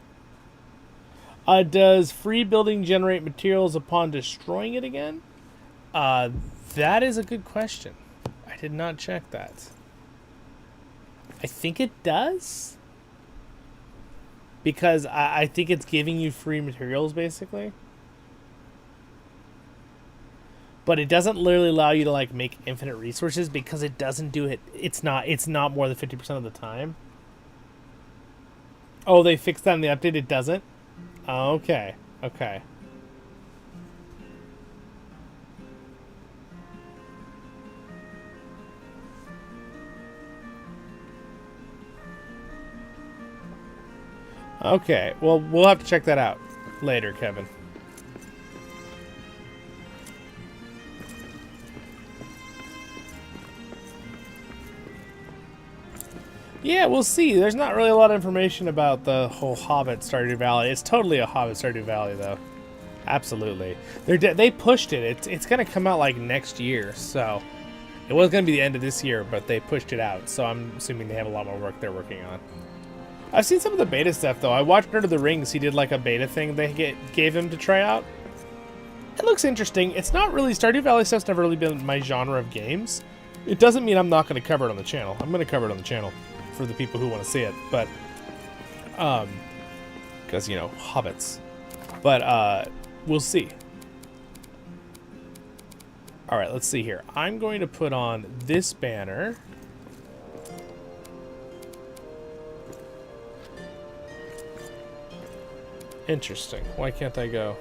Does free building generate materials upon destroying it again? That is a good question. I did not check that. I think it does. Because I think it's giving you free materials, basically. But it doesn't literally allow you to, like, make infinite resources because it doesn't do it. It's not more than 50% of the time. Oh, they fixed that in the update? It doesn't? Okay. Okay. Okay, well, we'll have to check that out later, Kevin. Yeah, we'll see. There's not really a lot of information about the whole Hobbit Stardew Valley. It's totally a Hobbit Stardew Valley, though. Absolutely. They pushed it. It's going to come out, like, next year, so... It was going to be the end of this year, but they pushed it out, so I'm assuming they have a lot more work they're working on. I've seen some of the beta stuff, though. I watched Lord of the Rings. He did, like, a beta thing they gave him to try out. It looks interesting. It's not really... Stardew Valley stuff's never really been my genre of games. It doesn't mean I'm not going to cover it on the channel. I'm going to cover it on the channel for the people who want to see it. But, because, you know, hobbits. But, we'll see. Alright, let's see here. I'm going to put on this banner... Interesting. Why can't I go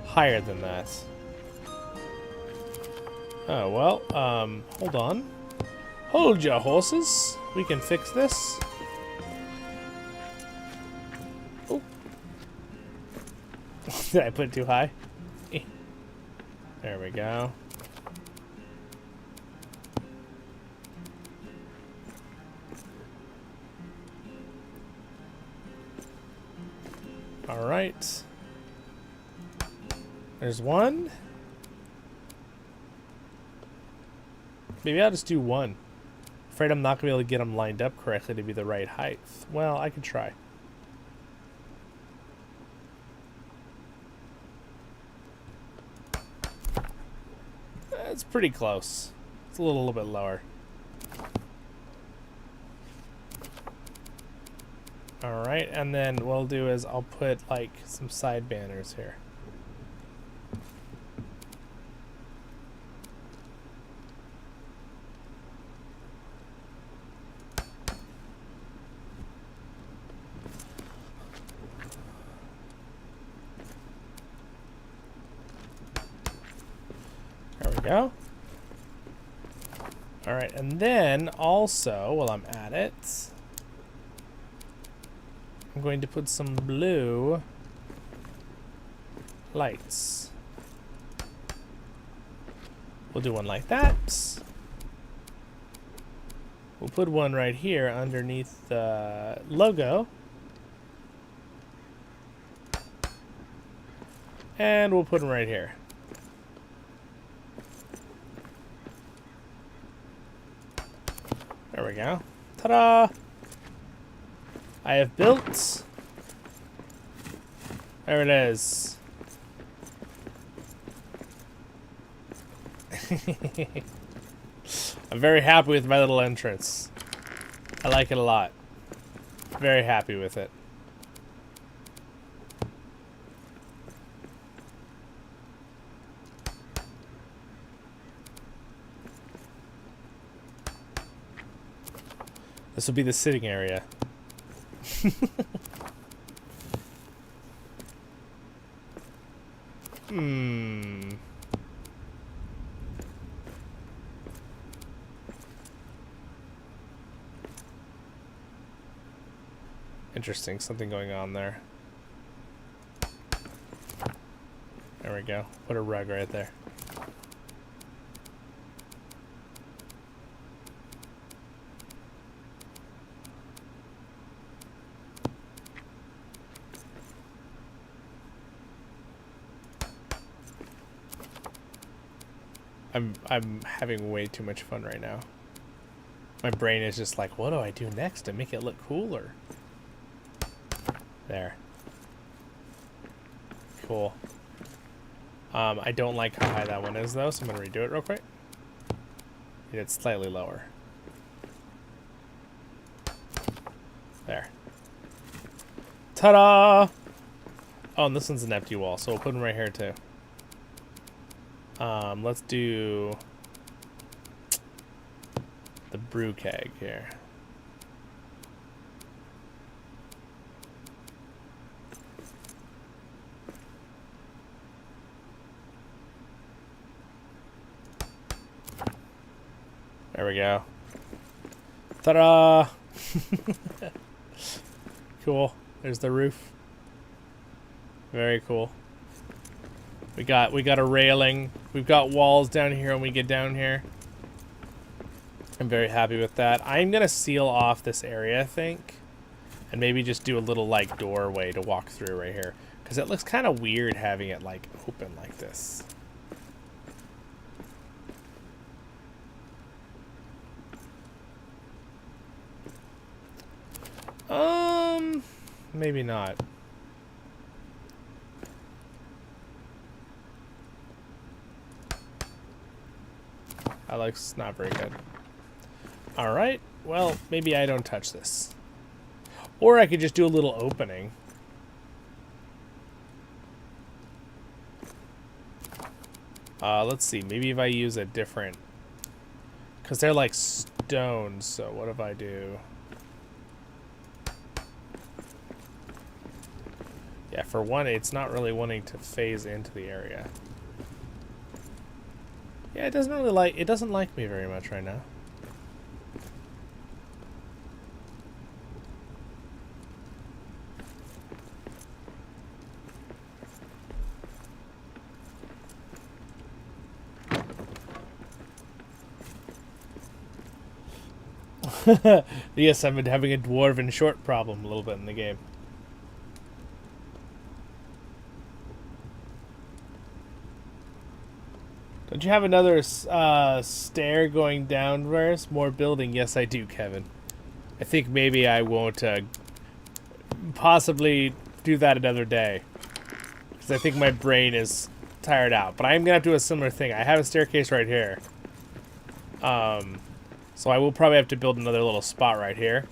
higher than that? Oh, well, hold on. Hold your horses. We can fix this. Oh. Did I put it too high? There we go. All right. There's one. Maybe I'll just do one. Afraid I'm not gonna be able to get them lined up correctly to be the right height. Well, I could try. It's pretty close. It's a little bit lower. Alright, and then what I'll do is I'll put, like, some side banners here. There we go. Alright, and then also, while I'm at it... I'm going to put some blue lights. We'll do one like that. We'll put one right here underneath the logo. And we'll put them right here. There we go. Ta-da! I have built. There it is. I'm very happy with my little entrance. I like it a lot. Very happy with it. This will be the sitting area. Interesting, something going on there. There we go. Put a rug right there. I'm having way too much fun right now. My brain is just like, what do I do next to make it look cooler? There. Cool. I don't like how high that one is though, so I'm gonna redo it real quick. It's slightly lower. There. Ta-da! Oh, and this one's an empty wall, so we'll put them right here too. Let's do the brew keg here. There we go. Ta-da! Cool. There's the roof. Very cool. We got a railing. We've got walls down here when we get down here. I'm very happy with that. I'm gonna seal off this area, I think, and maybe just do a little like doorway to walk through right here, because it looks kind of weird having it like open like this. Maybe not. That looks not very good. Alright, well, maybe I don't touch this. Or I could just do a little opening. Let's see, maybe if I use a different... Because they're like stones, so what if I do... Yeah, for one, it's not really wanting to phase into the area. Yeah, it doesn't really like, it doesn't like me very much right now. Yes, I've been having a dwarven short problem a little bit in the game. Don't you have another stair going downwards? More building? Yes, I do, Kevin. I think maybe I won't possibly do that another day, because I think my brain is tired out. But I'm going to have to do a similar thing. I have a staircase right here. So I will probably have to build another little spot right here.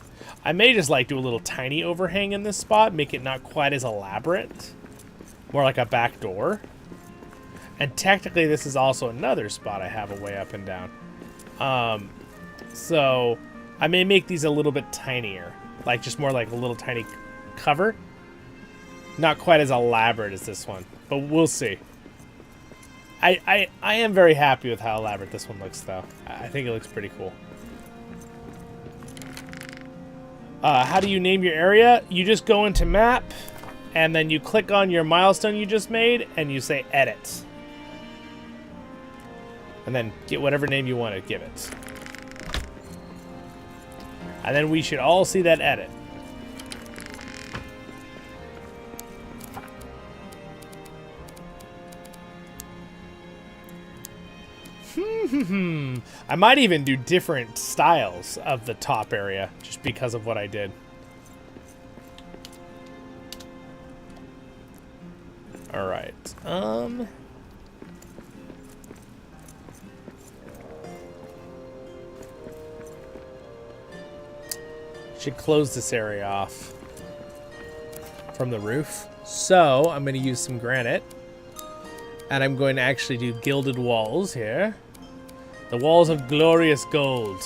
I may just like do a little tiny overhang in this spot, make it not quite as elaborate. More like a back door. And technically this is also another spot I have a way up and down. So I may make these a little bit tinier. Like just more like a little tiny cover. Not quite as elaborate as this one, but we'll see. I am very happy with how elaborate this one looks though. I think it looks pretty cool. How do you name your area? You just go into map and then you click on your milestone you just made and you say edit. And then get whatever name you want to give it. And then we should all see that edit. I might even do different styles of the top area just because of what I did. All right. Should close this area off from the roof. So I'm going to use some granite. And I'm going to actually do gilded walls here. The walls of glorious gold.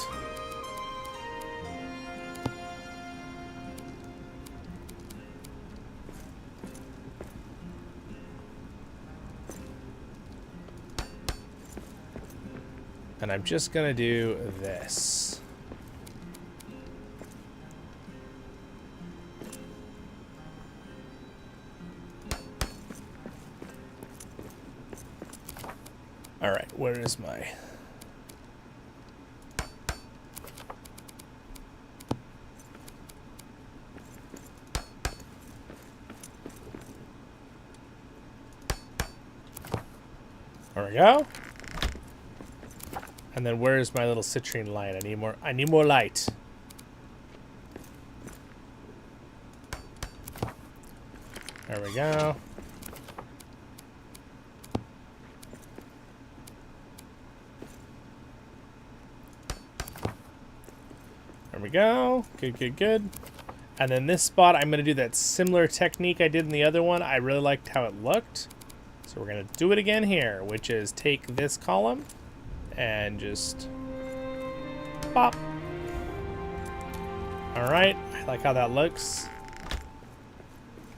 And I'm just going to do this. All right, where is my... There we go. And then where's my little citrine light? I need more light. There we go. There we go. Good, good, good. And then this spot, I'm going to do that similar technique I did in the other one. I really liked how it looked. So we're going to do it again here, which is take this column and just pop. All right, I like how that looks.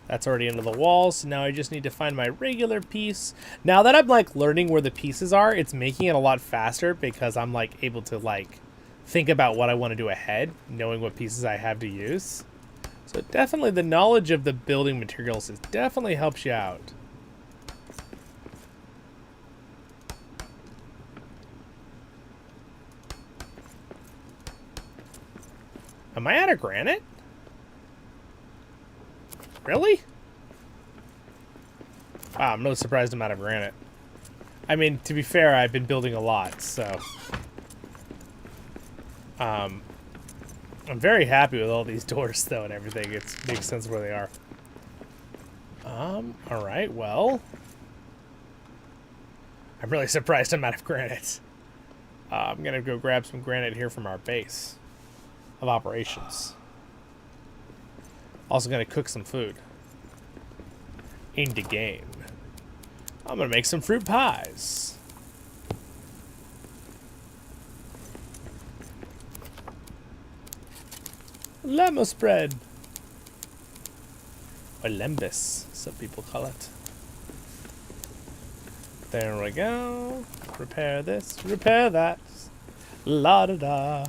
That's already into the wall, so now I just need to find my regular piece. Now that I'm like learning where the pieces are, it's making it a lot faster because I'm like able to like think about what I want to do ahead, knowing what pieces I have to use. So definitely the knowledge of the building materials definitely helps you out. Am I out of granite? Really? Wow, I'm really surprised I'm out of granite. I mean, to be fair, I've been building a lot, so... I'm very happy with all these doors, though, and everything. It makes sense where they are. Alright, well... I'm really surprised I'm out of granite. I'm gonna go grab some granite here from our base of operations. Also gonna cook some food. In the game. I'm gonna make some fruit pies. Lemon spread. Or lembus, some people call it. There we go. Repair this, repair that. La da da.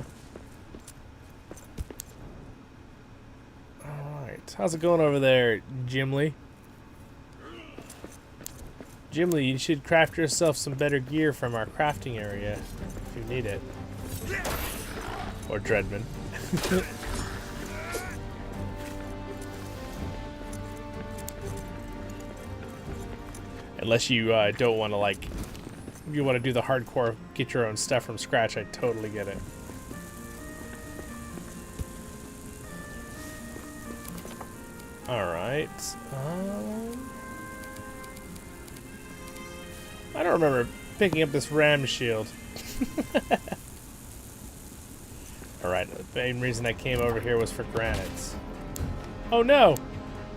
Alright, how's it going over there, Jimly? Jimly, you should craft yourself some better gear from our crafting area if you need it. Or Dreadman. Unless you don't want to, like, if you want to do the hardcore, get your own stuff from scratch, I totally get it. Alright. I don't remember picking up this ram shield. Alright, the main reason I came over here was for granites. Oh no!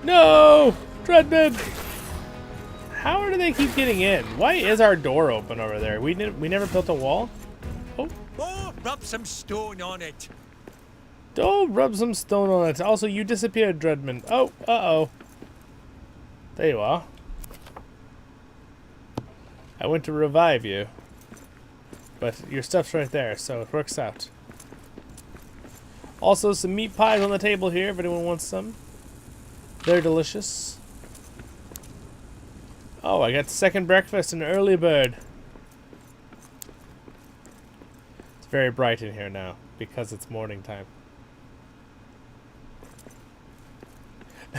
No! Dreadman! How do they keep getting in? Why is our door open over there? We never built a wall? Oh. Oh, rub some stone on it. Oh, rub some stone on it. Also, you disappeared, Dreadman. Oh, uh-oh. There you are. I went to revive you. But your stuff's right there, so it works out. Also, some meat pies on the table here if anyone wants some. They're delicious. Oh, I got second breakfast, an early bird. It's very bright in here now because it's morning time.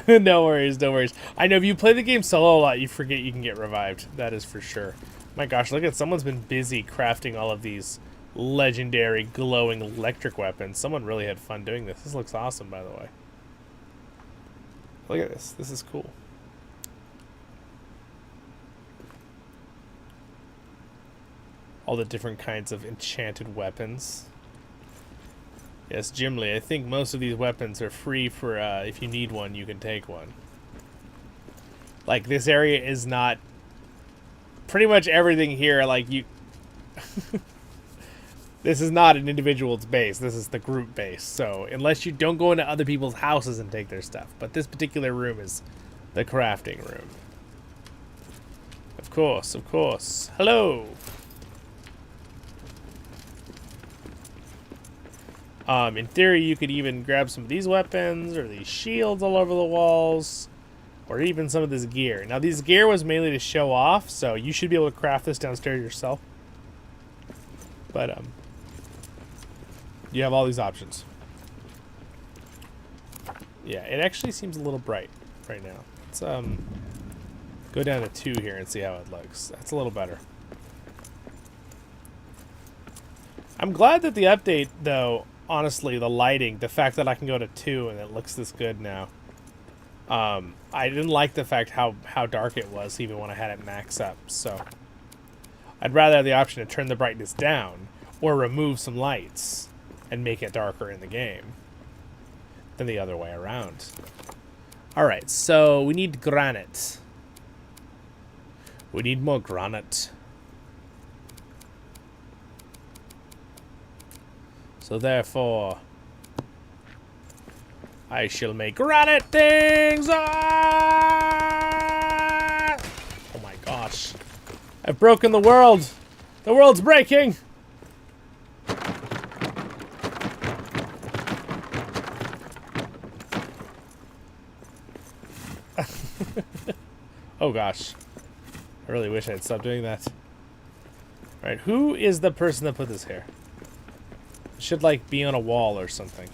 No worries, no worries. I know if you play the game solo a lot, you forget you can get revived. That is for sure. My gosh, look at someone's been busy crafting all of these legendary glowing electric weapons. Someone really had fun doing this. This looks awesome, by the way. Look at this. This is cool. All the different kinds of enchanted weapons. Yes, Jimly, I think most of these weapons are free for, if you need one, you can take one. Like, this area is not... Pretty much everything here, like, you... This is not an individual's base. This is the group base. So, unless you don't go into other people's houses and take their stuff. But this particular room is the crafting room. Of course, of course. Hello! In theory, you could even grab some of these weapons or these shields all over the walls, or even some of this gear. Now, this gear was mainly to show off, so you should be able to craft this downstairs yourself. But, you have all these options. Yeah, it actually seems a little bright right now. Let's, go down to 2 here and see how it looks. That's a little better. I'm glad that the update, though, honestly, the lighting, the fact that I can go to 2 and it looks this good now. I didn't like the fact how dark it was even when I had it max up, so I'd rather have the option to turn the brightness down or remove some lights and make it darker in the game than the other way around. Alright, so we need granite. We need more granite. So therefore, I shall make granite things! Ah! Oh my gosh. I've broken the world! The world's breaking! Oh gosh. I really wish I'd stopped doing that. Alright, who is the person that put this here? It should, like, be on a wall or something.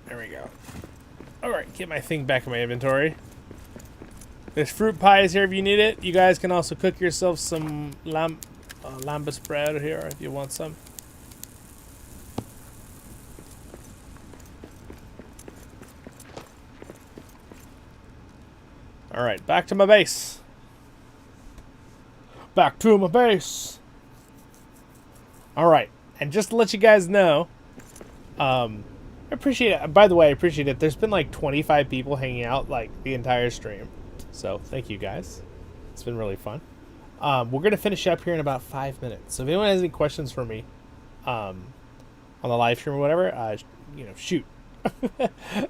There we go. Alright, get my thing back in my inventory. There's fruit pies here if you need it. You guys can also cook yourself some lambus bread here if you want some. Alright, back to my base. Back to my base. Alright, and just to let you guys know, I appreciate it. By the way, I appreciate it. There's been like 25 people hanging out like the entire stream. So thank you guys. It's been really fun. We're going to finish up here in about 5 minutes. So if anyone has any questions for me on the live stream or whatever, you know, shoot.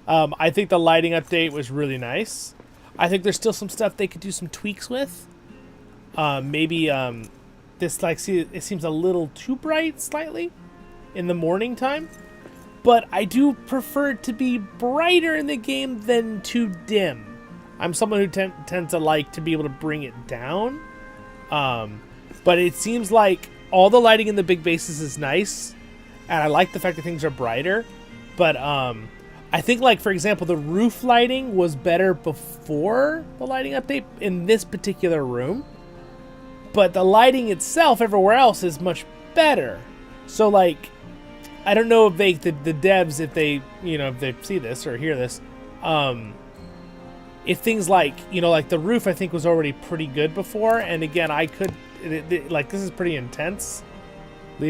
I think the lighting update was really nice. I think there's still some stuff they could do some tweaks with. Maybe this, like, see, it seems a little too bright slightly in the morning time. But I do prefer it to be brighter in the game than too dim. I'm someone who tends to like to be able to bring it down. But it seems like all the lighting in the big bases is nice. And I like the fact that things are brighter. But I think, like, for example, the roof lighting was better before the lighting update in this particular room. But the lighting itself everywhere else is much better. So, like, I don't know if the devs, if they, you know, if they see this or hear this, if things like, you know, like the roof I think was already pretty good before. And again, I could, like, this is pretty intensely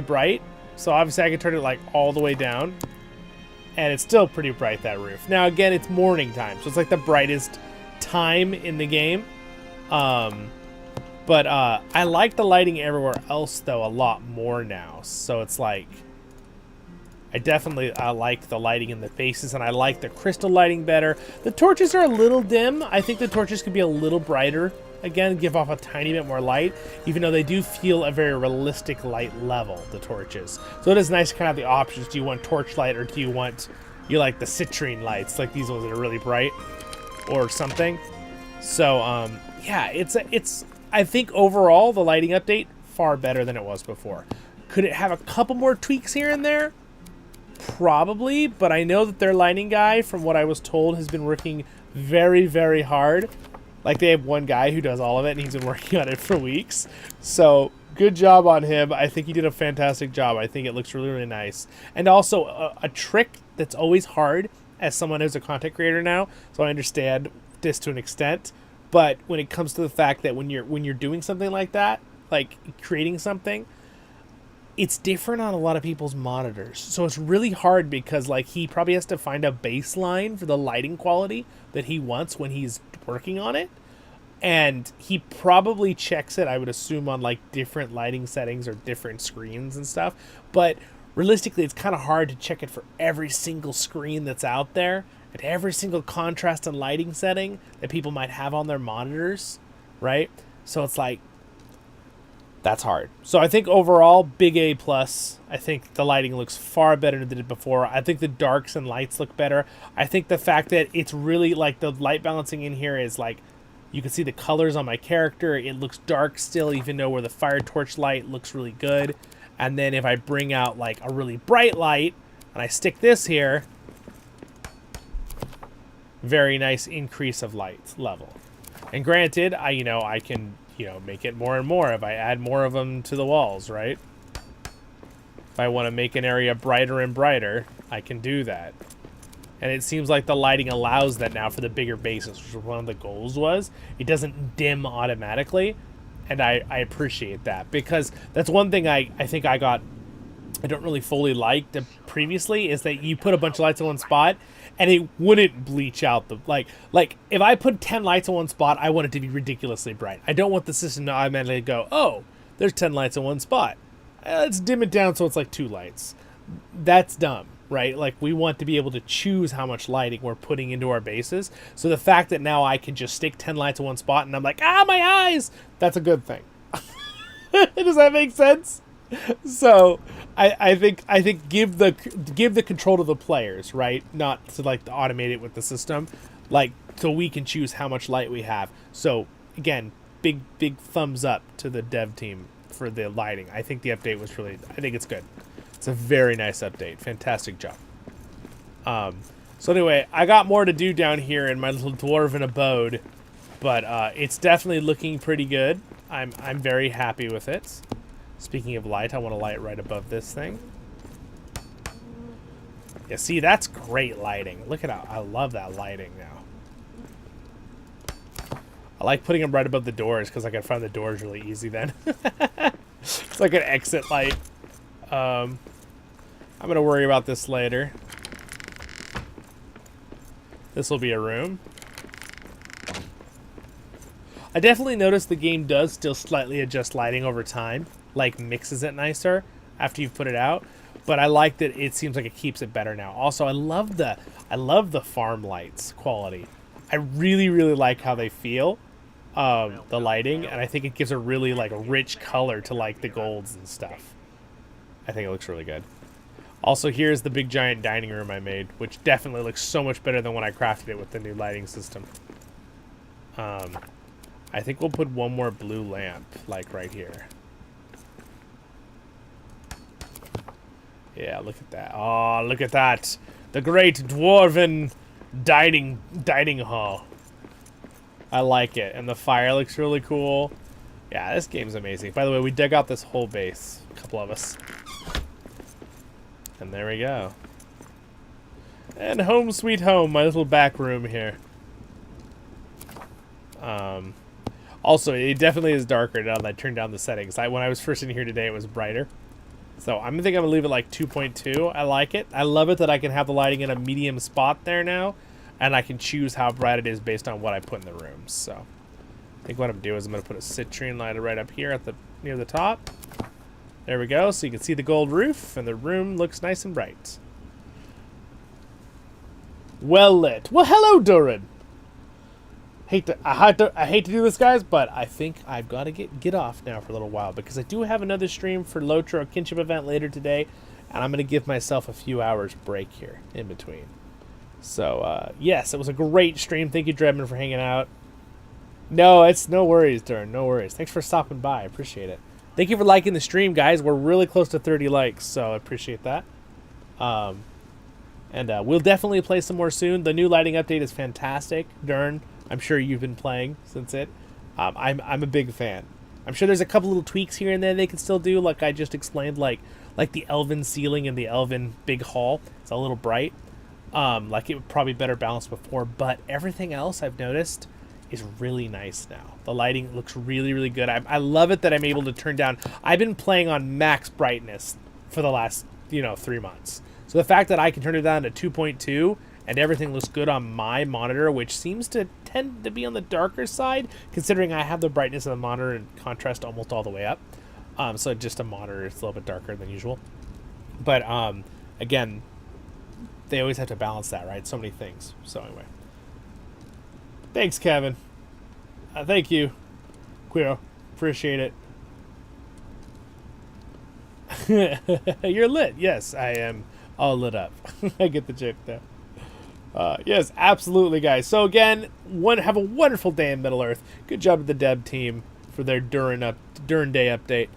bright. So obviously I could turn it like all the way down. And it's still pretty bright, that roof. Now, again, it's morning time, so it's like the brightest time in the game. But I like the lighting everywhere else, though, a lot more now. So it's like, I definitely like the lighting in the bases, and I like the crystal lighting better. The torches are a little dim. I think the torches could be a little brighter. Again, give off a tiny bit more light, even though they do feel a very realistic light level, the torches. So it is nice to kind of have the options. Do you want torch light, or do you like the citrine lights, like these ones that are really bright, or something? So, yeah, it's I think overall, the lighting update, far better than it was before. Could it have a couple more tweaks here and there? Probably, but I know that their lighting guy, from what I was told, has been working very, very hard. Like, they have one guy who does all of it, and he's been working on it for weeks. So, good job on him. I think he did a fantastic job. I think it looks really, really nice. And also, a trick that's always hard, as someone who's a content creator now, so I understand this to an extent. But when it comes to the fact that when you're doing something like that, like creating something, it's different on a lot of people's monitors. So it's really hard because, like, he probably has to find a baseline for the lighting quality that he wants when he's working on it. And he probably checks it, I would assume, on, like, different lighting settings or different screens and stuff. But realistically, it's kind of hard to check it for every single screen that's out there and every single contrast and lighting setting that people might have on their monitors, right? So it's like, that's hard. So I think overall, big A+. I think the lighting looks far better than it did before. I think the darks and lights look better. I think the fact that it's really, like, the light balancing in here is, like, you can see the colors on my character. It looks dark still, even though where the fire torch light looks really good. And then if I bring out, like, a really bright light, and I stick this here, very nice increase of light level. And granted, I can you know, make it more and more if I add more of them to the walls, right? If I want to make an area brighter and brighter, I can do that. And it seems like the lighting allows that now for the bigger bases, which is one of the goals was. It doesn't dim automatically, and I appreciate that, because that's one thing I think I don't really fully like previously, is that you put a bunch of lights in one spot, and it wouldn't bleach out the, like if I put 10 lights in one spot, I want it to be ridiculously bright. I don't want the system to automatically go, oh, there's 10 lights in one spot. Let's dim it down so it's like 2 lights. That's dumb, right? Like, we want to be able to choose how much lighting we're putting into our bases. So the fact that now I can just stick 10 lights in one spot and I'm like, ah, my eyes, that's a good thing. Does that make sense? So I think give the control to the players, right? Not to like to automate it with the system, like, so we can choose how much light we have. So again, big thumbs up to the dev team for the lighting. I think the update was I think it's good. It's a very nice update. Fantastic job. So anyway, I got more to do down here in my little dwarven abode, but it's definitely looking pretty good. I'm very happy with it. Speaking of light, I want to light right above this thing. Yeah, see, that's great lighting. Look at how I love that lighting now. I like putting them right above the doors because I can find the doors really easy then. It's like an exit light. I'm going to worry about this later. This will be a room. I definitely noticed the game does still slightly adjust lighting over time. Like, mixes it nicer after you've put it out. But I like that it seems like it keeps it better now. Also, I love the farm lights quality. I really, really like how they feel. The lighting, and I think it gives a really like a rich color to like the golds and stuff. I think it looks really good. Also, here's the big giant dining room I made, which definitely looks so much better than when I crafted it with the new lighting system. I think we'll put one more blue lamp, like right here. Yeah, look at that. Oh, look at that. The great dwarven dining hall. I like it. And the fire looks really cool. Yeah, this game's amazing. By the way, we dug out this whole base. A couple of us. And there we go. And home sweet home, my little back room here. Also, it definitely is darker now that I turned down the settings. When I was first in here today, it was brighter. So I'm going to leave it like 2.2. I like it. I love it that I can have the lighting in a medium spot there now. And I can choose how bright it is based on what I put in the rooms. So I think what I'm going to do is I'm going to put a citrine light right up here at near the top. There we go. So you can see the gold roof and the room looks nice and bright. Well lit. Well, hello, Durin. I hate to do this, guys, but I think I've got to get off now for a little while because I do have another stream for LOTRO Kinship event later today, and I'm going to give myself a few hours break here in between. So, yes, it was a great stream. Thank you, Dredman, for hanging out. No, it's no worries, Durin. No worries. Thanks for stopping by. I appreciate it. Thank you for liking the stream, guys. We're really close to 30 likes, so I appreciate that. And we'll definitely play some more soon. The new lighting update is fantastic. Durin, I'm sure you've been playing since it. I'm a big fan. I'm sure there's a couple little tweaks here and there they can still do, like I just explained, like the elven ceiling and the elven big hall. It's a little bright. Like it would probably better balanced before, but everything else I've noticed is really nice now. The lighting looks really, really good. I love it that I'm able to turn down. I've been playing on max brightness for the last, 3 months. So the fact that I can turn it down to 2.2 and everything looks good on my monitor, which seems to tend to be on the darker side, considering I have the brightness of the monitor and contrast almost all the way up. So just a monitor is a little bit darker than usual. But again, they always have to balance that, right? So many things. So anyway. Thanks, Kevin. Thank you, Queer. Appreciate it. You're lit. Yes, I am all lit up. I get the joke there. Yes, absolutely, guys. So again, have a wonderful day in Middle Earth. Good job to the dev team for their Durin Day update.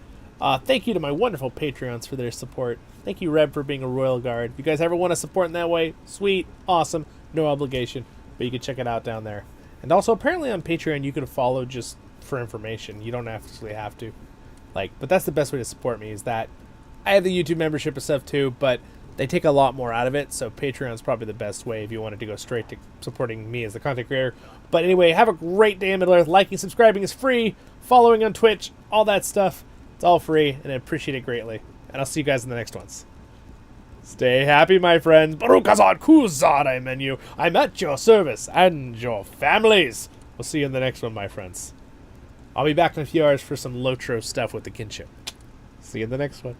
Thank you to my wonderful Patreons for their support. Thank you, Reb, for being a Royal Guard. If you guys ever want to support in that way, sweet, awesome, no obligation, but you can check it out down there. And also, apparently on Patreon, you can follow just for information. You don't actually have to. Like, but that's the best way to support me, is that I have the YouTube membership and stuff too, but they take a lot more out of it, so Patreon's probably the best way if you wanted to go straight to supporting me as the content creator. But anyway, have a great day in Middle-earth. Liking, subscribing is free. Following on Twitch, all that stuff. It's all free, and I appreciate it greatly. And I'll see you guys in the next ones. Stay happy, my friends. Barukazan Kuzan, I menu. I'm at your service and your families. We'll see you in the next one, my friends. I'll be back in a few hours for some LOTRO stuff with the Kinship. See you in the next one.